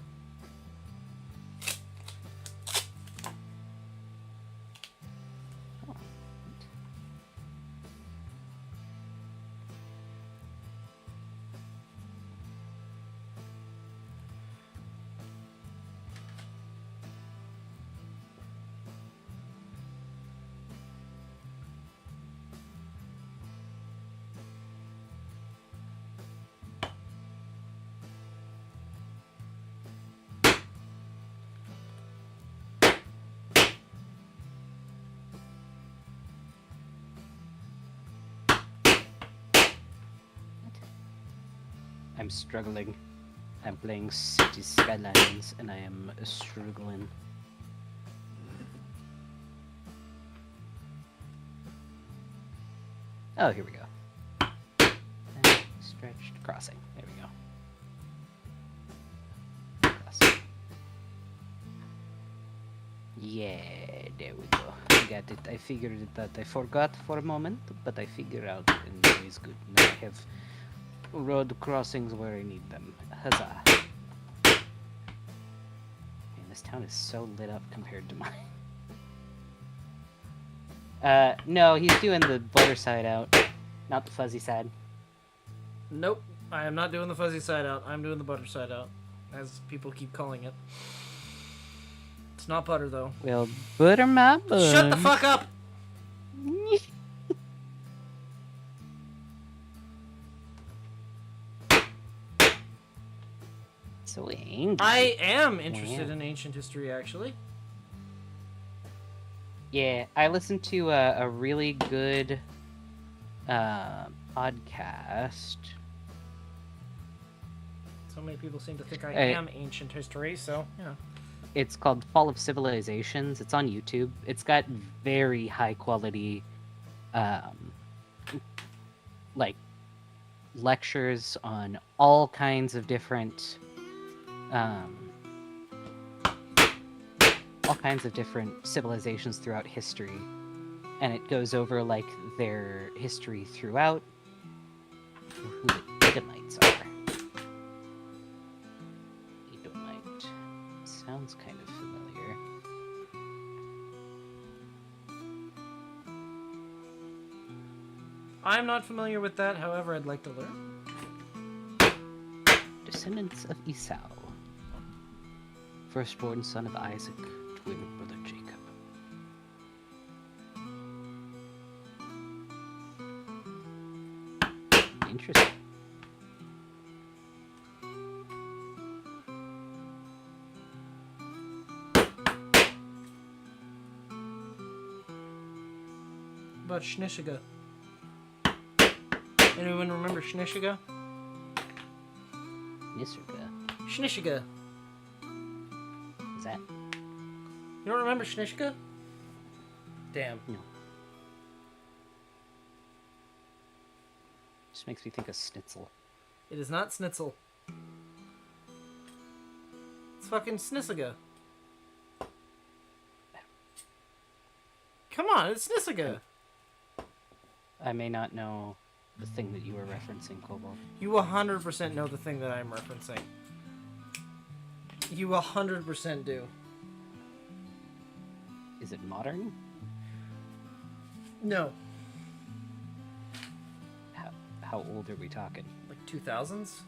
I'm struggling. I'm playing City Skylines, and I am struggling. Oh, here we go. And stretched crossing. There we go. Crossing. Yeah, there we go. Got it. I figured it out. I forgot for a moment, but I figured out, and it is good. Now I have road crossings where I need them. Huzzah. Man, this town is so lit up compared to mine. No, he's doing the butter side out, not the fuzzy side. Nope. I am not doing the fuzzy side out. I'm doing the butter side out, as people keep calling it. It's not butter, though. Well, butter my bun. Shut the fuck up! So angry. I am interested in ancient history, actually. Yeah, I listened to a really good podcast. So many people seem to think I Hey. am ancient history, so, yeah. It's called Fall of Civilizations. It's on YouTube. It's got very high quality, like, lectures on all kinds of different, civilizations throughout history. And it goes over, like, their history throughout, who the Edomites are. Edomite. Sounds kind of familiar. I'm not familiar with that, however, I'd like to learn. Descendants of Esau. Firstborn son of Isaac, twin brother Jacob. Interesting. About Schnishiga. Anyone remember Schnishiga? Nisarga. Schnishiga. Is that? You don't remember Schnishiga? Damn. No. Just makes me think of Schnitzel. It is not Snitzel. It's fucking Snisiga. Come on, it's Snisiga. I may not know the thing that you were referencing, Kobold. You 100% know the thing that I'm referencing. You 100% do. Is it modern? No. How old are we talking? Like 2000s?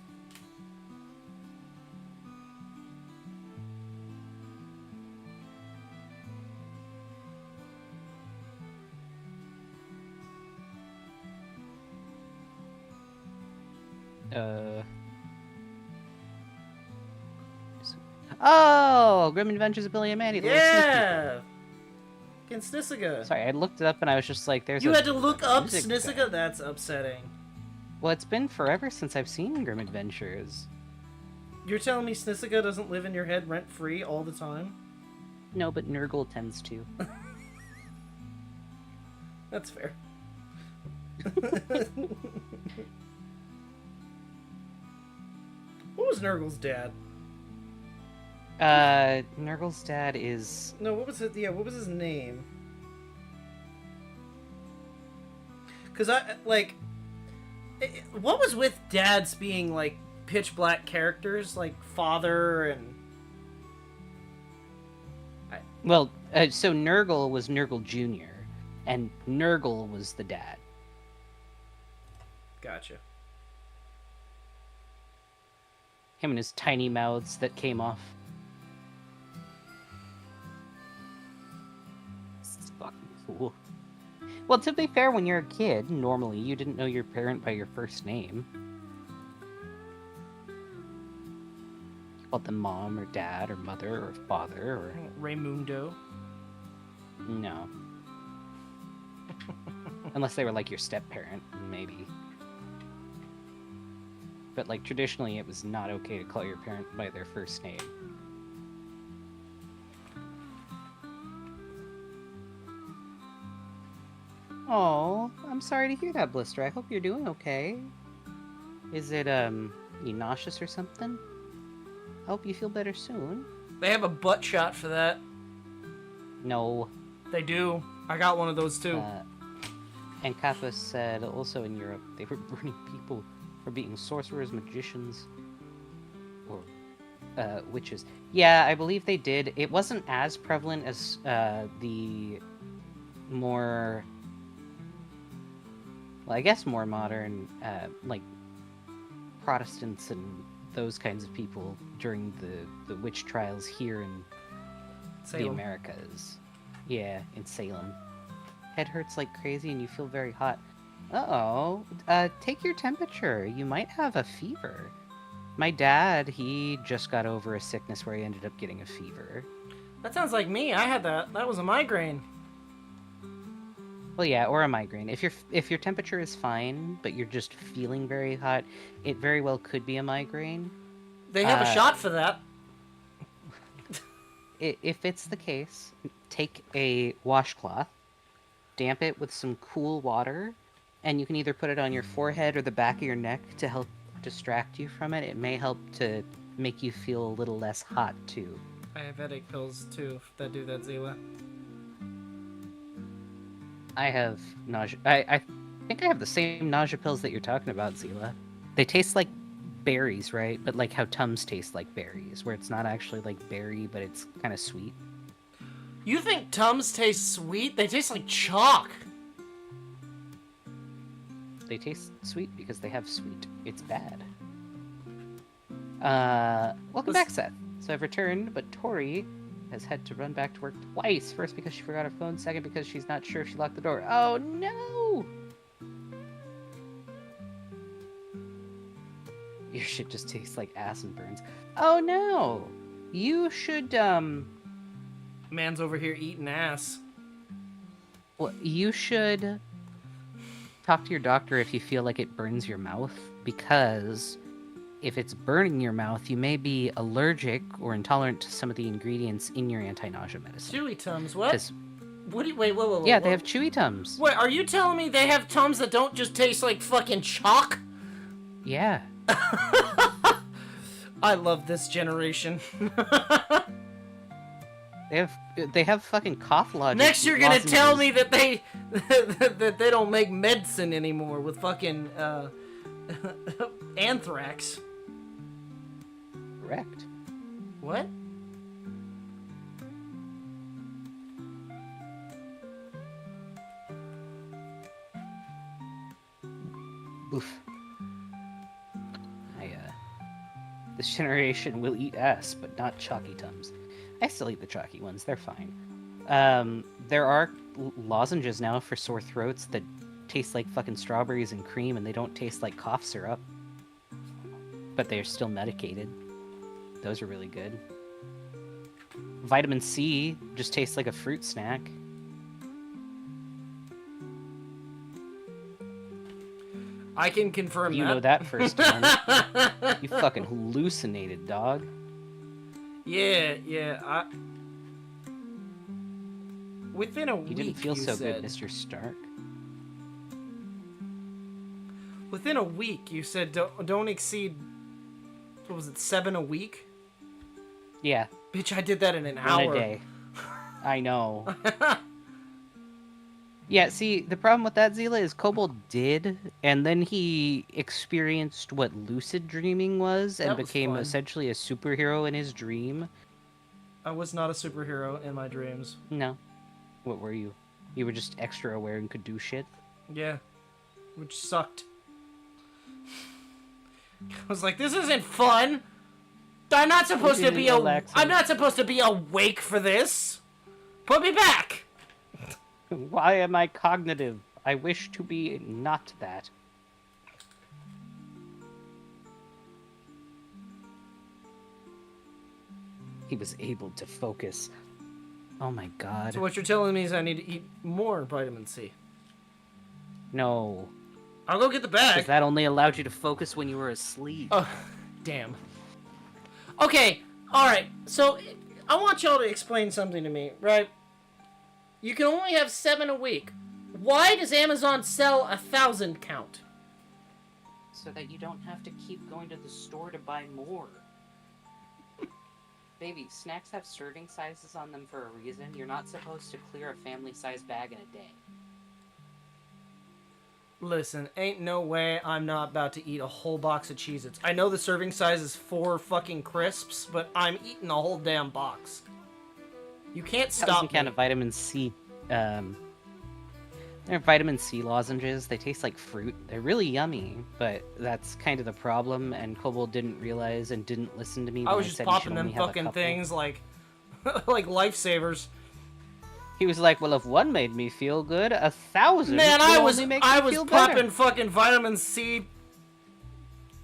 Oh, Grim Adventures of Billy and Mandy. The little sneak peek. Yeah! Against Snisiga. Sorry, I looked it up and I was just like, "There's." You a had to look up music Snisiga? guy. That's upsetting. Well, it's been forever since I've seen Grim Adventures. You're telling me Snisiga doesn't live in your head rent-free all the time? No, but Nurgle tends to. That's fair. What was Nurgle's dad? Nurgle's dad is... No, what was it? Yeah, what was his name? Because what was with dads being, like, pitch black characters? Like, father and... Well, so Nurgle was Nurgle Jr., and Nurgle was the dad. Gotcha. Him and his tiny mouths that came off. This is fucking cool. Well, to be fair, when you're a kid, normally you didn't know your parent by your first name. You called them mom or dad or mother or father or... Raymundo. No. Unless they were like your step-parent, maybe. But like traditionally it was not okay to call your parent by their first name. Oh, I'm sorry to hear that, Blister. I hope you're doing okay. Is it, you nauseous or something? I hope you feel better soon. They have a butt shot for that. No. They do. I got one of those too. And Kappa said also in Europe they were burning people for being sorcerers, magicians, or witches. Yeah, I believe they did. It wasn't as prevalent as the more, well, I guess more modern, like Protestants and those kinds of people during the witch trials here in Salem. the Americas. Yeah, in Salem. Head hurts like crazy and you feel very hot. Uh-oh. Take your temperature. You might have a fever. My dad, he just got over a sickness where he ended up getting a fever. That sounds like me. I had that. That was a migraine. Well, yeah, or a migraine. If your temperature is fine, but you're just feeling very hot, it very well could be a migraine. They have a shot for that. If it's the case, take a washcloth, damp it with some cool water, and you can either put it on your forehead or the back of your neck to help distract you from it. It may help to make you feel a little less hot, too. I have headache pills, too, that do that, Zila. I have nausea. I think I have the same nausea pills that you're talking about, Zila. They taste like berries, right? But like how Tums taste like berries, where it's not actually like berry, but it's kind of sweet. You think Tums taste sweet? They taste like chalk. They taste sweet because they have sweet. It's bad. Welcome back, Seth. So I've returned, but Tori has had to run back to work twice. First because she forgot her phone, second because she's not sure if she locked the door. Oh no! Your shit just tastes like ass and burns. Oh no! You should, Man's over here eating ass. well, you should talk to your doctor if you feel like it burns your mouth, because if it's burning your mouth, you may be allergic or intolerant to some of the ingredients in your anti-nausea medicine. Chewy Tums, what? 'Cause- What do you, wait, whoa. yeah, they have chewy Tums. Wait, are you telling me they have Tums that don't just taste like fucking chalk? Yeah. I love this generation. They have fucking cough logic. Next, you're gonna tell lozenges. me that they that they don't make medicine anymore with fucking anthrax. Correct. What? Oof. This generation will eat ass, but not chalky Tums. I still eat the chalky ones, they're fine. There are lozenges now for sore throats that taste like fucking strawberries and cream, and they don't taste like cough syrup. but they're still medicated. Those are really good. Vitamin C just tastes like a fruit snack. I can confirm You that. know that firsthand. You fucking hallucinated, dog. Yeah. Within a week, You didn't feel so said, good, Mr. Stark. Within a week, you said don't exceed. What was it? 7 a week? Yeah, Bitch, I did that in an one hour. a day. I know. Yeah, see, the problem with that, Zila, is Kobold did, and then he experienced what lucid dreaming was, and That was became fun. essentially a superhero in his dream. I was not a superhero in my dreams. No. What were you? You were just extra aware and could do shit? Yeah, which sucked. I was like, this isn't fun. I'm not supposed to be relaxing. I'm not supposed to be awake for this. Put me back. Why am I cognitive? I wish to be not that. He was able to focus. Oh my god. So what you're telling me is I need to eat more vitamin C. No. I'll go get the Because bag. that only allowed you to focus when you were asleep. Oh, damn. Okay, alright. So, I want y'all to explain something to me, right? You can only have 7 a week. Why does Amazon sell 1,000 count? So that you don't have to keep going to the store to buy more. Baby, snacks have serving sizes on them for a reason. You're not supposed to clear a family-sized bag in a day. Listen, ain't no way I'm not about to eat a whole box of Cheez-Its. I know the serving size is 4 fucking crisps, but I'm eating a whole damn box. You can't stop me. Kind of vitamin C. They're vitamin C lozenges. They taste like fruit. They're really yummy, but that's kind of the problem. And Kobold didn't realize and didn't listen to me. I When was just said you should popping them only have a fucking couple. things like, like lifesavers. He was like, "Well, if one made me feel good, 1,000 Man, will I was only make me feel popping better." fucking vitamin C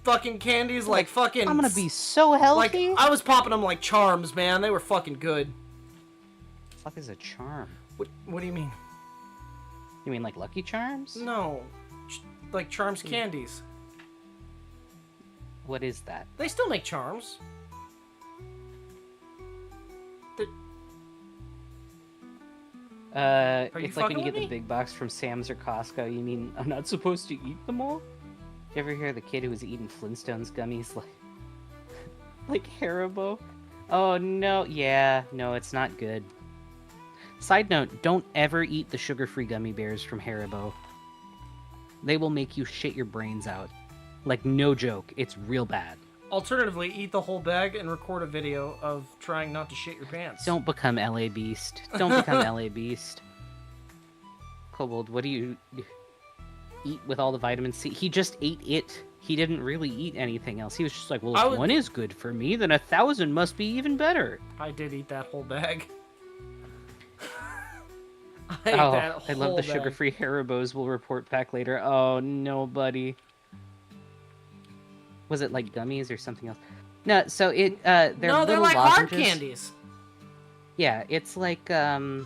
fucking candies like fucking. I'm gonna be so like healthy. I was popping them like charms, man. They were fucking good. The fuck is a charm? What do you mean? You mean like Lucky Charms? No, like Charms candies. What is that? They still make charms. Are you It's like when fucking you get with the me? big box from Sam's or Costco. You mean I'm not supposed to eat them all? You ever hear the kid who was eating Flintstones gummies like Haribo? Oh no, yeah, no, it's not good. Side note, don't ever eat the sugar-free gummy bears from Haribo. They will make you shit your brains out. Like, no joke, it's real bad. Alternatively, eat the whole bag and record a video of trying not to shit your pants. Don't become LA Beast. Don't become LA Beast. Kobold, what do you eat with all the vitamin C? He just ate it. He didn't really eat anything else. He was just like, well, if one is good for me, then 1,000 must be even better. I did eat that whole bag. I ate that whole I love the bag. sugar-free Haribos. We'll report back later. Oh, no, buddy. Was it like gummies or something else? No, so it, they're No, they're little like hard lozenges. candies. Yeah, it's like, you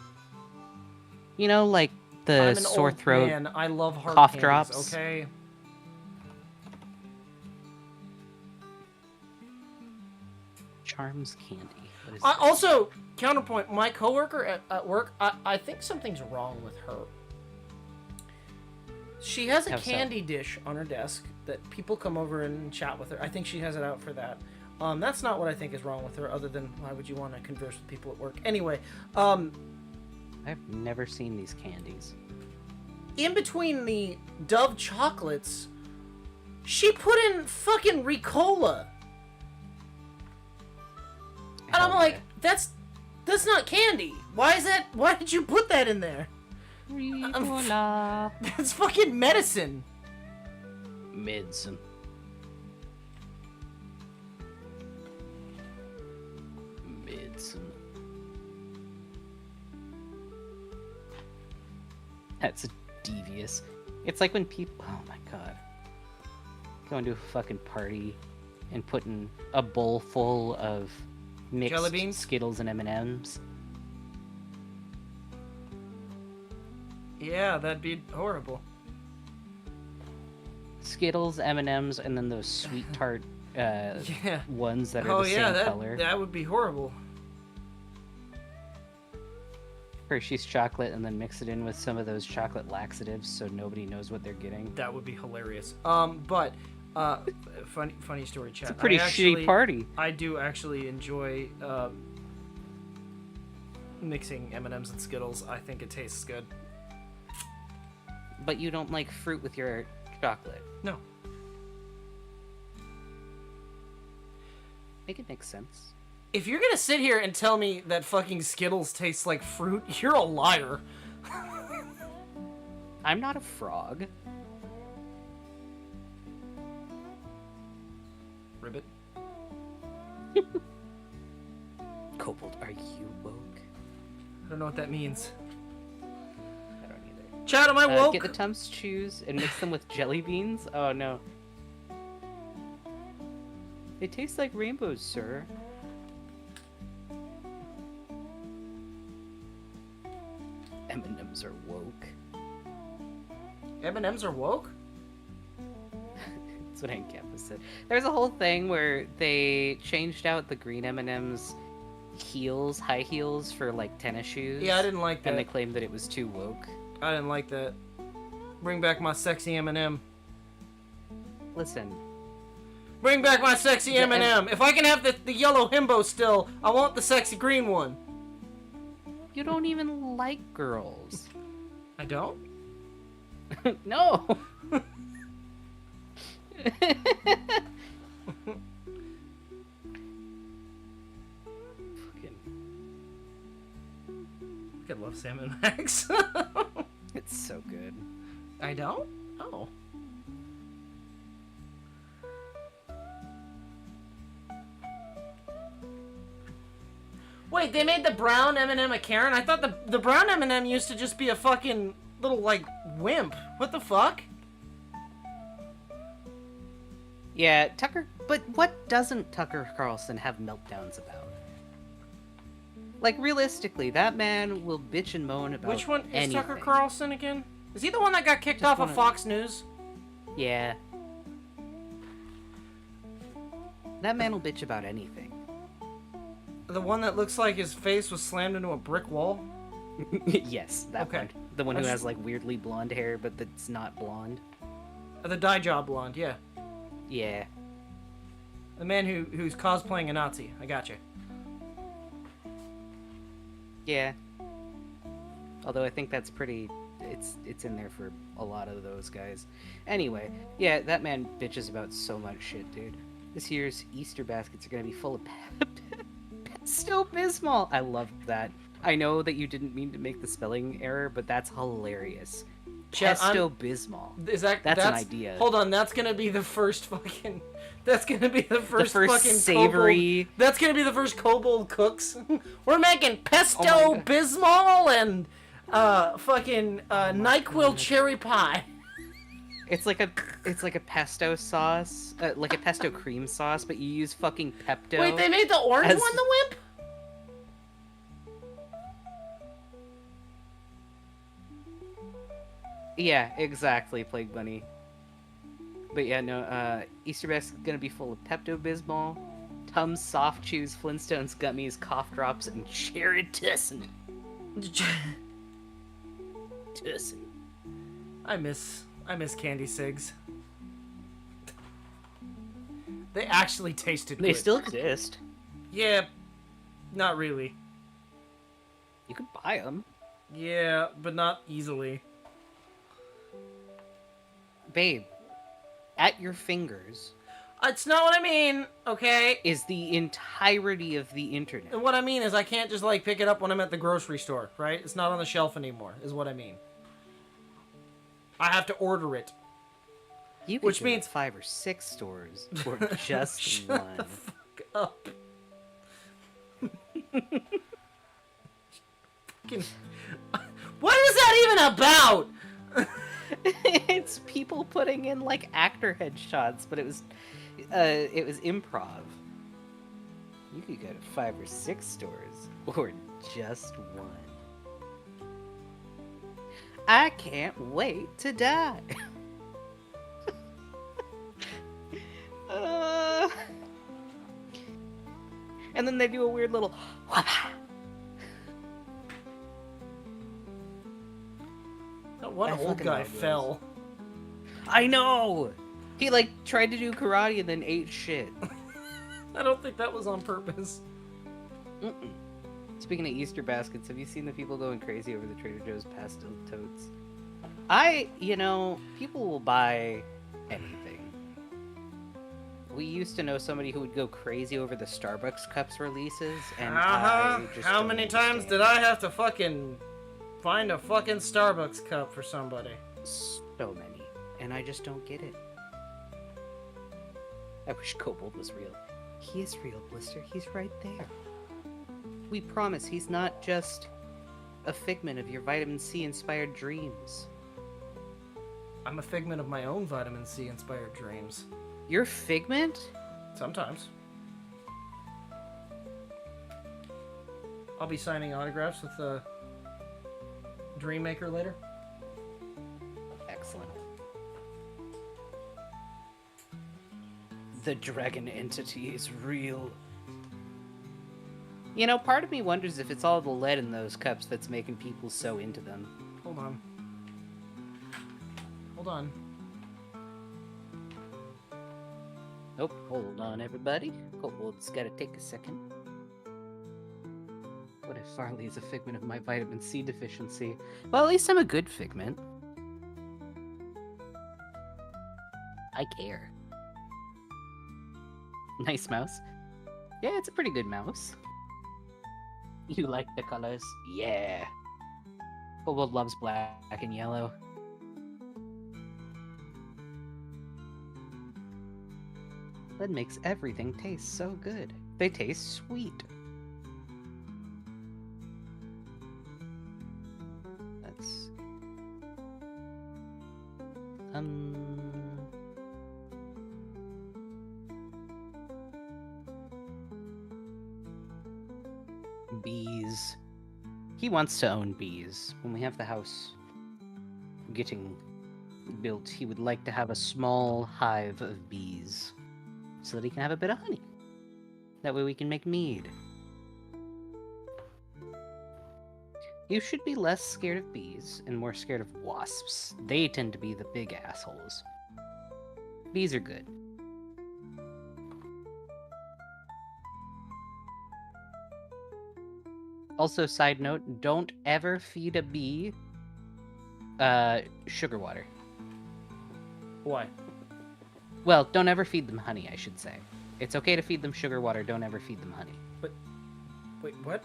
know, like I'm the an sore old throat. man. I love hard cough candies, drops. Okay. Charms candy. What is Also, counterpoint. My coworker at work. I think something's wrong with her. She has a How so? candy dish on her desk that people come over and chat with her. I think she has it out for that. That's not what I think is wrong with her, other than why would you want to converse with people at work? Anyway, I've never seen these candies. in between the Dove chocolates, she put in fucking Ricola. And I'm Hell like, yeah. that's not candy. Why is that? Why did you put that in there? Ricola. That's fucking medicine. Medicine. Medicine. That's devious. It's like when people. Oh my god. Going to a fucking party and putting a bowl full of mixed Jelly beans? Skittles and M&Ms. Yeah, that'd be horrible. Skittles, M&Ms, and then those sweet tart Yeah. ones that are Oh the yeah, same color. that would be horrible. Hershey's chocolate, and then mix it in with some of those chocolate laxatives so nobody knows what they're getting. That would be hilarious. Funny story, chat. It's a pretty shitty party. I do actually enjoy mixing M&Ms and Skittles. I think it tastes good. But you don't like fruit with your chocolate. No. Make it make sense. If you're gonna sit here and tell me that fucking Skittles tastes like fruit, you're a liar. I'm not a frog. Ribbit. Kobold, are you woke? I don't know what that means. I don't either. Chat, am I woke? Get the Tums Chews and mix them with jelly beans? Oh no. They taste like rainbows, sir. M&Ms are woke. M&Ms are woke? That's what Hank Campus said. There's a whole thing where they changed out the green M&Ms heels, high heels, for like tennis shoes. Yeah, I didn't like that. And they claimed that it was too woke. I didn't like that. Bring back my sexy M&M. Listen, Bring back my sexy The M&M. If I can have the yellow himbo still, I want the sexy green one. you don't even like girls. I don't? No! Fucking... I love Salmon Max. It's so good. I don't? Oh. Wait, they made the brown M&M a Karen? I thought the brown M&M used to just be a fucking little, like, wimp. What the fuck? Yeah, Tucker... But what doesn't Tucker Carlson have meltdowns about? Like, realistically, that man will bitch and moan about Which one is anything. Tucker Carlson again? Is he the one that got kicked Just off of wanna- Fox News? Yeah. That man will bitch about anything. The one that looks like his face was slammed into a brick wall? Yes, that Okay. one. The one who I just- has, like, weirdly blonde hair, but that's not blonde. The dye job blonde, yeah. Yeah. The man who's cosplaying a Nazi. I gotcha. Yeah. Although I think that's pretty... It's in there for a lot of those guys. Anyway, yeah, that man bitches about so much shit, dude. This year's Easter baskets are gonna be full of pesto bismol. I loved that. I know that you didn't mean to make the spelling error, but that's hilarious. Chat, Pesto bismol. Is that That's an idea. Hold on, that's gonna be the first fucking. That's gonna be the first, first fucking savory- Kobold, that's gonna be the first Kobold cooks. We're making pesto Oh my God. bismol and fucking NyQuil cherry pie. It's like a pesto sauce, like a pesto cream sauce, but you use fucking Pepto. Wait, they made the orange as- one the wimp? Yeah, exactly, Plague Bunny. But yeah, no, Easter basket's gonna be full of Pepto-Bismol, Tums Soft Chews, Flintstones Gummies, Cough Drops, and Cherry Tussin. Tussin. I miss candy cigs. They actually tasted They good. still exist. Yeah, not really. You can buy them. Yeah, but not easily. Babe, at your fingers It's not what I mean, okay? is the entirety of the internet. And what I mean is I can't just, like, pick it up when I'm at the grocery store, right? It's not on the shelf anymore, is what I mean. I have to order it. You could Which go means- to 5 or 6 stores or just Shut one. the fuck up. Fucking- What is that even about? It's people putting in like actor headshots, but it was improv. You could go to 5 or 6 stores, or just one. I can't wait to die. And then they do a weird little. That one I old fucking guy love those. fell. I know. He like tried to do karate and then ate shit. I don't think that was on purpose. Mm-mm. Speaking of Easter baskets, have you seen the people going crazy over the Trader Joe's pastel totes? People will buy anything. We used to know somebody who would go crazy over the Starbucks cups releases, and I just How don't many times understand. did I have to fucking find a fucking Starbucks cup for somebody? So many, and I just don't get it. I wish Kobold was real. He is real, Blister. He's right there. We promise he's not just a figment of your vitamin C inspired dreams. I'm a figment of my own vitamin C inspired dreams. Your figment? Sometimes. I'll be signing autographs with the Dreammaker later. Excellent. The dragon entity is real. You know, part of me wonders if it's all the lead in those cups that's making people so into them. Hold on. Hold on. Nope, hold on, everybody. Kobold's gotta take a second. What if Farley is a figment of my vitamin C deficiency? Well, at least I'm a good figment. I care. Nice mouse. Yeah, it's a pretty good mouse. You like the colors? Yeah. Kobold loves black and yellow. That makes everything taste so good. They taste sweet. That's... Bees. He wants to own bees. When we have the house getting built, he would like to have a small hive of bees so that he can have a bit of honey. That way we can make mead. You should be less scared of bees and more scared of wasps. They tend to be the big assholes. Bees are good. Also, side note, don't ever feed a bee sugar water. Why? Well, don't ever feed them honey, I should say. It's okay to feed them sugar water, don't ever feed them honey. Wait, what?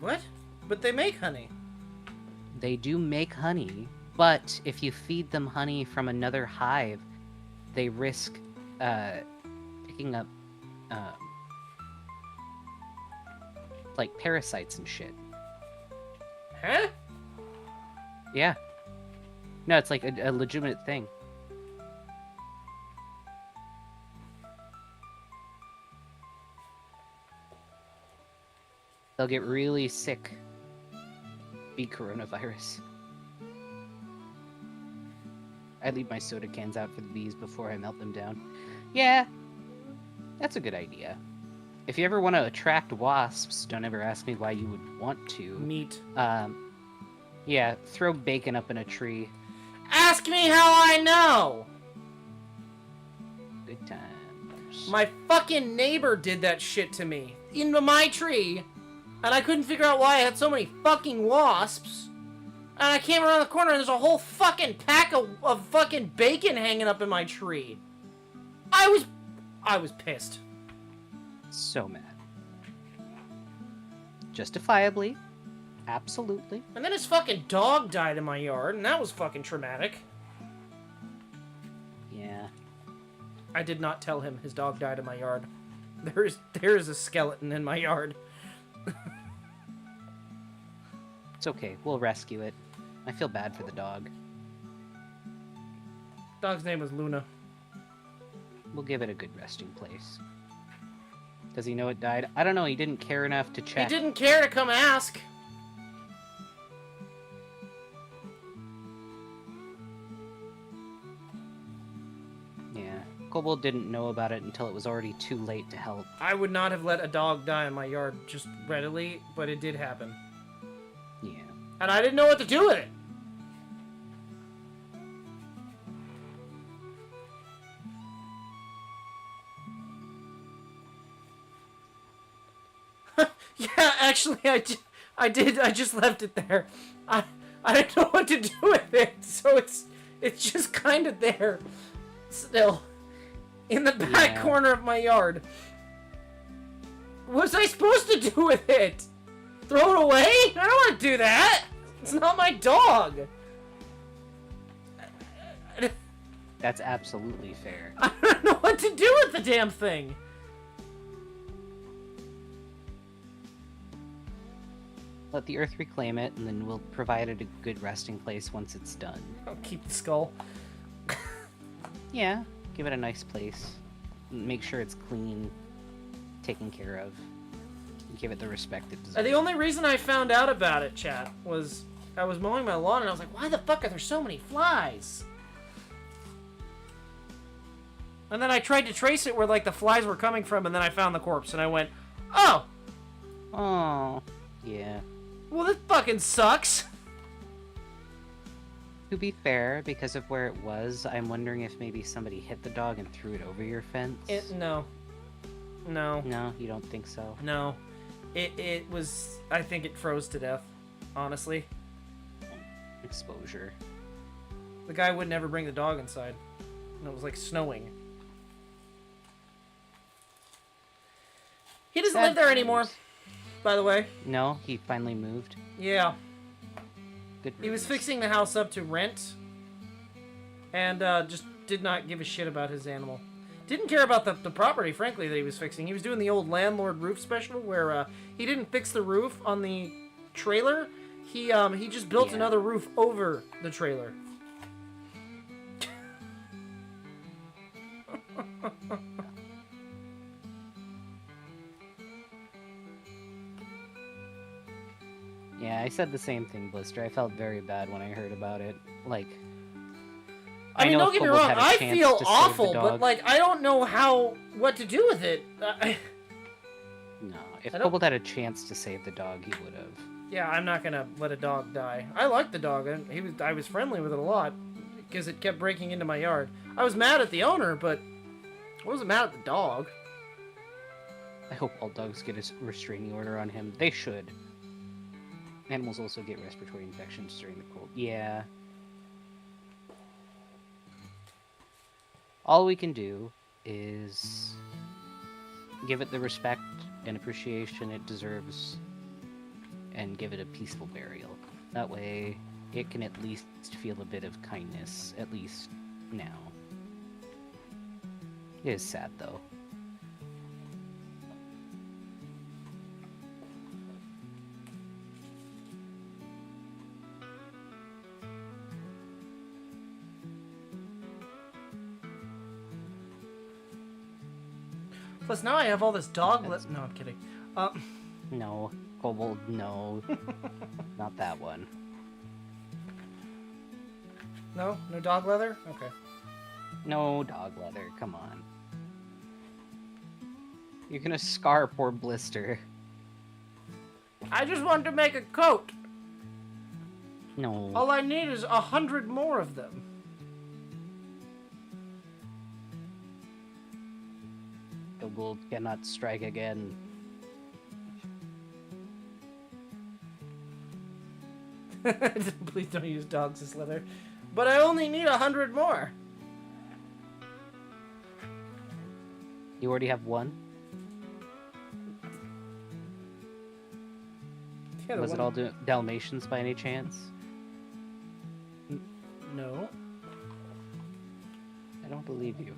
What? But they make honey. They do make honey, but if you feed them honey from another hive, they risk picking up like parasites and shit. Huh? Yeah. No, it's like a legitimate thing. They'll get really sick. Bee coronavirus. I leave my soda cans out for the bees before I melt them down. Yeah, that's a good idea. If you ever want to attract wasps, don't ever ask me why you would want to. Meat. Yeah, throw bacon up in a tree. Ask me how I know! Good times. My fucking neighbor did that shit to me. Into my tree. And I couldn't figure out why I had so many fucking wasps. And I came around the corner and there's a whole fucking pack of fucking bacon hanging up in my tree. I was pissed. So mad. Justifiably. Absolutely. And then his fucking dog died in my yard, and that was fucking traumatic. Yeah. I did not tell him his dog died in my yard. There is a skeleton in my yard. It's okay. We'll rescue it. I feel bad for the dog. Dog's name was Luna. We'll give it a good resting place. Does he know it died? I don't know. He didn't care enough to check. He didn't care to come ask. Yeah. Kobold didn't know about it until it was already too late to help. I would not have let a dog die in my yard just readily, but it did happen. Yeah. And I didn't know what to do with it. Yeah, actually, I did. I just left it there. I didn't know what to do with it, so it's just kind of there, still, in the back corner of my yard. What was I supposed to do with it? Throw it away? I don't want to do that. It's not my dog. That's absolutely fair. I don't know what to do with the damn thing. Let the earth reclaim it, and then we'll provide it a good resting place once it's done. I'll keep the skull. Yeah, give it a nice place. Make sure it's clean, taken care of. Give it the respect it deserves. The only reason I found out about it, chat, was I was mowing my lawn and I was like, why the fuck are there so many flies? And then I tried to trace it where like the flies were coming from, and then I found the corpse and I went, oh! Oh, yeah. Well, this fucking sucks. To be fair, because of where it was, I'm wondering if maybe somebody hit the dog and threw it over your fence. No. No. No, you don't think so? No. It was, I think it froze to death, honestly. Exposure. The guy would never bring the dog inside. And it was like snowing. He doesn't live there anymore, by the way. No, he finally moved. Yeah. Good. He was riddance. fixing the house up to rent. And just did not give a shit about his animal. Didn't care about the property, frankly, that he was fixing. He was doing the old landlord roof special where he didn't fix the roof on the trailer. He just built another roof over the trailer. Yeah, I said the same thing, Blister. I felt very bad when I heard about it. Like, I mean, know don't if get me Kobold wrong, had a I chance feel to save the awful, but dog. like, I don't know what to do with it. No, if I don't- Kobold had a chance to save the dog, he would have. Yeah, I'm not gonna let a dog die. I like the dog, and I was friendly with it a lot because it kept breaking into my yard. I was mad at the owner, but I wasn't mad at the dog. I hope all dogs get a restraining order on him. They should. Animals also get respiratory infections during the cold. Yeah. All we can do is give it the respect and appreciation it deserves and give it a peaceful burial. That way, it can at least feel a bit of kindness, at least now. It is sad, though. Plus, now I have all this dog. No, I'm kidding. No, Kobold, no. Not that one. No dog leather. Okay. No dog leather, come on. You're gonna scar poor Blister. I just wanted to make a coat. No. All I need is 100 more of them. Kobold cannot strike again. Please don't use dogs as leather. But I only need 100 more. You already have one? Yeah, the Was it one- all Dalmatians by any chance? No. I don't believe you.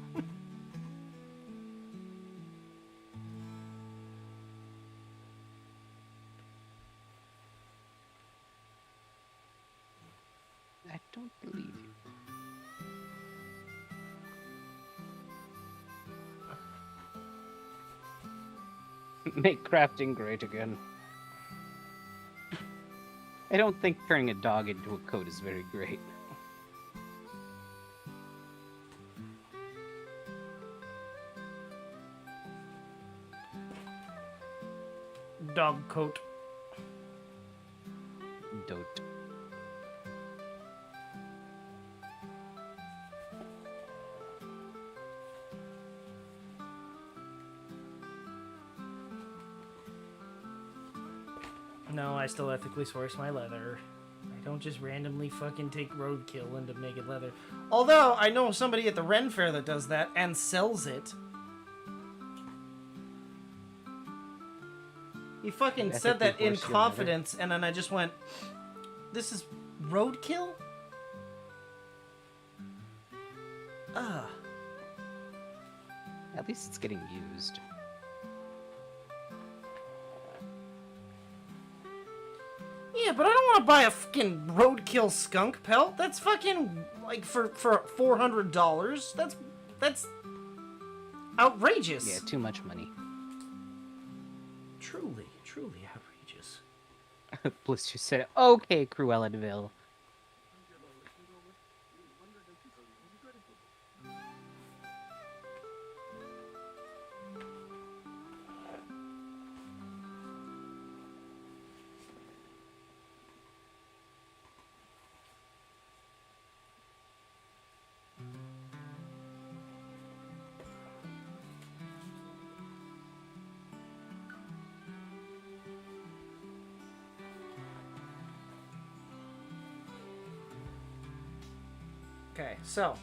Make crafting great again. I don't think turning a dog into a coat is very great. Dog coat. Don't. No, I still ethically source my leather. I don't just randomly fucking take roadkill into making leather. Although, I know somebody at the Ren Fair that does that and sells it. He fucking said that in confidence, and then I just went, this is roadkill? Ugh. At least it's getting used. Yeah, but I don't want to buy a fucking roadkill skunk pelt. That's fucking, like, for $400. That's outrageous. Yeah, too much money. Truly outrageous. Blister said, okay, Cruella de Vil. Okay, so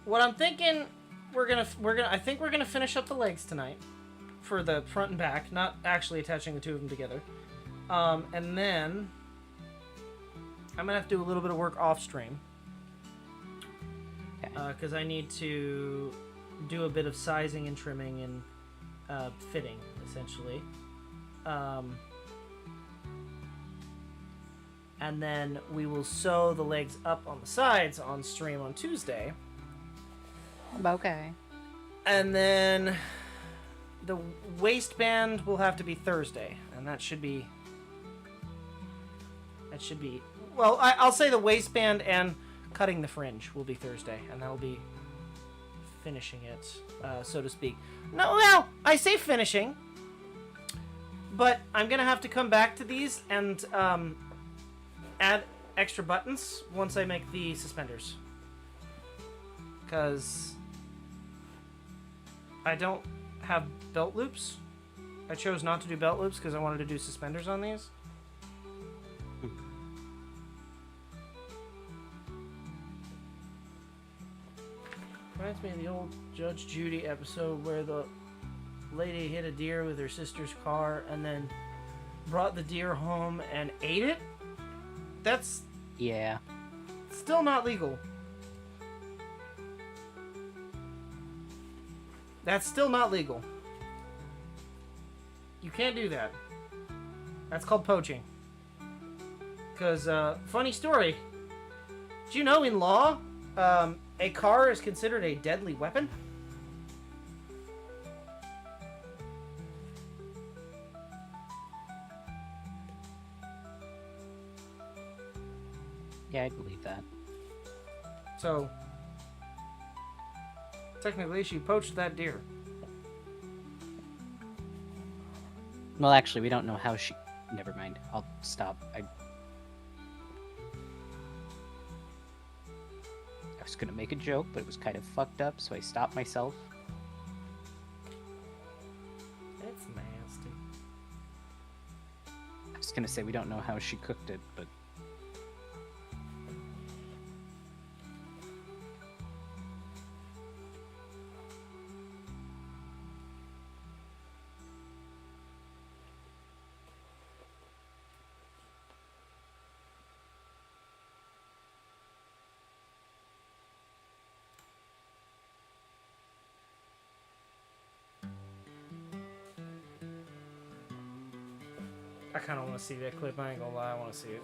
what I'm thinking, I think we're gonna finish up the legs tonight for the front and back, not actually attaching the two of them together. And then I'm gonna have to do a little bit of work off stream because I need to do a bit of sizing and trimming and fitting, essentially. And then we will sew the legs up on the sides on stream on Tuesday. Okay. And then the waistband will have to be Thursday. And that should be... Well, I'll say the waistband and cutting the fringe will be Thursday. And that'll be finishing it, so to speak. No, well, I say finishing. But I'm going to have to come back to these and... add extra buttons once I make the suspenders. Because I don't have belt loops. I chose not to do belt loops because I wanted to do suspenders on these. Reminds me of the old Judge Judy episode where the lady hit a deer with her sister's car and then brought the deer home and ate it. That's Yeah. still not legal. That's still not legal. You can't do that. That's called poaching. Because, funny story. Do you know in law, a car is considered a deadly weapon? Yeah, I believe that. So, technically, she poached that deer. Well, actually, we don't know how she... Never mind. I'll stop. I was gonna make a joke, but it was kind of fucked up, so I stopped myself. That's nasty. I was gonna say we don't know how she cooked it, but... I kind of want to see that clip. I ain't gonna lie, I want to see it.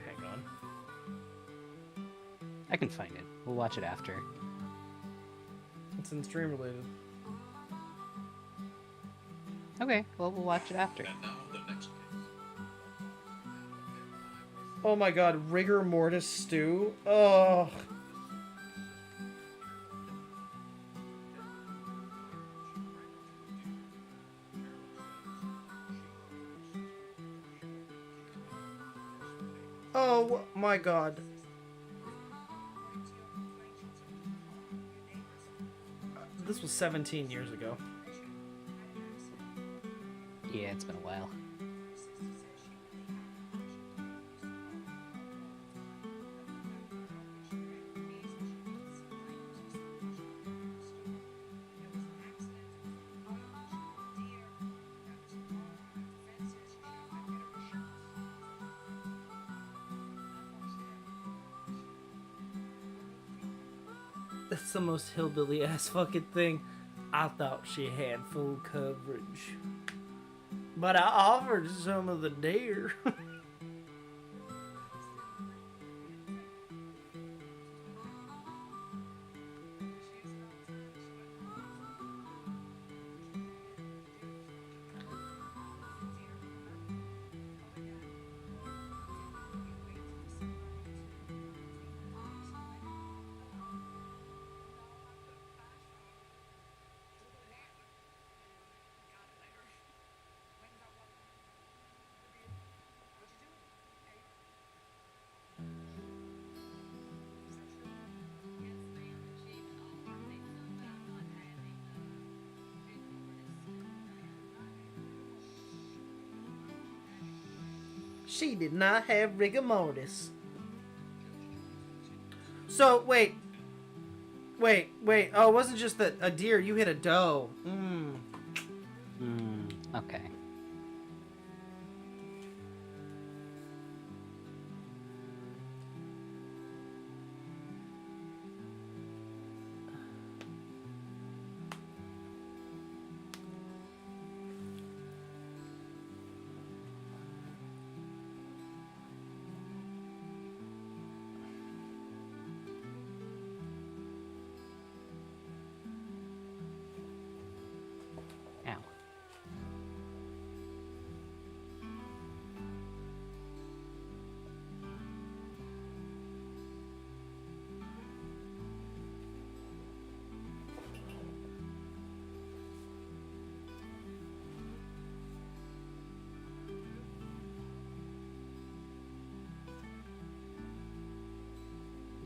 Hang on. I can find it. We'll watch it after. It's in stream related. Okay, well, we'll watch it after. Oh my god, rigor mortis stew. Oh. Oh my god. This was 17 years ago. Yeah, it's been a while. That's the most hillbilly ass fucking thing. I thought she had full coverage. But I offered some of the deer. She did not have rigor mortis. So, wait. Oh, it wasn't just that a deer, you hit a doe. Okay. Ow.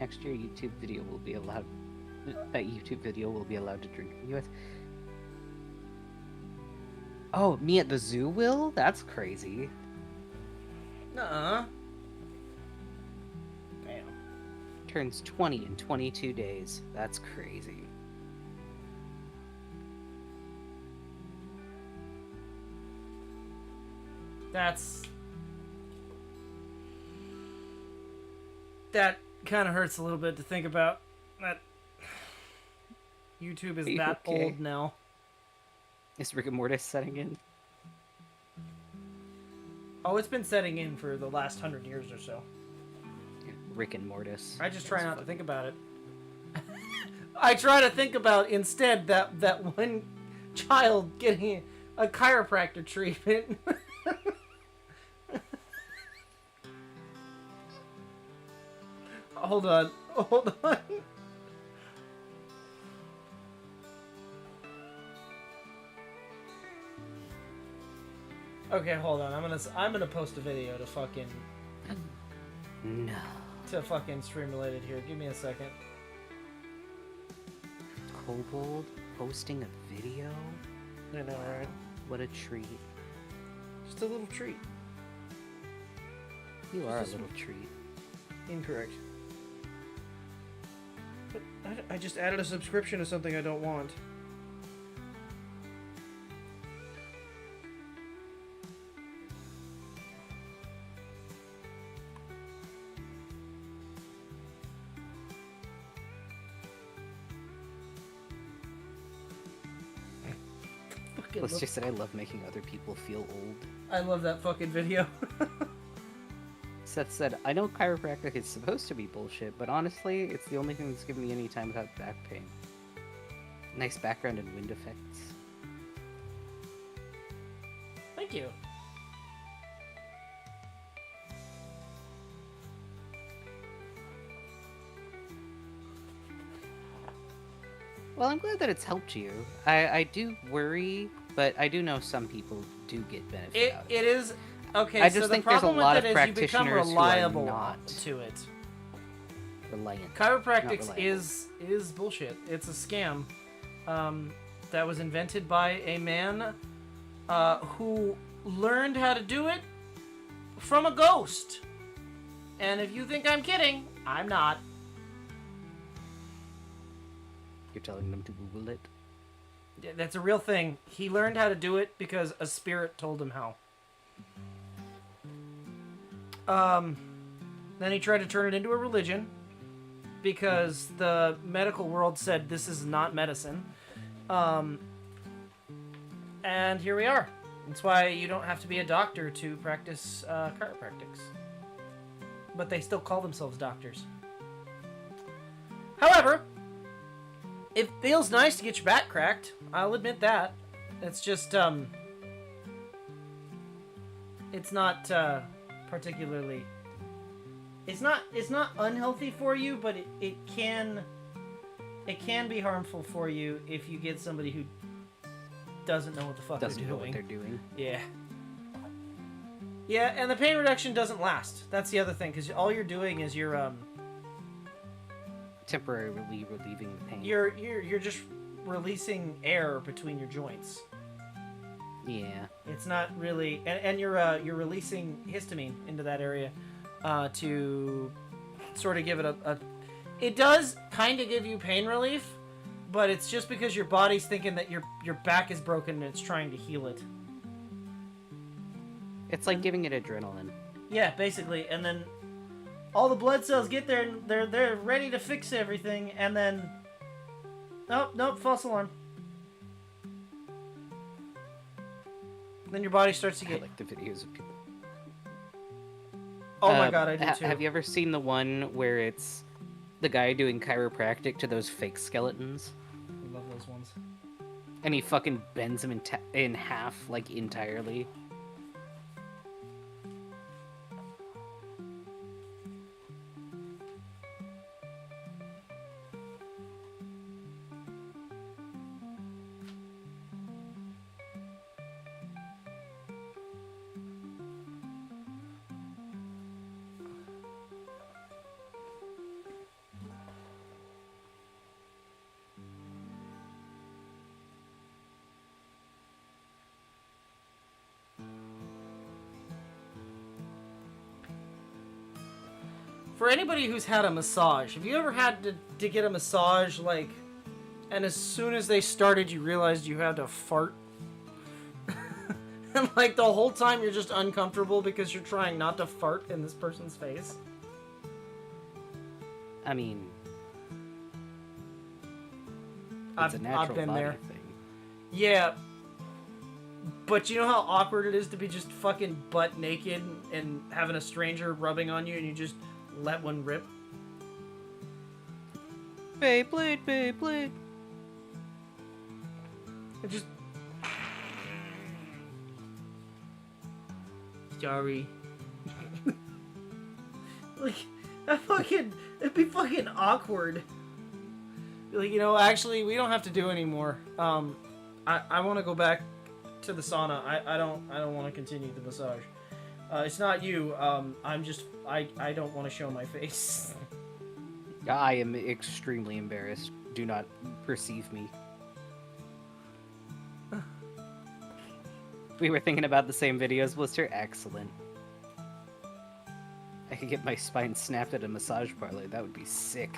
Next year, YouTube video will be allowed. That YouTube video will be allowed to drink in the US. Oh, me at the zoo will? That's crazy. Nuh-uh. Damn. Turns 20 in 22 days. That's crazy. That kind of hurts a little bit to think about. That YouTube is Are you that okay? old now. Is rigor mortis setting in? Oh, it's been setting in for the last 100 years or so. Rick and Mortis. I just try That's not to fun. think about it. I try to think about instead that one child getting a chiropractor treatment. Hold on. Okay, hold on. I'm gonna post a video to fucking stream related here. Give me a second. Kobold posting a video? I know, right? What a treat. Just a little treat. You are a Just a little treat. Incorrect. But I just added a subscription to something I don't want. Let's just say I love making other people feel old. I love that fucking video. Seth said, I know chiropractic is supposed to be bullshit, but honestly, it's the only thing that's given me any time without back pain. Nice background and wind effects. Thank you. Well, I'm glad that it's helped you. I do worry, but I do know some people do get benefit out of it. It is okay. I so just the think there's a problem lot with of it is you become practitioners who are reliable not to it. Reliant. Chiropractics Not reliable. is bullshit. It's a scam that was invented by a man who learned how to do it from a ghost. And if you think I'm kidding, I'm not. You're telling them to Google it? That's a real thing. He learned how to do it because a spirit told him how. Then he tried to turn it into a religion because the medical world said this is not medicine. And here we are. That's why you don't have to be a doctor to practice chiropractics. But they still call themselves doctors. However, it feels nice to get your back cracked. I'll admit that. It's just, it's not particularly. It's not unhealthy for you, but it can be harmful for you if you get somebody who doesn't know what the fuck Doesn't they're know doing. what they're doing. Yeah. Yeah, and the pain reduction doesn't last. That's the other thing, because all you're doing is you're Temporarily relieving the pain. you're just releasing air between your joints. Yeah. It's not really, and you're releasing histamine into that area to sort of give it a. It does kind of give you pain relief, but it's just because your body's thinking that your back is broken and it's trying to heal it. It's like giving it adrenaline. Yeah, basically, and then all the blood cells get there and they're ready to fix everything, and then nope, false alarm. Then your body starts to I get. like the videos of people. Oh my god, I do too. Have you ever seen the one where it's the guy doing chiropractic to those fake skeletons? I love those ones. And he fucking bends them in half, like, entirely. For anybody who's had a massage, have you ever had to get a massage, like, and as soon as they started, you realized you had to fart? And, like, the whole time you're just uncomfortable because you're trying not to fart in this person's face? I mean, I've it's a natural been body there. thing. Yeah. But you know how awkward it is to be just fucking butt naked and having a stranger rubbing on you and you just let one rip? Beyblade, Beyblade. It just... Sorry. Like, it'd be fucking awkward. Like, you know, actually, we don't have to do anymore. I want to go back to the sauna. I don't want to continue the massage. It's not you. I don't want to show my face. I am extremely embarrassed. Do not perceive me. We were thinking about the same videos, Blister. Excellent. I could get my spine snapped at a massage parlor. That would be sick.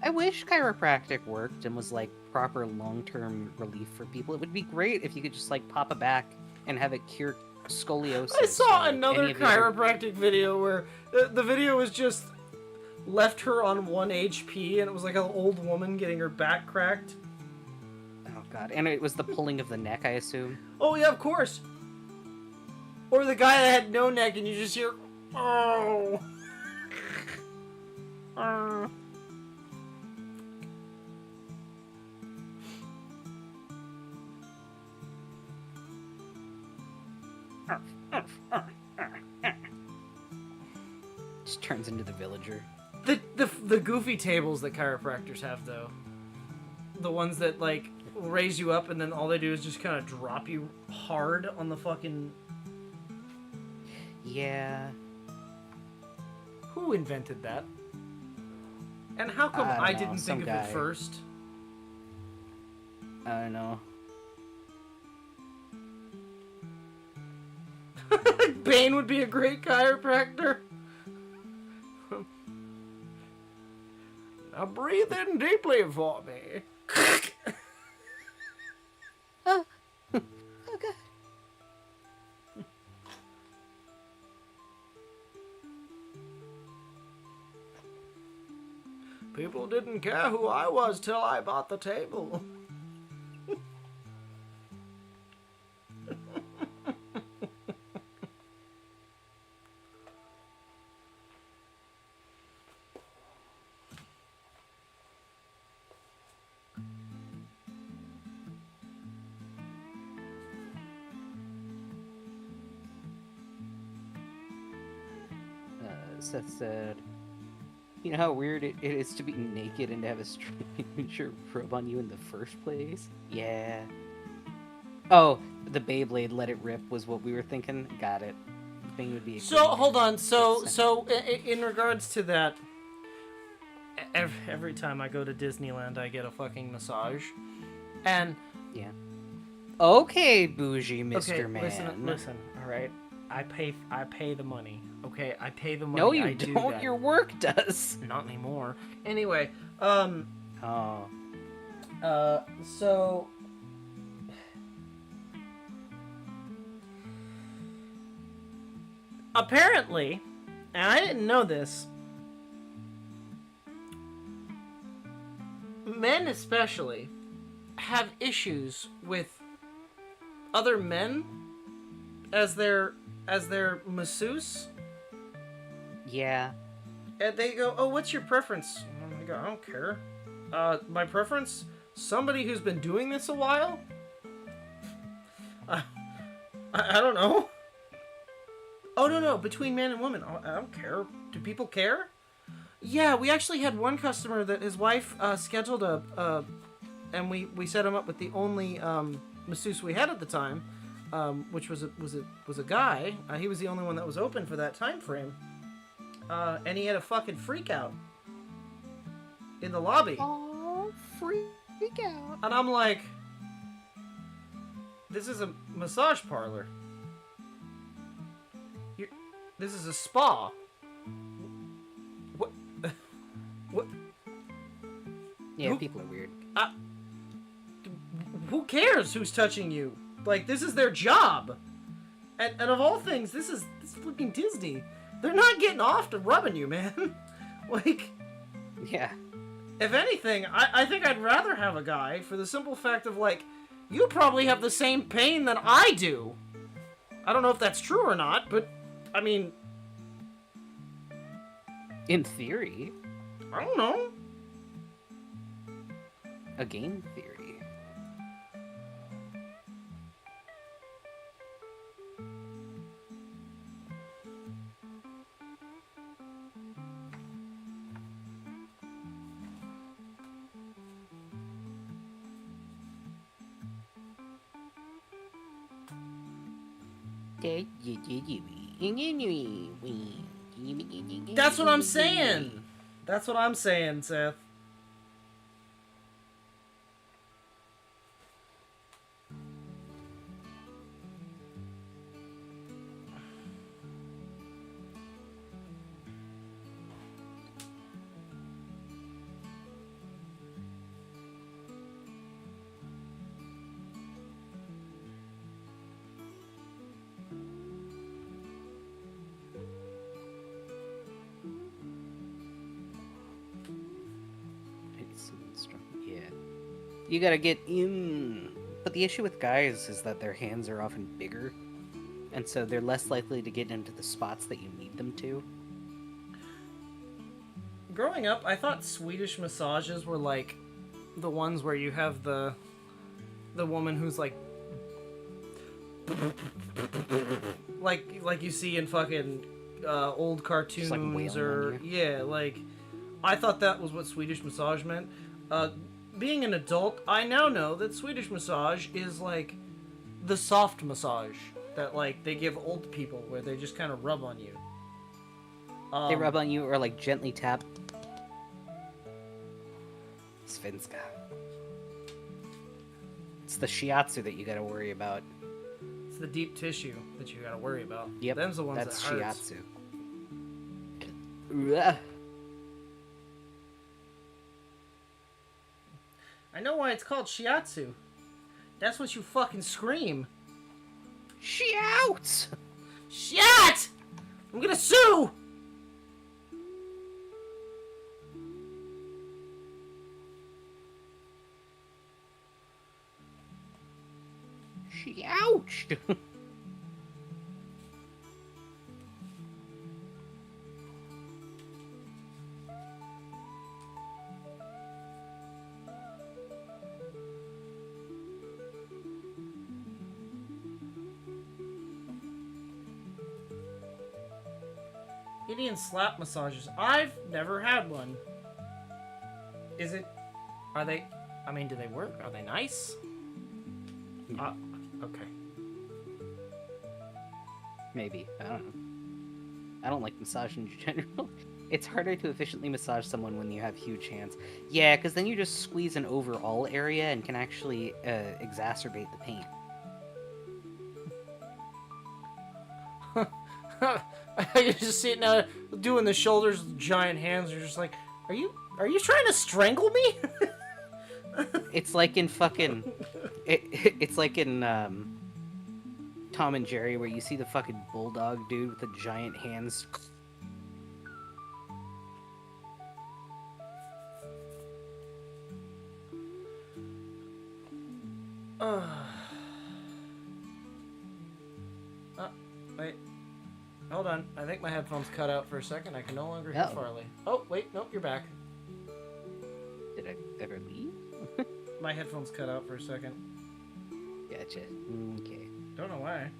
I wish chiropractic worked and was like proper long-term relief for people. It would be great if you could just like pop a back and have it cure scoliosis. I saw or another any of the other- chiropractic video where the video was just left her on 1 HP and it was like an old woman getting her back cracked. Oh god, and it was the pulling of the neck, I assume. Oh yeah, of course. Or the guy that had no neck and you just hear, oh. Just turns into the villager. The goofy tables that chiropractors have, though. The ones that, like, raise you up and then all they do is just kind of drop you hard on the fucking... Yeah. Who invented that? And how come I don't I know, didn't some think of guy. it first? I don't know. Bane would be a great chiropractor. Now breathe in deeply for me. Oh. Oh, God. People didn't care who I was till I bought the table. Seth said, "You know how weird it is to be naked and to have a stranger rub on you in the first place?" Yeah. Oh, the Beyblade Let It Rip was what we were thinking. Got it. Thing would be. So hold on. So in regards to that, every time I go to Disneyland, I get a fucking massage, and Yeah. Okay, bougie Mr. okay, Man. listen. All right, I pay the money. Okay, I pay the money. No, you I do don't. that. Your work does. Not anymore. Anyway, Oh. so apparently, and I didn't know this, men especially have issues with other men as their masseuse. Yeah. And they go, "Oh, what's your preference?" And I go, "I don't care. My preference? Somebody who's been doing this a while? I don't know. Oh, no, between man and woman. I don't care. Do people care? Yeah, we actually had one customer that his wife scheduled and we set him up with the only masseuse we had at the time, which was a guy. He was the only one that was open for that time frame. And he had a fucking freak out in the lobby. Oh, freak out. And I'm like, this is a massage parlor. This is a spa. What? What? Yeah, people are weird. Who cares who's touching you? Like, this is their job. And of all things, this is fucking Disney. They're not getting off to rubbing you, man. Like, Yeah. if anything, I think I'd rather have a guy for the simple fact of, like, you probably have the same pain that I do. I don't know if that's true or not, but, I mean... In theory. I don't know. A game theory. That's what I'm saying. That's what I'm saying, Seth. Yeah. You gotta get in. But the issue with guys is that their hands are often bigger. and so they're less likely to get into the spots that you need them to. Growing up, I thought Swedish massages were like the ones where you have the woman who's like you see in fucking old cartoons wailing or on yeah, like I thought that was what Swedish massage meant. Being an adult, I now know that Swedish massage is like the soft massage that like they give old people where they just kind of rub on you. They rub on you or like gently tap. Svenska. It's the shiatsu that you gotta worry about. It's the deep tissue that you gotta worry about. Yep, Them's the ones that's that hurts. shiatsu. Ugh. I know why it's called shiatsu. That's what you fucking scream. Shout! Shit! I'm gonna sue! Ouch! Indian slap massages. I've never had one. Is it... Are they... I mean, do they work? Are they nice? Okay. Maybe. I don't know. I don't like massage in general. It's harder to efficiently massage someone when you have huge hands. Yeah, because then you just squeeze an overall area and can actually exacerbate the pain. You're just sitting there doing the shoulders with giant hands. You're just like, are you trying to strangle me? It's like in fucking... It's like in Tom and Jerry where you see the fucking bulldog dude with the giant hands. Wait. Hold on. I think my headphones cut out for a second. I can no longer hear Oh. Farley. Oh, wait. Nope, you're back. Did I ever leave? My headphones cut out for a second. Gotcha. Okay. Don't know why.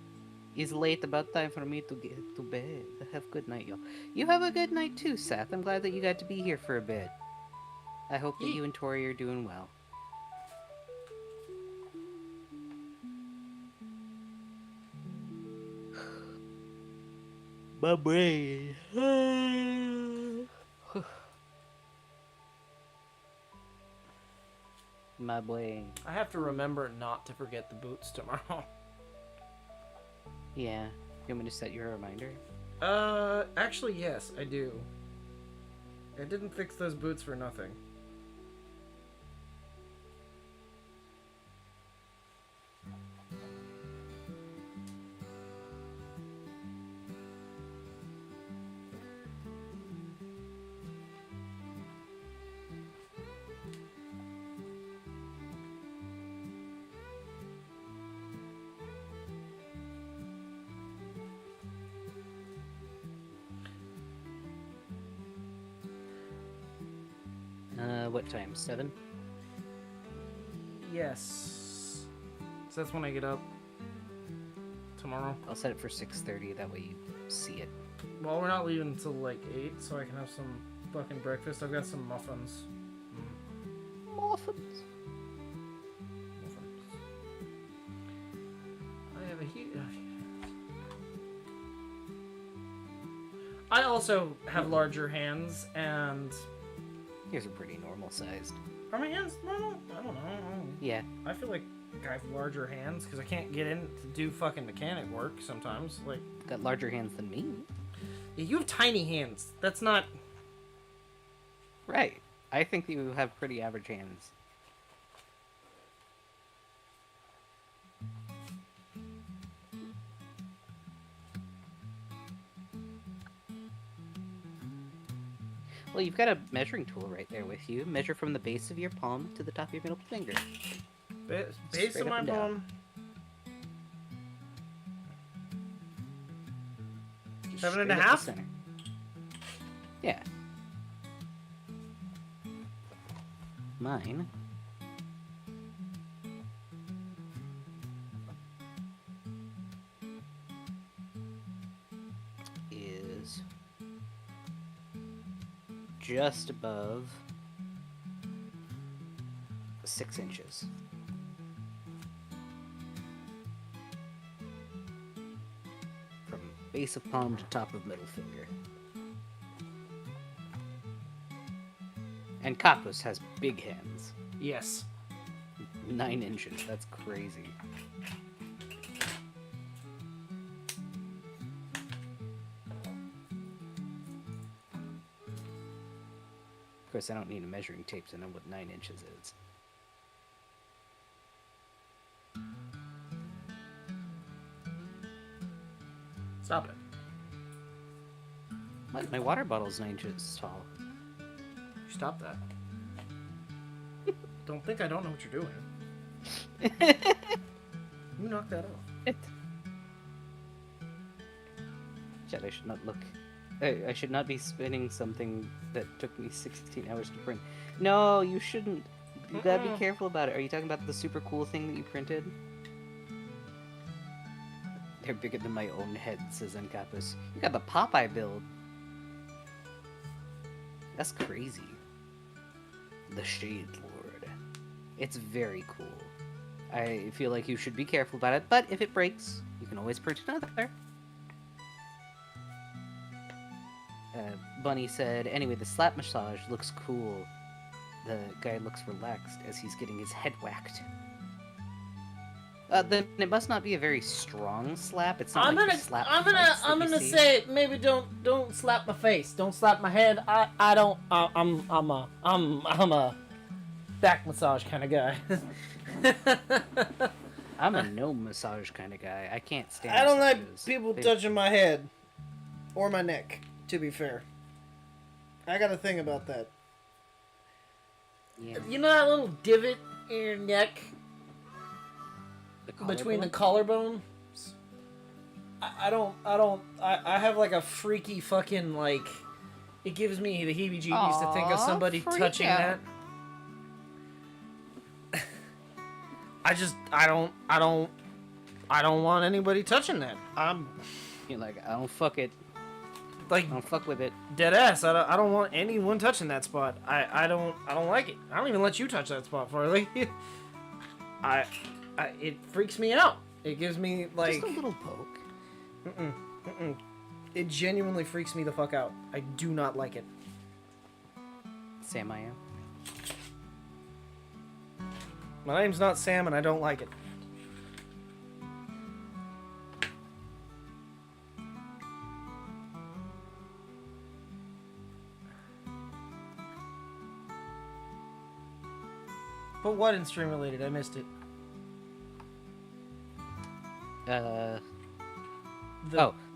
It's late, about time for me to get to bed. Have a good night, y'all. You have a good night too, Seth. I'm glad that you got to be here for a bit. I hope that you and Tori are doing well. My brain. My brain. I have to remember not to forget the boots tomorrow. Yeah. You want me to set you a reminder? Actually, yes, I do. I didn't fix those boots for nothing. What time? 7? Yes. So that's when I get up tomorrow. I'll set it for 6:30. That way you see it. Well, we're not leaving until like 8, so I can have some fucking breakfast. I've got some muffins. Muffins. I have a huge... I also have larger hands, and... Yours are pretty normal sized. Are my hands normal? I don't know. Yeah. I feel like I have larger hands because I can't get in to do fucking mechanic work sometimes. Like, Got larger hands than me. yeah, you have tiny hands. That's not... Right. I think you have pretty average hands. Well, you've got a measuring tool right there with you. Measure from the base of your palm to the top of your middle finger. Base Straight of up my and down. palm. 7 and a straight up the half? center. Yeah. Mine is just above 6 inches. From base of palm to top of middle finger. And Kapus has big hands. Yes. 9 inches. That's crazy. Of course, I don't need a measuring tape to know what 9 inches is. Stop it. What? My water bottle's 9 inches tall. Stop that. Don't think I don't know what you're doing. You knock that off. Chad, I should not look. I should not be spinning something that took me 16 hours to print. No, you shouldn't. You gotta be careful about it. Are you talking about the super cool thing that you printed? They're bigger than my own head, says Encapus. You got the Popeye build. That's crazy. The Shade Lord. It's very cool. I feel like you should be careful about it, but if it breaks, you can always print another. Bunny said, anyway, the slap massage looks cool. The guy looks relaxed as he's getting his head whacked. Then it must not be a very strong slap. It's not I'm like gonna, the slap I'm fights gonna, that I'm you gonna see. say maybe don't slap my face, don't slap my head. I don't. I'm a back massage kind of guy. I'm a no massage kind of guy. I can't stand. I don't like massages. people They- touching my head or my neck, to be fair. I got a thing about that. Yeah. You know that little divot in your neck The between the collarbone? collarbones? I have like a freaky fucking like. It gives me the heebie-jeebies to think of Aw, somebody freak touching out. that. I don't want anybody touching that. I'm You're like, I don't fuck it. like I don't fuck with it. dead ass. I don't want anyone touching that spot. I don't like it. I don't even let you touch that spot, Farley. It freaks me out. It gives me like Just a little poke. it genuinely freaks me the fuck out. I do not like it. Sam, I am. My name's not Sam, and I don't like it. But what in stream related? I missed it. Oh,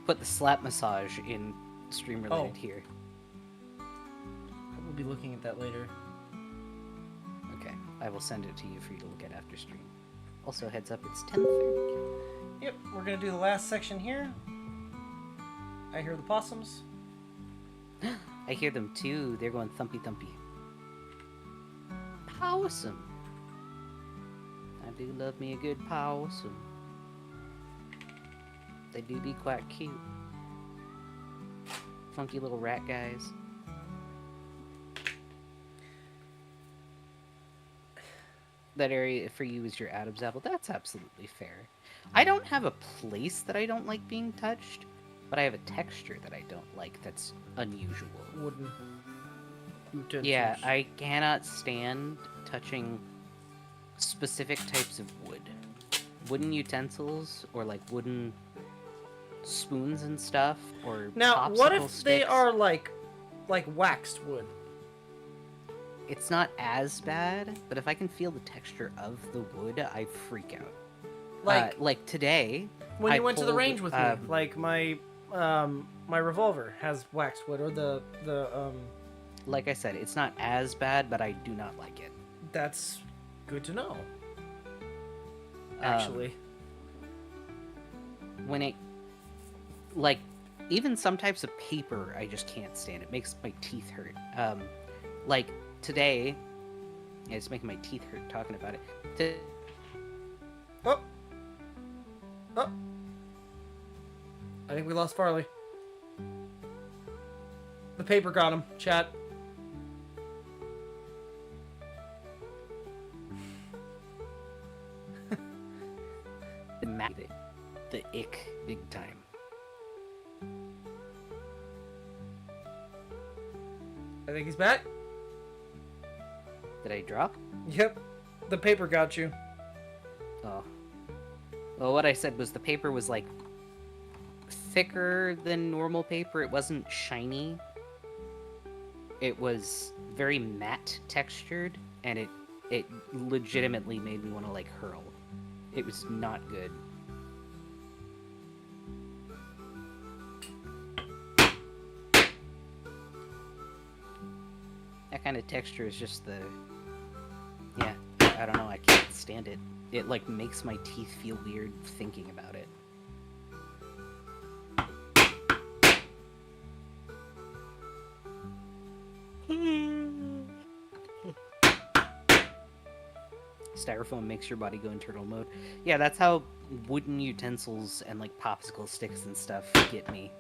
put the slap massage in stream related Oh. here. We'll be looking at that later. Okay, I will send it to you for you to look at after stream. Also, heads up, it's 10:30. Yep, we're gonna do the last section here. I hear the possums. I hear them too. They're going thumpy thumpy. Possum. I do love me a good possum. They do be quite cute. Funky little rat guys. That area for you is your Adam's apple. That's absolutely fair. I don't have a place that I don't like being touched, but I have a texture that I don't like that's unusual. Wooden utensils. Yeah, I cannot stand touching specific types of wood. Wooden utensils or like wooden spoons and stuff or Now, what popsicle if they sticks. are like waxed wood? It's not as bad, but if I can feel the texture of the wood, I freak out. Like today, When I you went to the pulled, range with me, like my revolver has waxed wood, or the like I said, it's not as bad, but I do not like it. That's good to know. Actually, When it, like, even some types of paper I just can't stand. It makes my teeth hurt. Like today, yeah, it's making my teeth hurt talking about it. Oh. Oh. I think we lost Farley. The paper got him, chat. The ick big time. I think he's back. Did I drop? Yep. The paper got you. Oh. Well, what I said was the paper was like thicker than normal paper. It wasn't shiny. It was very matte textured, and it legitimately made me want to like hurl. It was not good. That kind of texture is just the... Yeah, I don't know, I can't stand it. It, like, makes my teeth feel weird thinking about it. Styrofoam makes your body go in turtle mode. Yeah, that's how wooden utensils and, like, popsicle sticks and stuff get me.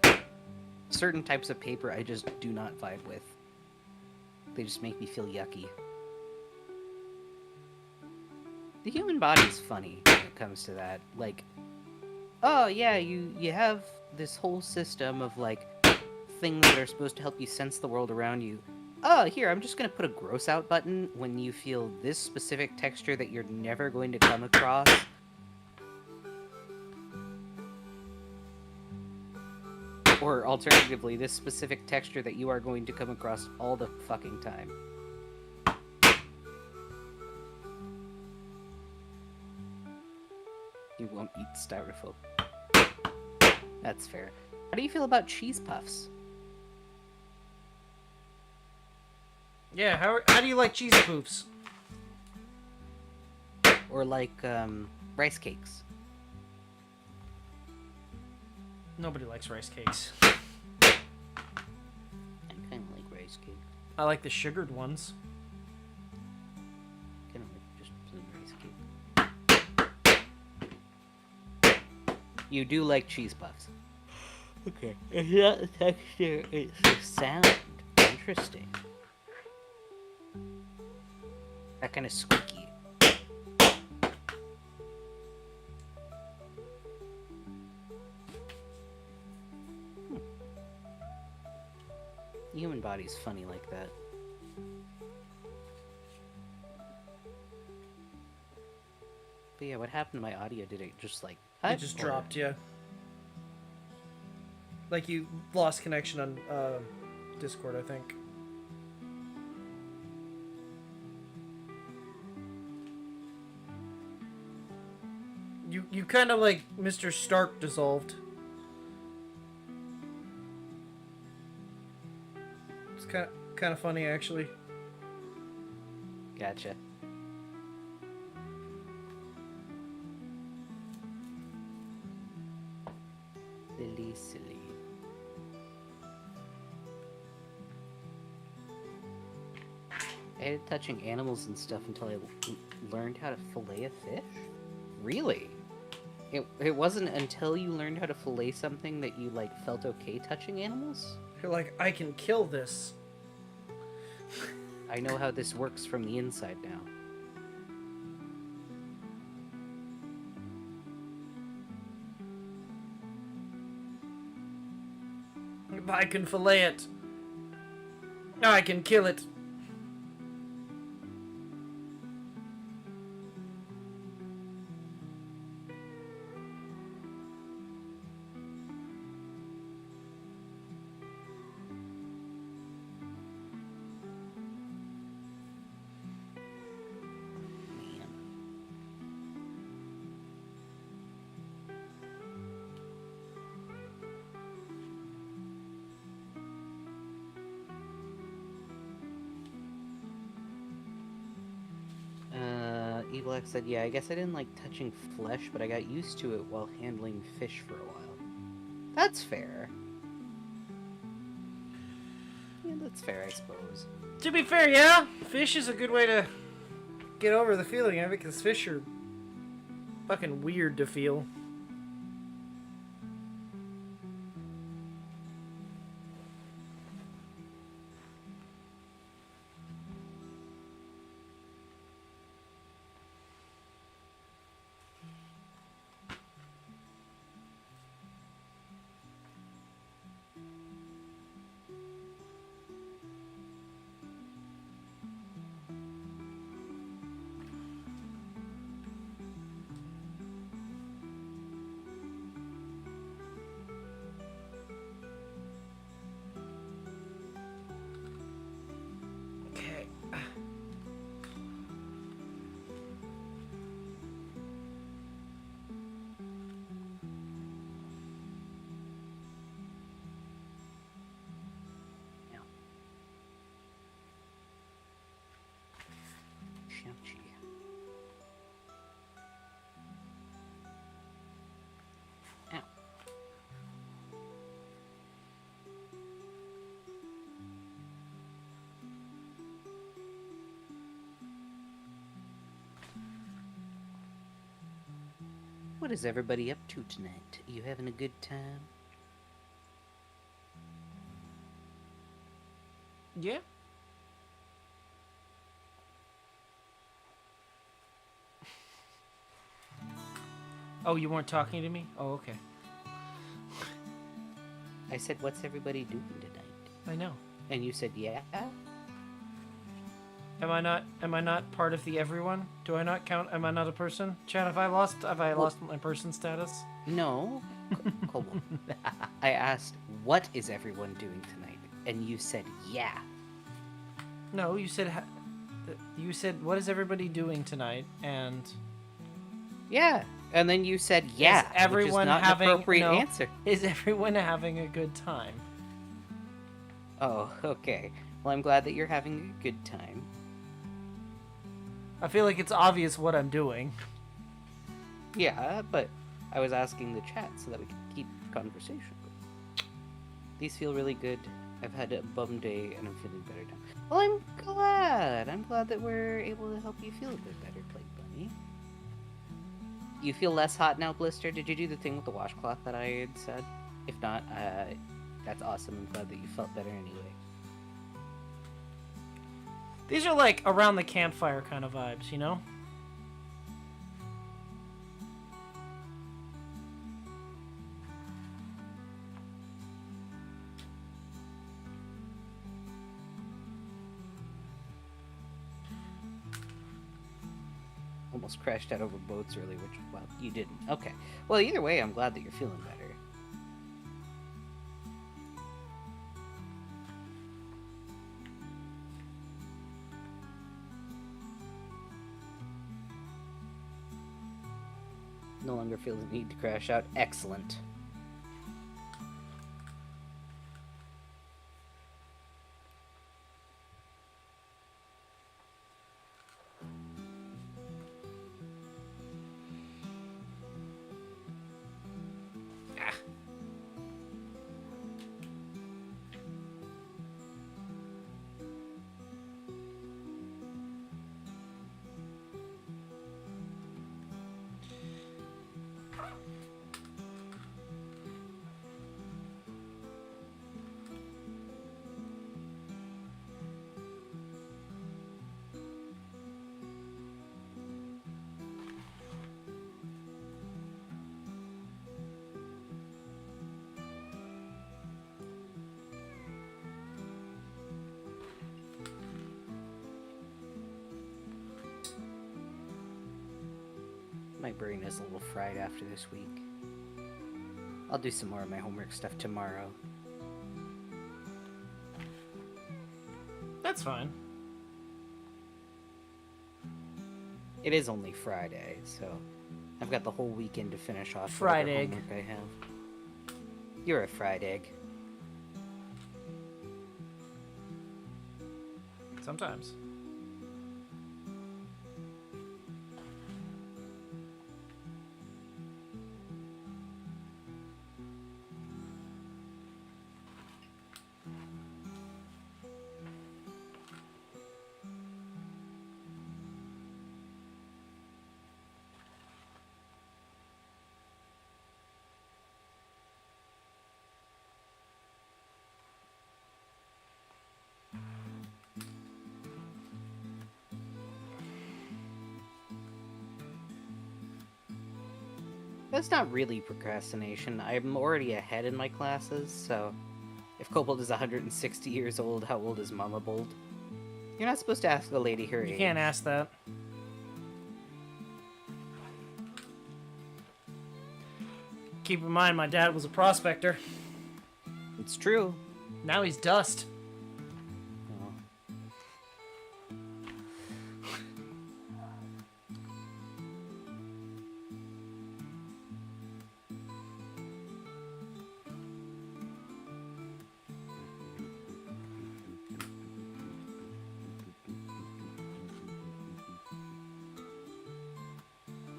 Certain types of paper I just do not vibe with. They just make me feel yucky. The human body's funny when it comes to that. Like, oh yeah, you have this whole system of like things that are supposed to help you sense the world around you. Oh, here, I'm just gonna put a gross out button when you feel this specific texture that you're never going to come across. Or alternatively, this specific texture that you are going to come across all the fucking time. You won't eat styrofoam. That's fair. How do you feel about cheese puffs? Yeah, how do you like cheese poofs? Or like, rice cakes? Nobody likes rice cakes. I kind of like rice cake. I like the sugared ones. Kind of like just plain rice cake. You do like cheese puffs. Okay. It's not the texture, it's the sound. Interesting. That kind of squeaky. The human body's funny like that. But yeah, what happened to my audio? Did it just like... It just dropped, yeah. Like you lost connection on Discord, I think. You kind of like Mr. Stark dissolved. It's kind of funny actually. Gotcha. Silly. I hated touching animals and stuff until I learned how to fillet a fish? Really? It wasn't until you learned how to fillet something that you, like, felt okay touching animals? You're like, I can kill this. I know how this works from the inside now. I can fillet it. I can kill it. Evil X said, yeah, I guess I didn't like touching flesh, but I got used to it while handling fish for a while. That's fair. That's fair, I suppose. To be fair, yeah, fish is a good way to. Get over the feeling of it, because fish are fucking weird to feel. Okay. Yeah. Shouchy. Ow. What is everybody up to tonight? You having a good time? Yeah. Oh, you weren't talking to me? Oh, okay. I said, what's everybody doing tonight? I know. And you said, yeah? Am I not part of the everyone? Do I not count? Am I not a person? Chad, have I lost my person status? No. Kobold. I asked, what is everyone doing tonight? And you said, yeah. No, you said what is everybody doing tonight? And Yeah. And then you said, yeah. is everyone which is not having an appropriate no, answer. Is everyone having a good time? Oh, okay. Well, I'm glad that you're having a good time. I feel like it's obvious what I'm doing. Yeah, but I was asking the chat so that we could keep conversation. These feel really good. I've had a bum day and I'm feeling better now. Well, I'm glad. I'm glad that we're able to help you feel a bit better, Plague Bunny. You feel less hot now, Blister? Did you do the thing with the washcloth that I had said? If not, that's awesome. I'm glad that you felt better anyway. These are like around the campfire kind of vibes, you know? Almost crashed out over boats earlier, which, well, you didn't. Okay. Well, either way, I'm glad that you're feeling better. No longer feel the need to crash out. Excellent. My brain is a little fried after this week. I'll do some more of my homework stuff tomorrow. That's fine. It is only Friday, so I've got the whole weekend to finish off Fried whatever egg. homework I have. You're a fried egg. Sometimes. That's not really procrastination. I'm already ahead in my classes, so if Kobold is 160 years old, how old is Mama Bold? You're not supposed to ask a lady her age. You can't ask that. Keep in mind, my dad was a prospector. It's true. Now he's dust.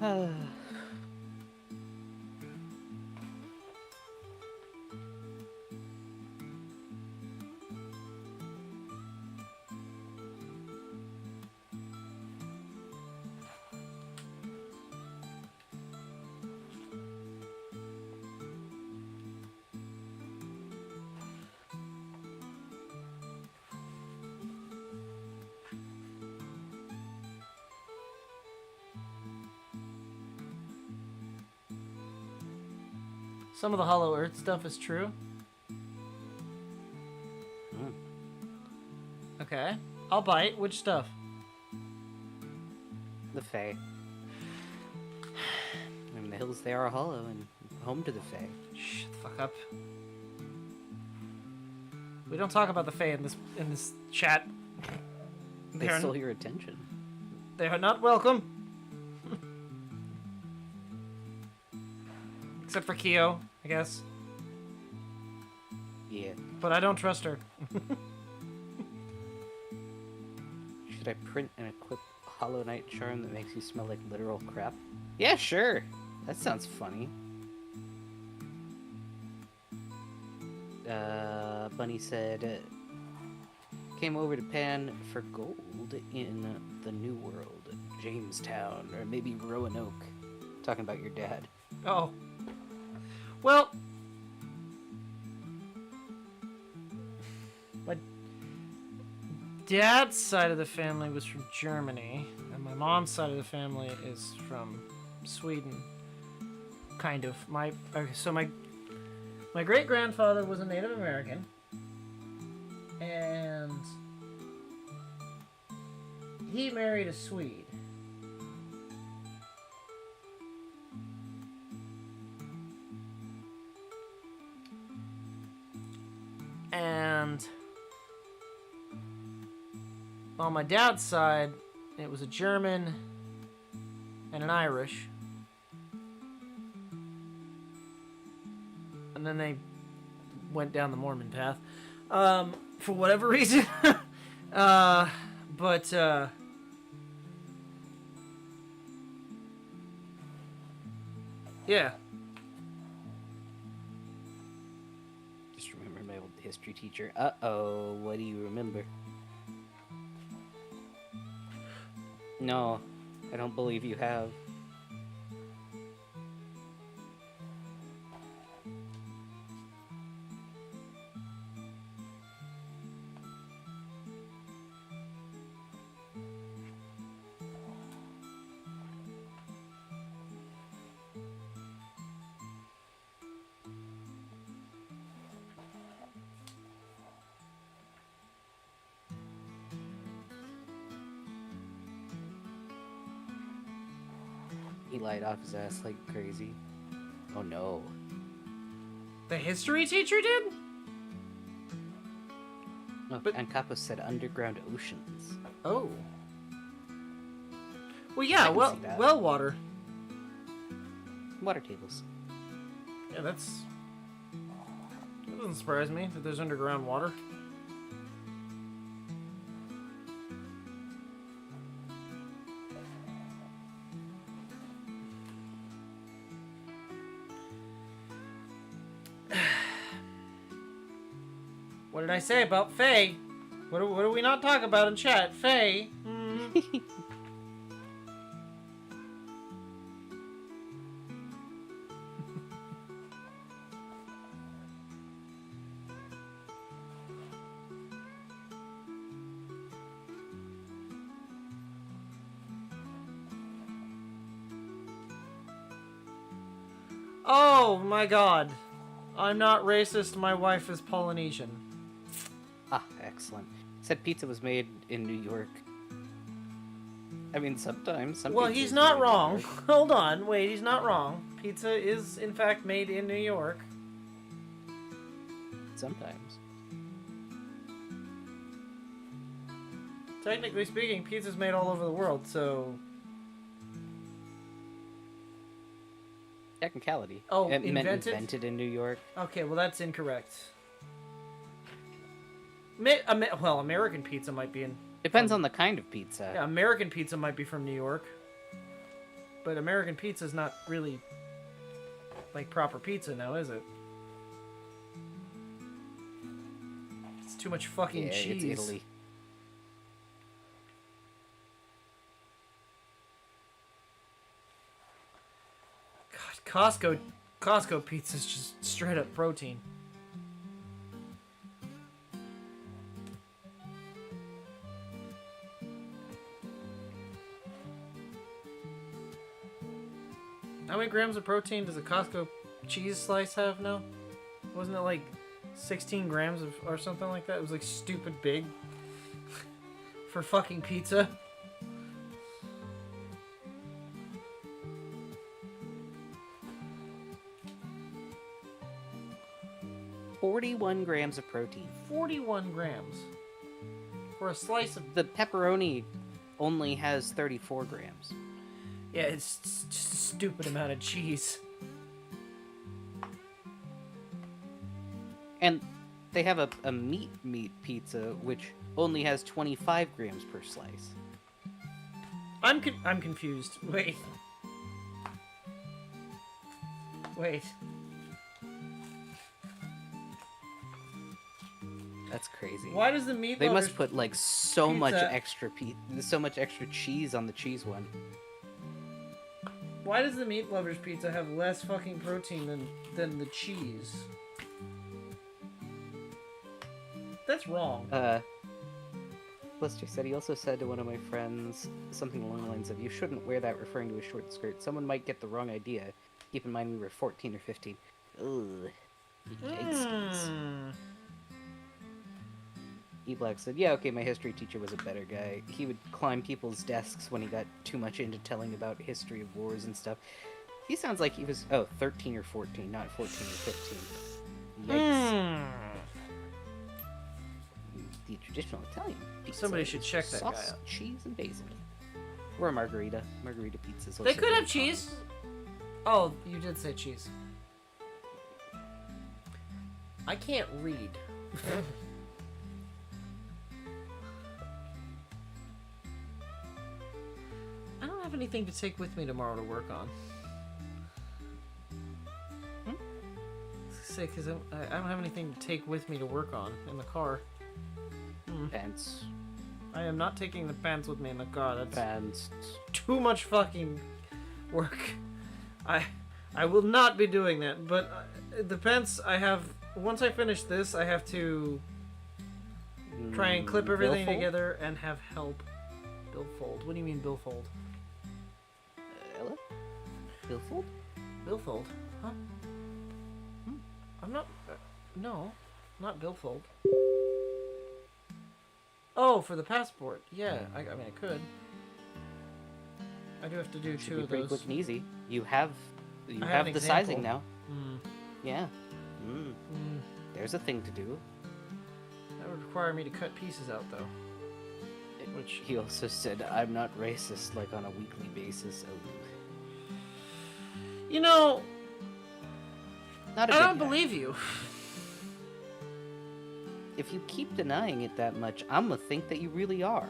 Oh. Some of the Hollow Earth stuff is true. Mm. Okay. I'll bite. Which stuff? The Fae. I mean, the hills, they are hollow and home to the Fae. Shut the fuck up. We don't talk about the Fae in this chat. They stole your attention. They are not welcome. Except for Kyo, I guess. Yeah. But I don't trust her. Should I print and equip a Hollow Knight charm that makes you smell like literal crap? Yeah, sure. That sounds funny. Bunny said, came over to Pan for gold in the New World, Jamestown, or maybe Roanoke. Talking about your dad. Oh. Well, my dad's side of the family was from Germany, and my mom's side of the family is from Sweden. Kind of. My great grandfather was a Native American, and he married a Swede. And on my dad's side, it was a German and an Irish. And then they went down the Mormon path. For whatever reason. Yeah. Just remember my old history teacher. Uh-oh, what do you remember? No, I don't believe you have. He lied off his ass like crazy. Oh no. The history teacher did? No, But- and Kappa said underground oceans. Oh. Well, I yeah, can well, see that. well water. Water tables. Yeah, that doesn't surprise me that there's underground water. What did I say about Faye? What do we not talk about in chat? Faye? Oh my god. I'm not racist. My wife is Polynesian. Ah, excellent. Said pizza was made in New York. I mean, sometimes. Some Well, pizza he's is not made in New wrong. York. Hold on. Wait, he's not wrong. Pizza is, in fact, made in New York. Sometimes. Technically speaking, pizza's made all over the world, so... Technicality. Oh, It meant invented? invented in New York. Okay, well, that's incorrect. Well, American pizza might be in... Depends on the kind of pizza. Yeah, American pizza might be from New York. But American pizza's not really, like, proper pizza now, is it? It's too much fucking Yeah, cheese. it's Italy. God, Costco pizza's just straight up protein. How many grams of protein does a Costco cheese slice have now? Wasn't it like 16 grams of, or something like that? It was like stupid big for fucking pizza. $41 grams of protein. 41 grams for a slice of... The pepperoni only has 34 grams. Yeah, it's just a stupid amount of cheese. And they have a meat pizza, which only has 25 grams per slice. I'm confused. Wait. That's crazy. Why does the meat They lovers... must put like so much pizza- extra cheese on the cheese one. Why does the meat lovers pizza have less fucking protein than the cheese? That's wrong. Blister said he also said to one of my friends something along the lines of, "You shouldn't wear that," referring to a short skirt. Someone might get the wrong idea. Keep in mind we were 14 or 15. Ugh. Yikes. E-Black said, "Yeah, okay, my history teacher was a better guy. He would climb people's desks when he got too much into telling about history of wars and stuff." He sounds like he was, 13 or 14, not 14 or 15. Yikes. The traditional Italian pizza. Somebody should check that guy sauce, out. cheese, and basil. Or a margarita. Margarita pizza. They could have cheese. Oh, you did say cheese. I can't read. I don't have anything to take with me tomorrow to work on. Sick, because I don't have anything to take with me to work on in the car. Pants. I am not taking the pants with me in the car. That's Pants. too much fucking work. I will not be doing that. But the pants I have. Once I finish this, I have to try and clip everything Billfold? together and have help. Billfold. What do you mean billfold? Ella? Billfold? Billfold? Huh? I'm not. No, not billfold. Oh, for the passport. Yeah, I mean I could. I do have to do Should two be of pretty those. quick and easy. You have I have the an example. sizing now. Mm. Yeah. Mm. There's a thing to do. That would require me to cut pieces out, though. Which He also said, "I'm not racist," like on a weekly basis. Oh. you know, Not a I big don't guy. believe you. If you keep denying it that much, I'm gonna think that you really are.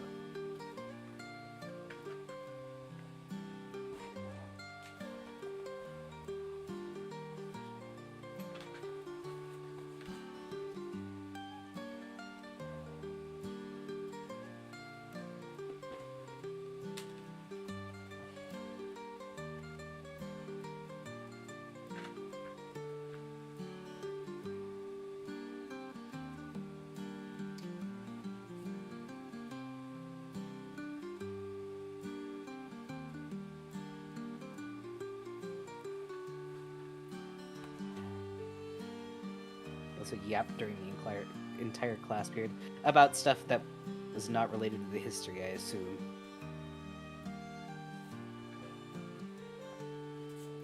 also yapped during the entire class period about stuff that was not related to the history, I assume.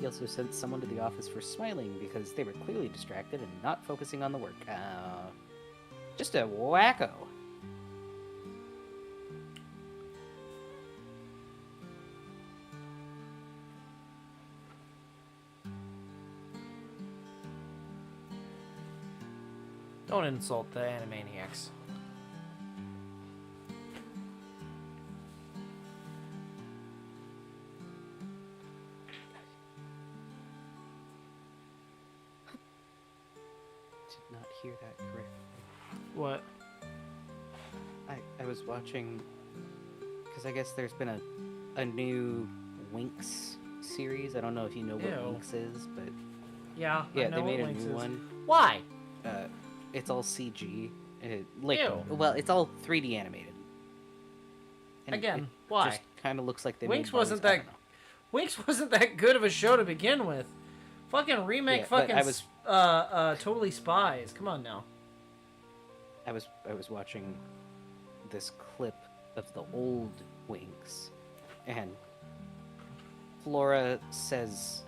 He also sent someone to the office for smiling because they were clearly distracted and not focusing on the work. Just a wacko. Don't insult the Animaniacs. Did not hear that correctly. What? I was watching, because I guess there's been a new Winx series. I don't know if you know what Ew. Winx is, but Yeah, I yeah, know they made what a Winx new is. one. Why? It's all CG. Ew. Well, it's all 3D animated. And Again, it why? Just kind of looks like they Winx made wasn't bodies. I that. don't know. Winx wasn't that good of a show to begin with. Fucking remake, Yeah, but fucking Totally Spies. Come on now. I was watching this clip of the old Winx, and Flora says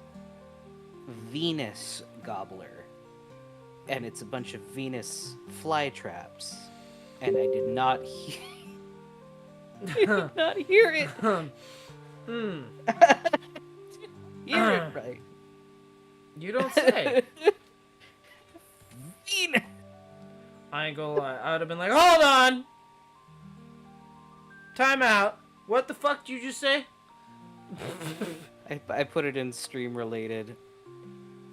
Venus Gobbler, and it's a bunch of Venus flytraps, and I did not not hear it. Hmm. Hear it right. You don't say. Venus. I ain't gonna lie. I would have been like, hold on! Time out. What the fuck did you just say? I put it in stream related.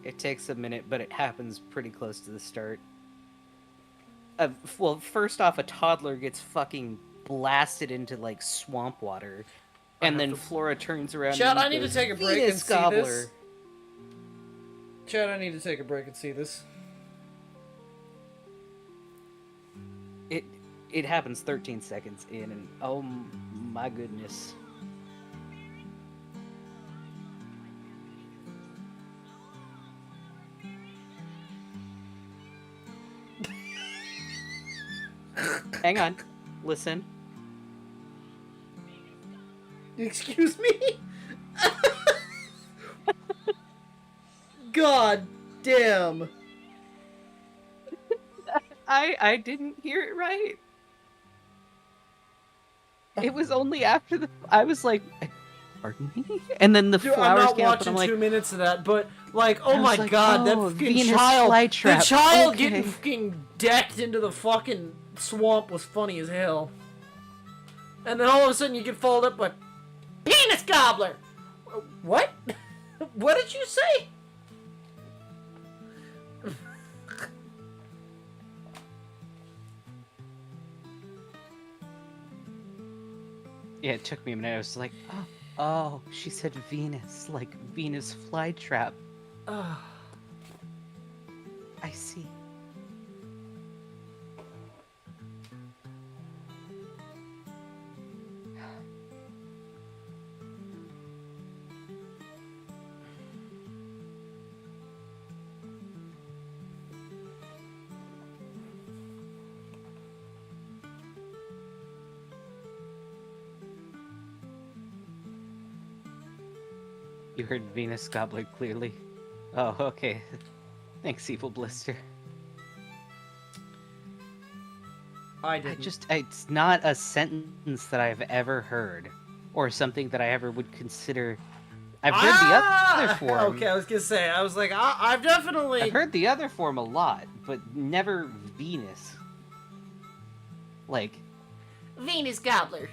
It takes a minute, but it happens pretty close to the start. Well, first off, a toddler gets fucking blasted into like swamp water, and then Flora turns around. Chad, and I need to goes, take a break "Venus and see Gobbler." this. Chad, I need to take a break and see this. It happens 13 seconds in, and oh my goodness. Hang on. Listen. Excuse me? God damn. I didn't hear it right. It was only after I was like, pardon me? And then the Dude, flowers I'm not came up, and watching I'm like, 2 minutes of that, but like, oh I was my like, god, that oh, fucking Venus child, the flytrap, child okay. getting fucking decked into the fucking swamp was funny as hell. And then all of a sudden you get followed up by penis gobbler. What? What did you say? yeah, it took me a minute. I was like, oh, she said Venus, like Venus flytrap. Ugh. I see. You heard Venus Gobbler clearly. Oh, okay. Thanks, Evil Blister. I didn't. It's not a sentence that I've ever heard, or something that I ever would consider. I've heard the other form. Okay, I was gonna say, I was like, I've definitely. I've heard the other form a lot, but never Venus. Like, Venus gobbler.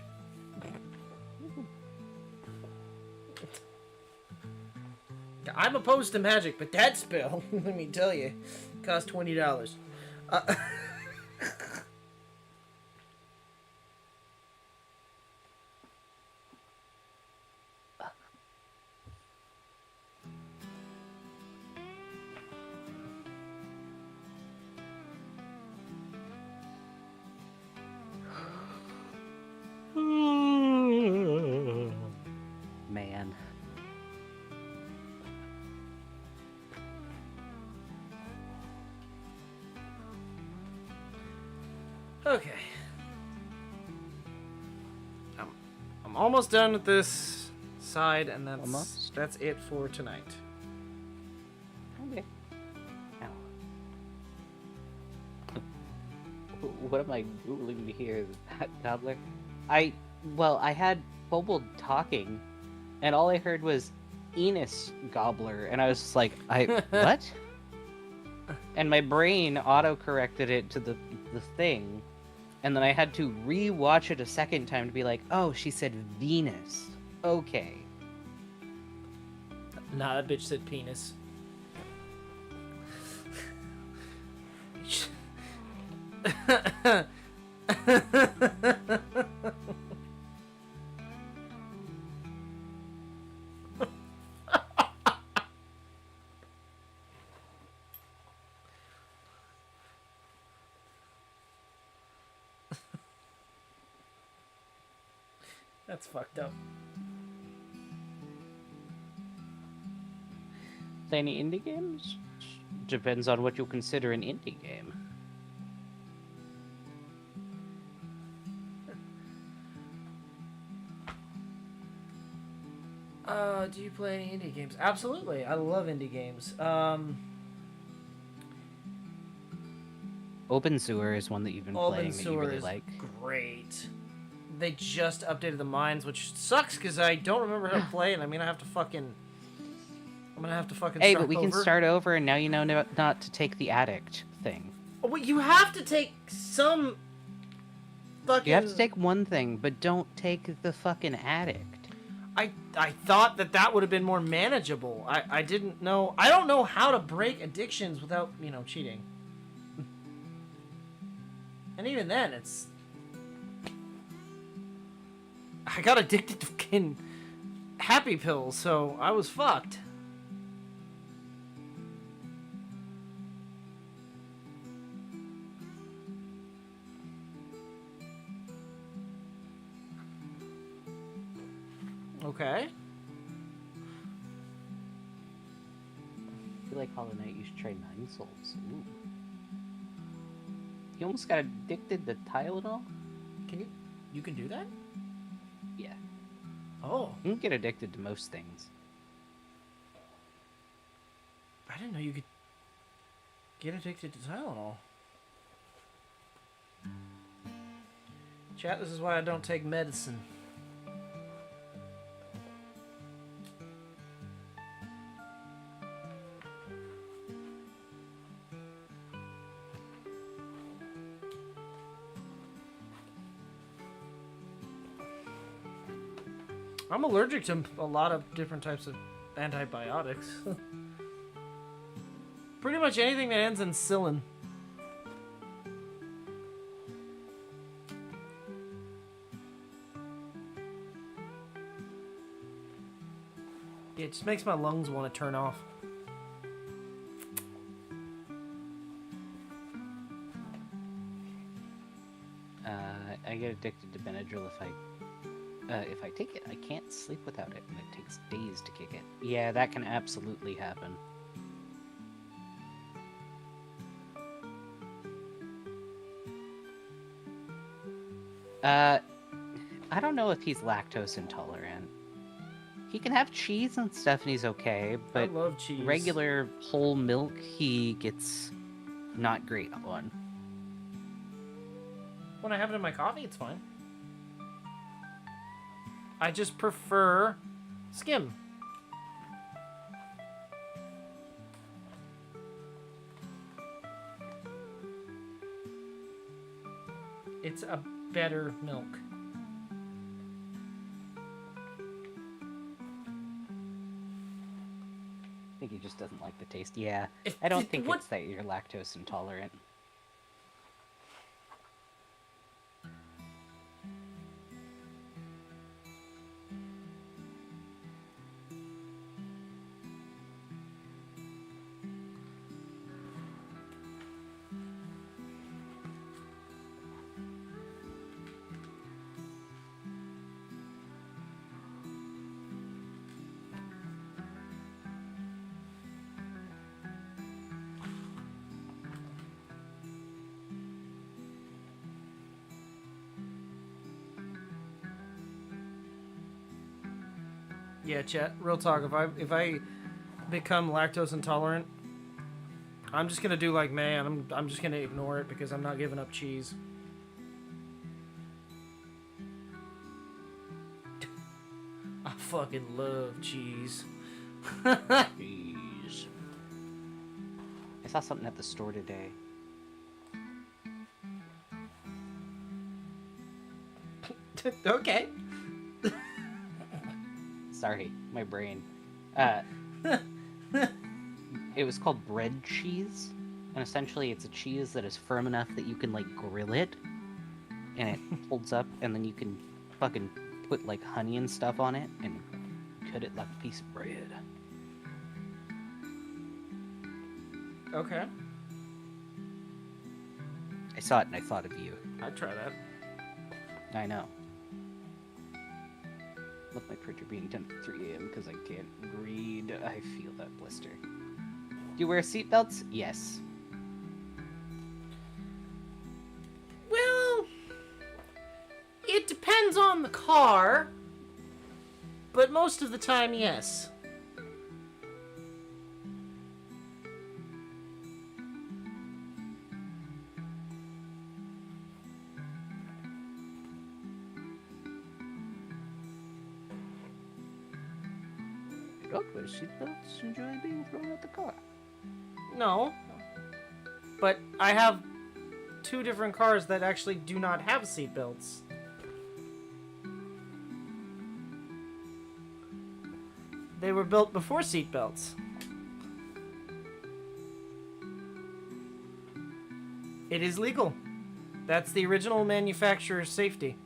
I'm opposed to magic, but that spell, let me tell you, cost $20. man. Okay. I'm almost done with this side, and Almost? that's it for tonight. Okay. Ow. What am I googling here, Gobbler? I had Kobold talking, and all I heard was Enos Gobbler, and I was just like, what? And my brain auto-corrected it to the thing, and then I had to re-watch it a second time to be like, oh, she said Venus. Okay. Nah, that bitch said penis. That's fucked up. Any indie games? Depends on what you consider an indie game. Do you play any indie games? Absolutely. I love indie games. Open Sewer is one that you've been playing that you really like. Great. They just updated the mines, which sucks because I don't remember how to play, and I'm gonna have to fucking Hey, start but we can over. start over, and now you know not to take the addict thing. Oh, wait, you have to take some fucking... You have to take one thing, but don't take the fucking addict. I thought that would have been more manageable. I didn't know... I don't know how to break addictions without, cheating. And even then, it's... I got addicted to fucking happy pills, so I was fucked. Okay. If you like Hollow Knight, you should try Nine Souls. Ooh. You almost got addicted to Tylenol? You can do that? Yeah. Oh. You can get addicted to most things. I didn't know you could get addicted to Tylenol. Chat, this is why I don't take medicine. I'm allergic to a lot of different types of antibiotics. Pretty much anything that ends in "cillin." It just makes my lungs want to turn off. I get addicted to Benadryl if I take it. I can't sleep without it, and it takes days to kick it. Yeah, that can absolutely happen. I don't know if he's lactose intolerant. He can have cheese and stuff, and he's okay, but I love cheese. regular whole milk, he gets not great on. When I have it in my coffee, it's fine. I just prefer skim. It's a better milk. I think he just doesn't like the taste. Yeah, I don't think it's that you're lactose intolerant. Yeah, chat. Real talk. If I become lactose intolerant, I'm just gonna do like man. I'm just gonna ignore it because I'm not giving up cheese. I fucking love cheese. Jeez. I saw something at the store today. Okay. Sorry, my brain. It was called bread cheese, and essentially it's a cheese that is firm enough that you can like grill it, and it holds up, and then you can fucking put like honey and stuff on it and cut it like a piece of bread. Okay. I saw it and I thought of you. I'd try that. I know. Love my printer being done at 3 a.m. because I can't read. I feel that blister. Do you wear seatbelts? Yes. Well, it depends on the car, but most of the time, yes. Don't wear seatbelts. Enjoy being thrown out the car. No. But I have 2 different cars that actually do not have seatbelts. They were built before seatbelts. It is legal. That's the original manufacturer's safety.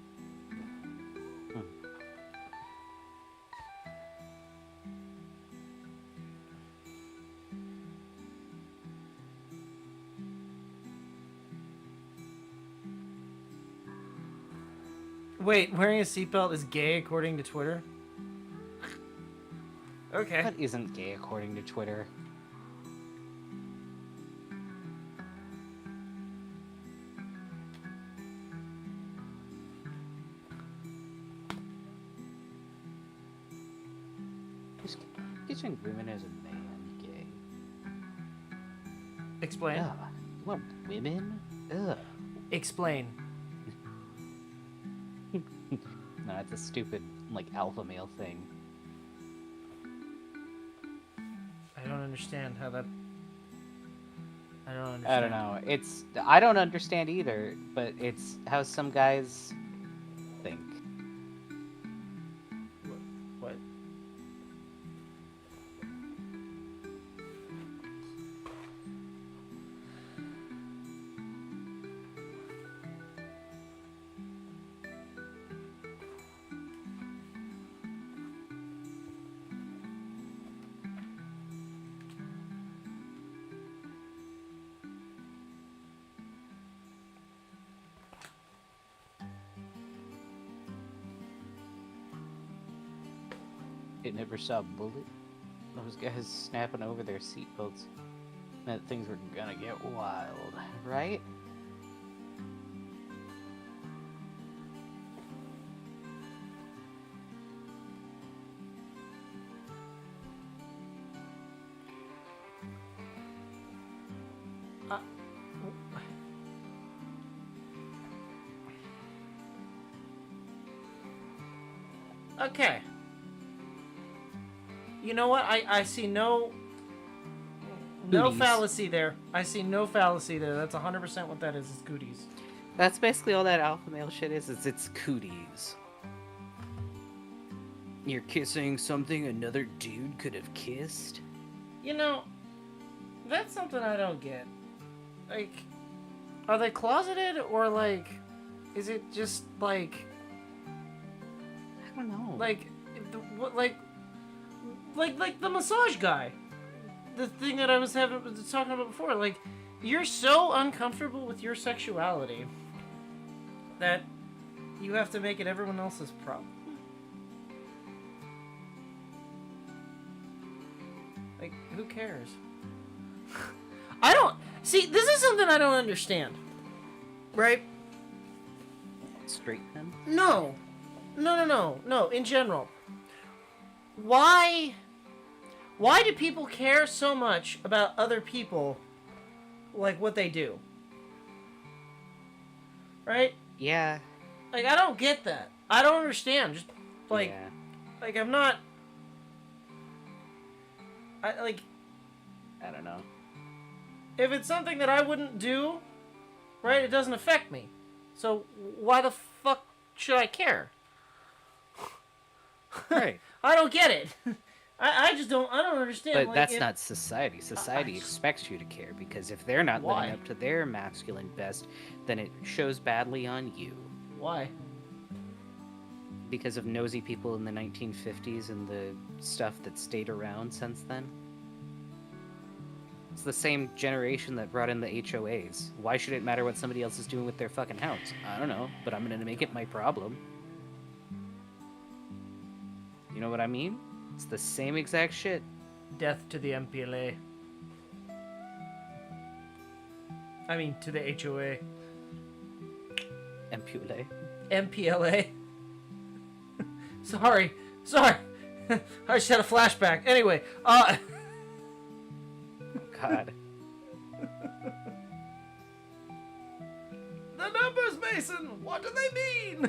Wait, wearing a seatbelt is gay according to Twitter? Okay. That isn't gay according to Twitter. Just kissing women as a man gay. Explain. Ugh. You want women? Ugh. Explain. No, it's a stupid, like, alpha male thing. I don't understand how that... I don't understand. I don't know. I don't understand either, but it's how some guys think. What? It never saw a bullet. Those guys snapping over their seatbelts meant things were gonna get wild, right? Okay. You know what? I see no Cooties. fallacy there. I see no fallacy there. That's 100% what that is. It's cooties. That's basically all that alpha male shit is it's cooties. You're kissing something another dude could have kissed? You know, that's something I don't get. Like, are they closeted or like, is it just like, I don't know. like the massage guy, the thing that I was talking about before. Like, you're so uncomfortable with your sexuality that you have to make it everyone else's problem. Like, who cares? I don't see. This is something I don't understand. Right? Straight men? No. In general. why do people care so much about other people, like what they do? Right? Yeah. Like, I don't get that. I don't understand. Just like, Yeah. like I'm not. I like I don't know. if it's something that I wouldn't do, right? It doesn't affect me. So why the fuck should I care? Right. I don't get it. I just don't. I don't understand. But like, that's not society. Society just- expects you to care because if they're not Why? living up to their masculine best, then it shows badly on you. Why. Because of nosy people in the 1950s and the stuff that stayed around since then. It's the same generation that brought in the HOAs. Why should it matter what somebody else is doing with their fucking house? I don't know, but I'm gonna make it my problem. You know what I mean? It's the same exact shit. Death to the MPLA. I mean, to the HOA. MPLA. MPLA. Sorry. I just had a flashback. Anyway, God. the numbers, Mason. What do they mean?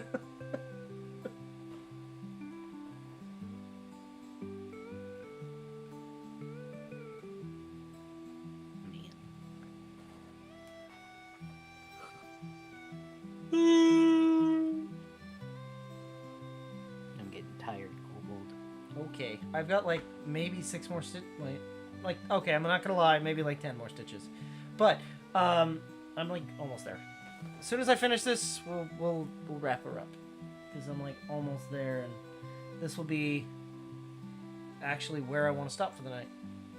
I'm getting tired, Kobold. Okay, I've got like maybe 6 more like okay, I'm not gonna lie, maybe like 10 more stitches, but I'm like almost there. As soon as I finish this, we'll wrap her up because I'm like almost there, and this will be actually where I want to stop for the night.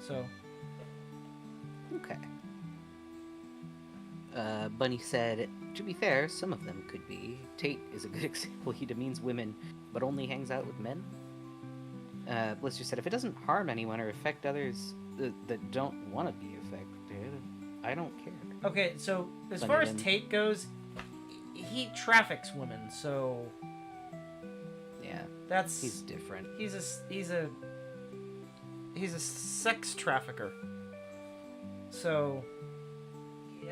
So Okay. Bunny said, to be fair, some of them could be. Tate is a good example. He demeans women, but only hangs out with men. Blister said, if it doesn't harm anyone or affect others that don't want to be affected, I don't care. okay, so as Bunny far as then- Tate goes, he traffics women, so Yeah, that's he's different. he's a sex trafficker. So,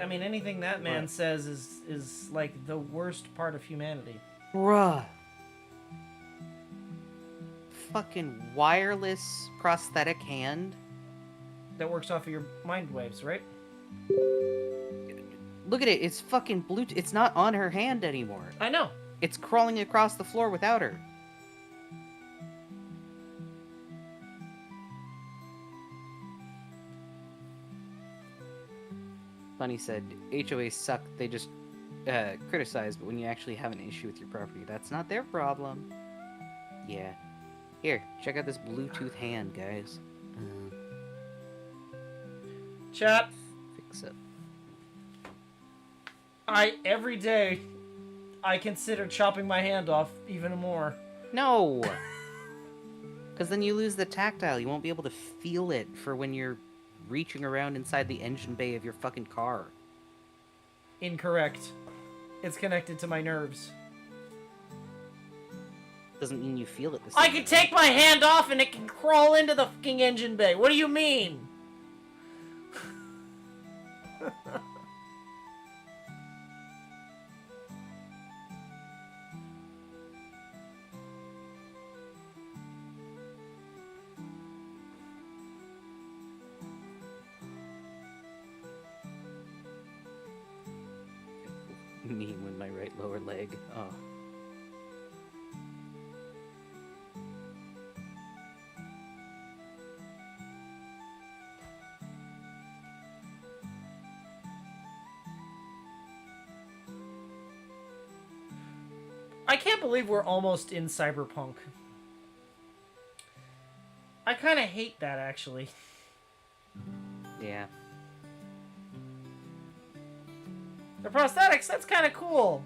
I mean, anything that man Right. says is like the worst part of humanity. Bruh. Fucking wireless prosthetic hand. That works off of your mind waves, right? Look at it. It's fucking Bluetooth. It's not on her hand anymore. I know. It's crawling across the floor without her. Bunny said, HOAs suck. They just criticize, but when you actually have an issue with your property, that's not their problem. Yeah. Here, check out this Bluetooth hand, guys. Chat. Fix it. Every day I consider chopping my hand off even more. No! Because then you lose the tactile. You won't be able to feel it for when you're reaching around inside the engine bay of your fucking car. Incorrect. It's connected to my nerves. Doesn't mean you feel it the same I can way. take my hand off and it can crawl into the fucking engine bay. What do you mean? Me with my right lower leg. Oh. I can't believe we're almost in cyberpunk. I kind of hate that, actually. Yeah. The prosthetics, that's kind of cool.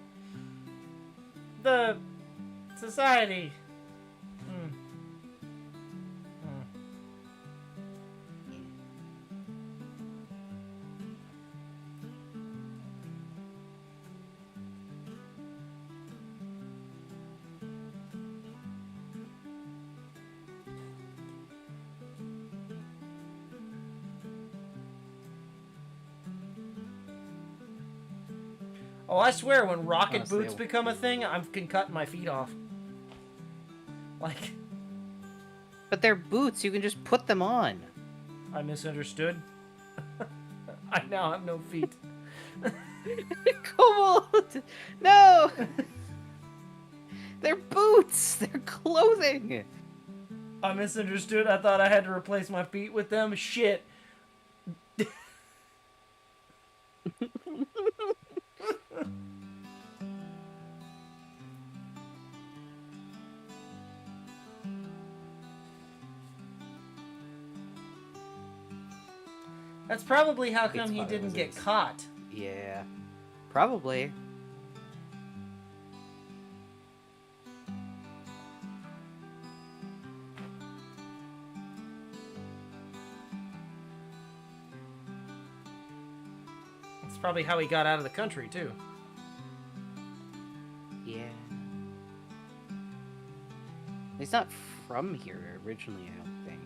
The society. Oh, I swear, when rocket Honestly, boots become a thing, I'm cutting my feet off. Like, But they're boots. You can just put them on. I misunderstood. I now have no feet. Kobold! No! They're boots! They're clothing! I misunderstood. I thought I had to replace my feet with them. Shit. That's probably how come It's he fine, didn't get wizards. caught. Yeah. Probably. That's probably how he got out of the country, too. Yeah. He's not from here originally, I don't think.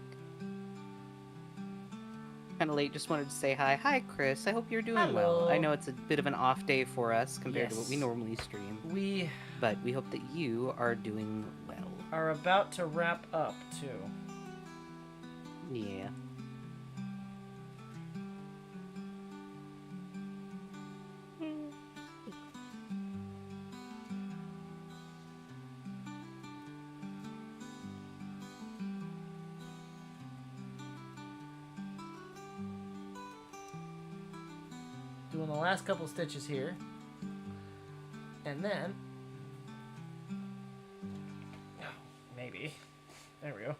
Kind of late, just wanted to say hi. Hi, Chris. I hope you're doing well. I Hello. know it's a bit of an off day for us compared to what we Yes. normally stream, We but we hope that you are doing well. are about to wrap up, too. Yeah. Doing the last couple stitches here. And then... Oh, maybe. There we go.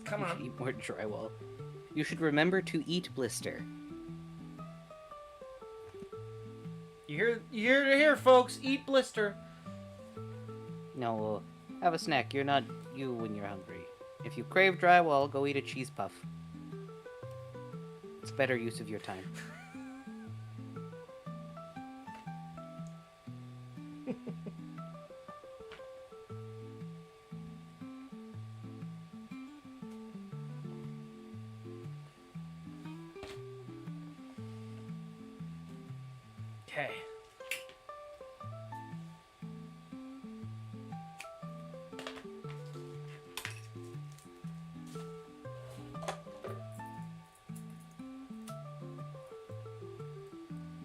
Come You should on. eat more drywall. You should remember to eat blister. You hear it here, folks. Eat blister. No, have a snack. You're not you when you're hungry. If you crave drywall, go eat a cheese puff. It's better use of your time. Okay.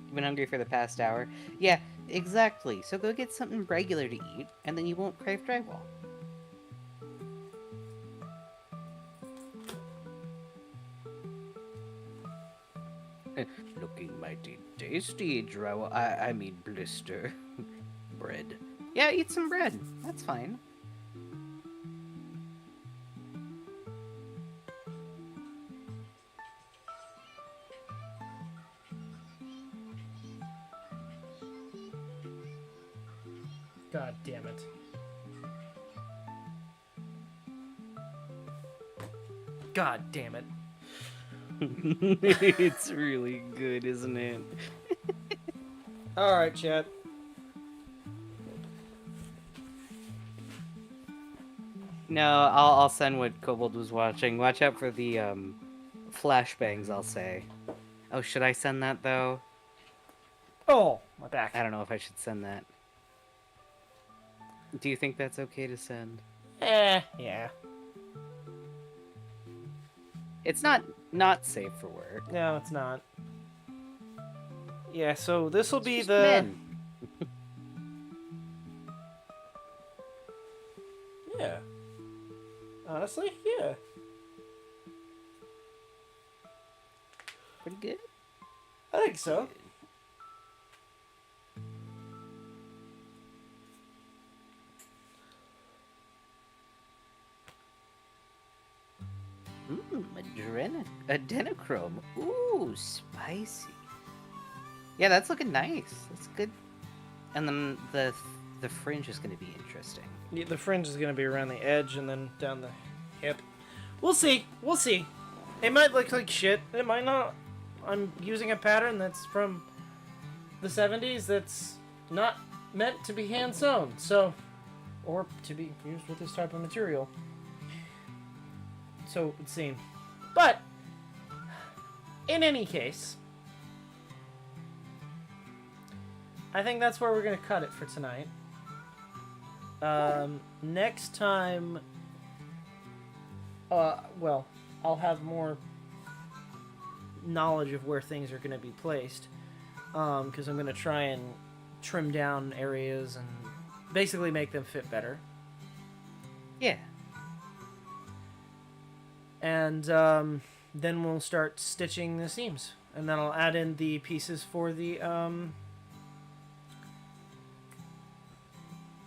You've been hungry for the past hour? Yeah, exactly. So go get something regular to eat, and then you won't crave drywall. Looking mighty tasty, drywall. I mean blister. Bread. Yeah, eat some bread. That's fine. God damn it. God damn it. It's really good, isn't it? Alright, chat. No, I'll send what Kobold was watching. Watch out for the flashbangs, I'll say. Oh, should I send that though? Oh, my back. I don't know if I should send that. Do you think that's okay to send? Yeah. It's not safe for work. No, it's not. Yeah, so this will It's be just the... men. Yeah. Honestly, yeah. Pretty good. I think so. Adenochrome. Ooh, spicy. Yeah, that's looking nice. That's good. And then the fringe is going to be interesting. Yeah, the fringe is going to be around the edge and then down the hip. We'll see. We'll see. It might look like shit. It might not. I'm using a pattern that's from the 70s that's not meant to be hand sewn. So, or to be used with this type of material. So it would seem. But, in any case, I think that's where we're going to cut it for tonight. Next time, well, I'll have more knowledge of where things are going to be placed. Because I'm going to try and trim down areas and basically make them fit better. Yeah. And then we'll start stitching the seams. And then I'll add in the pieces for the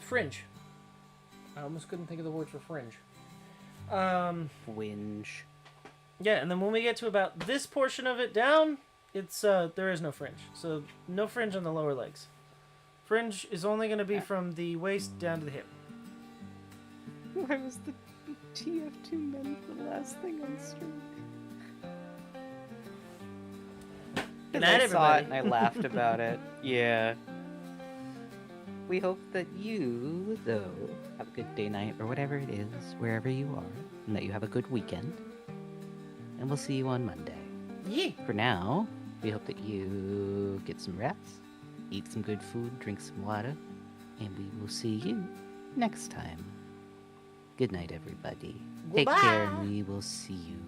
fringe. I almost couldn't think of the word for fringe. Fringe. Yeah, and then when we get to about this portion of it down, it's there is no fringe. So no fringe on the lower legs. Fringe is only going to be from the waist down to the hip. Why was the TF2 men the last thing on stream? Good I night, saw it everybody. and I laughed about it. Yeah. We hope that you, though, have a good day, night, or whatever it is, wherever you are, and that you have a good weekend. And we'll see you on Monday. Yeah. For now, we hope that you get some rest, eat some good food, drink some water, and we will see you next time. Good night, everybody. Take care, Goodbye. and we will see you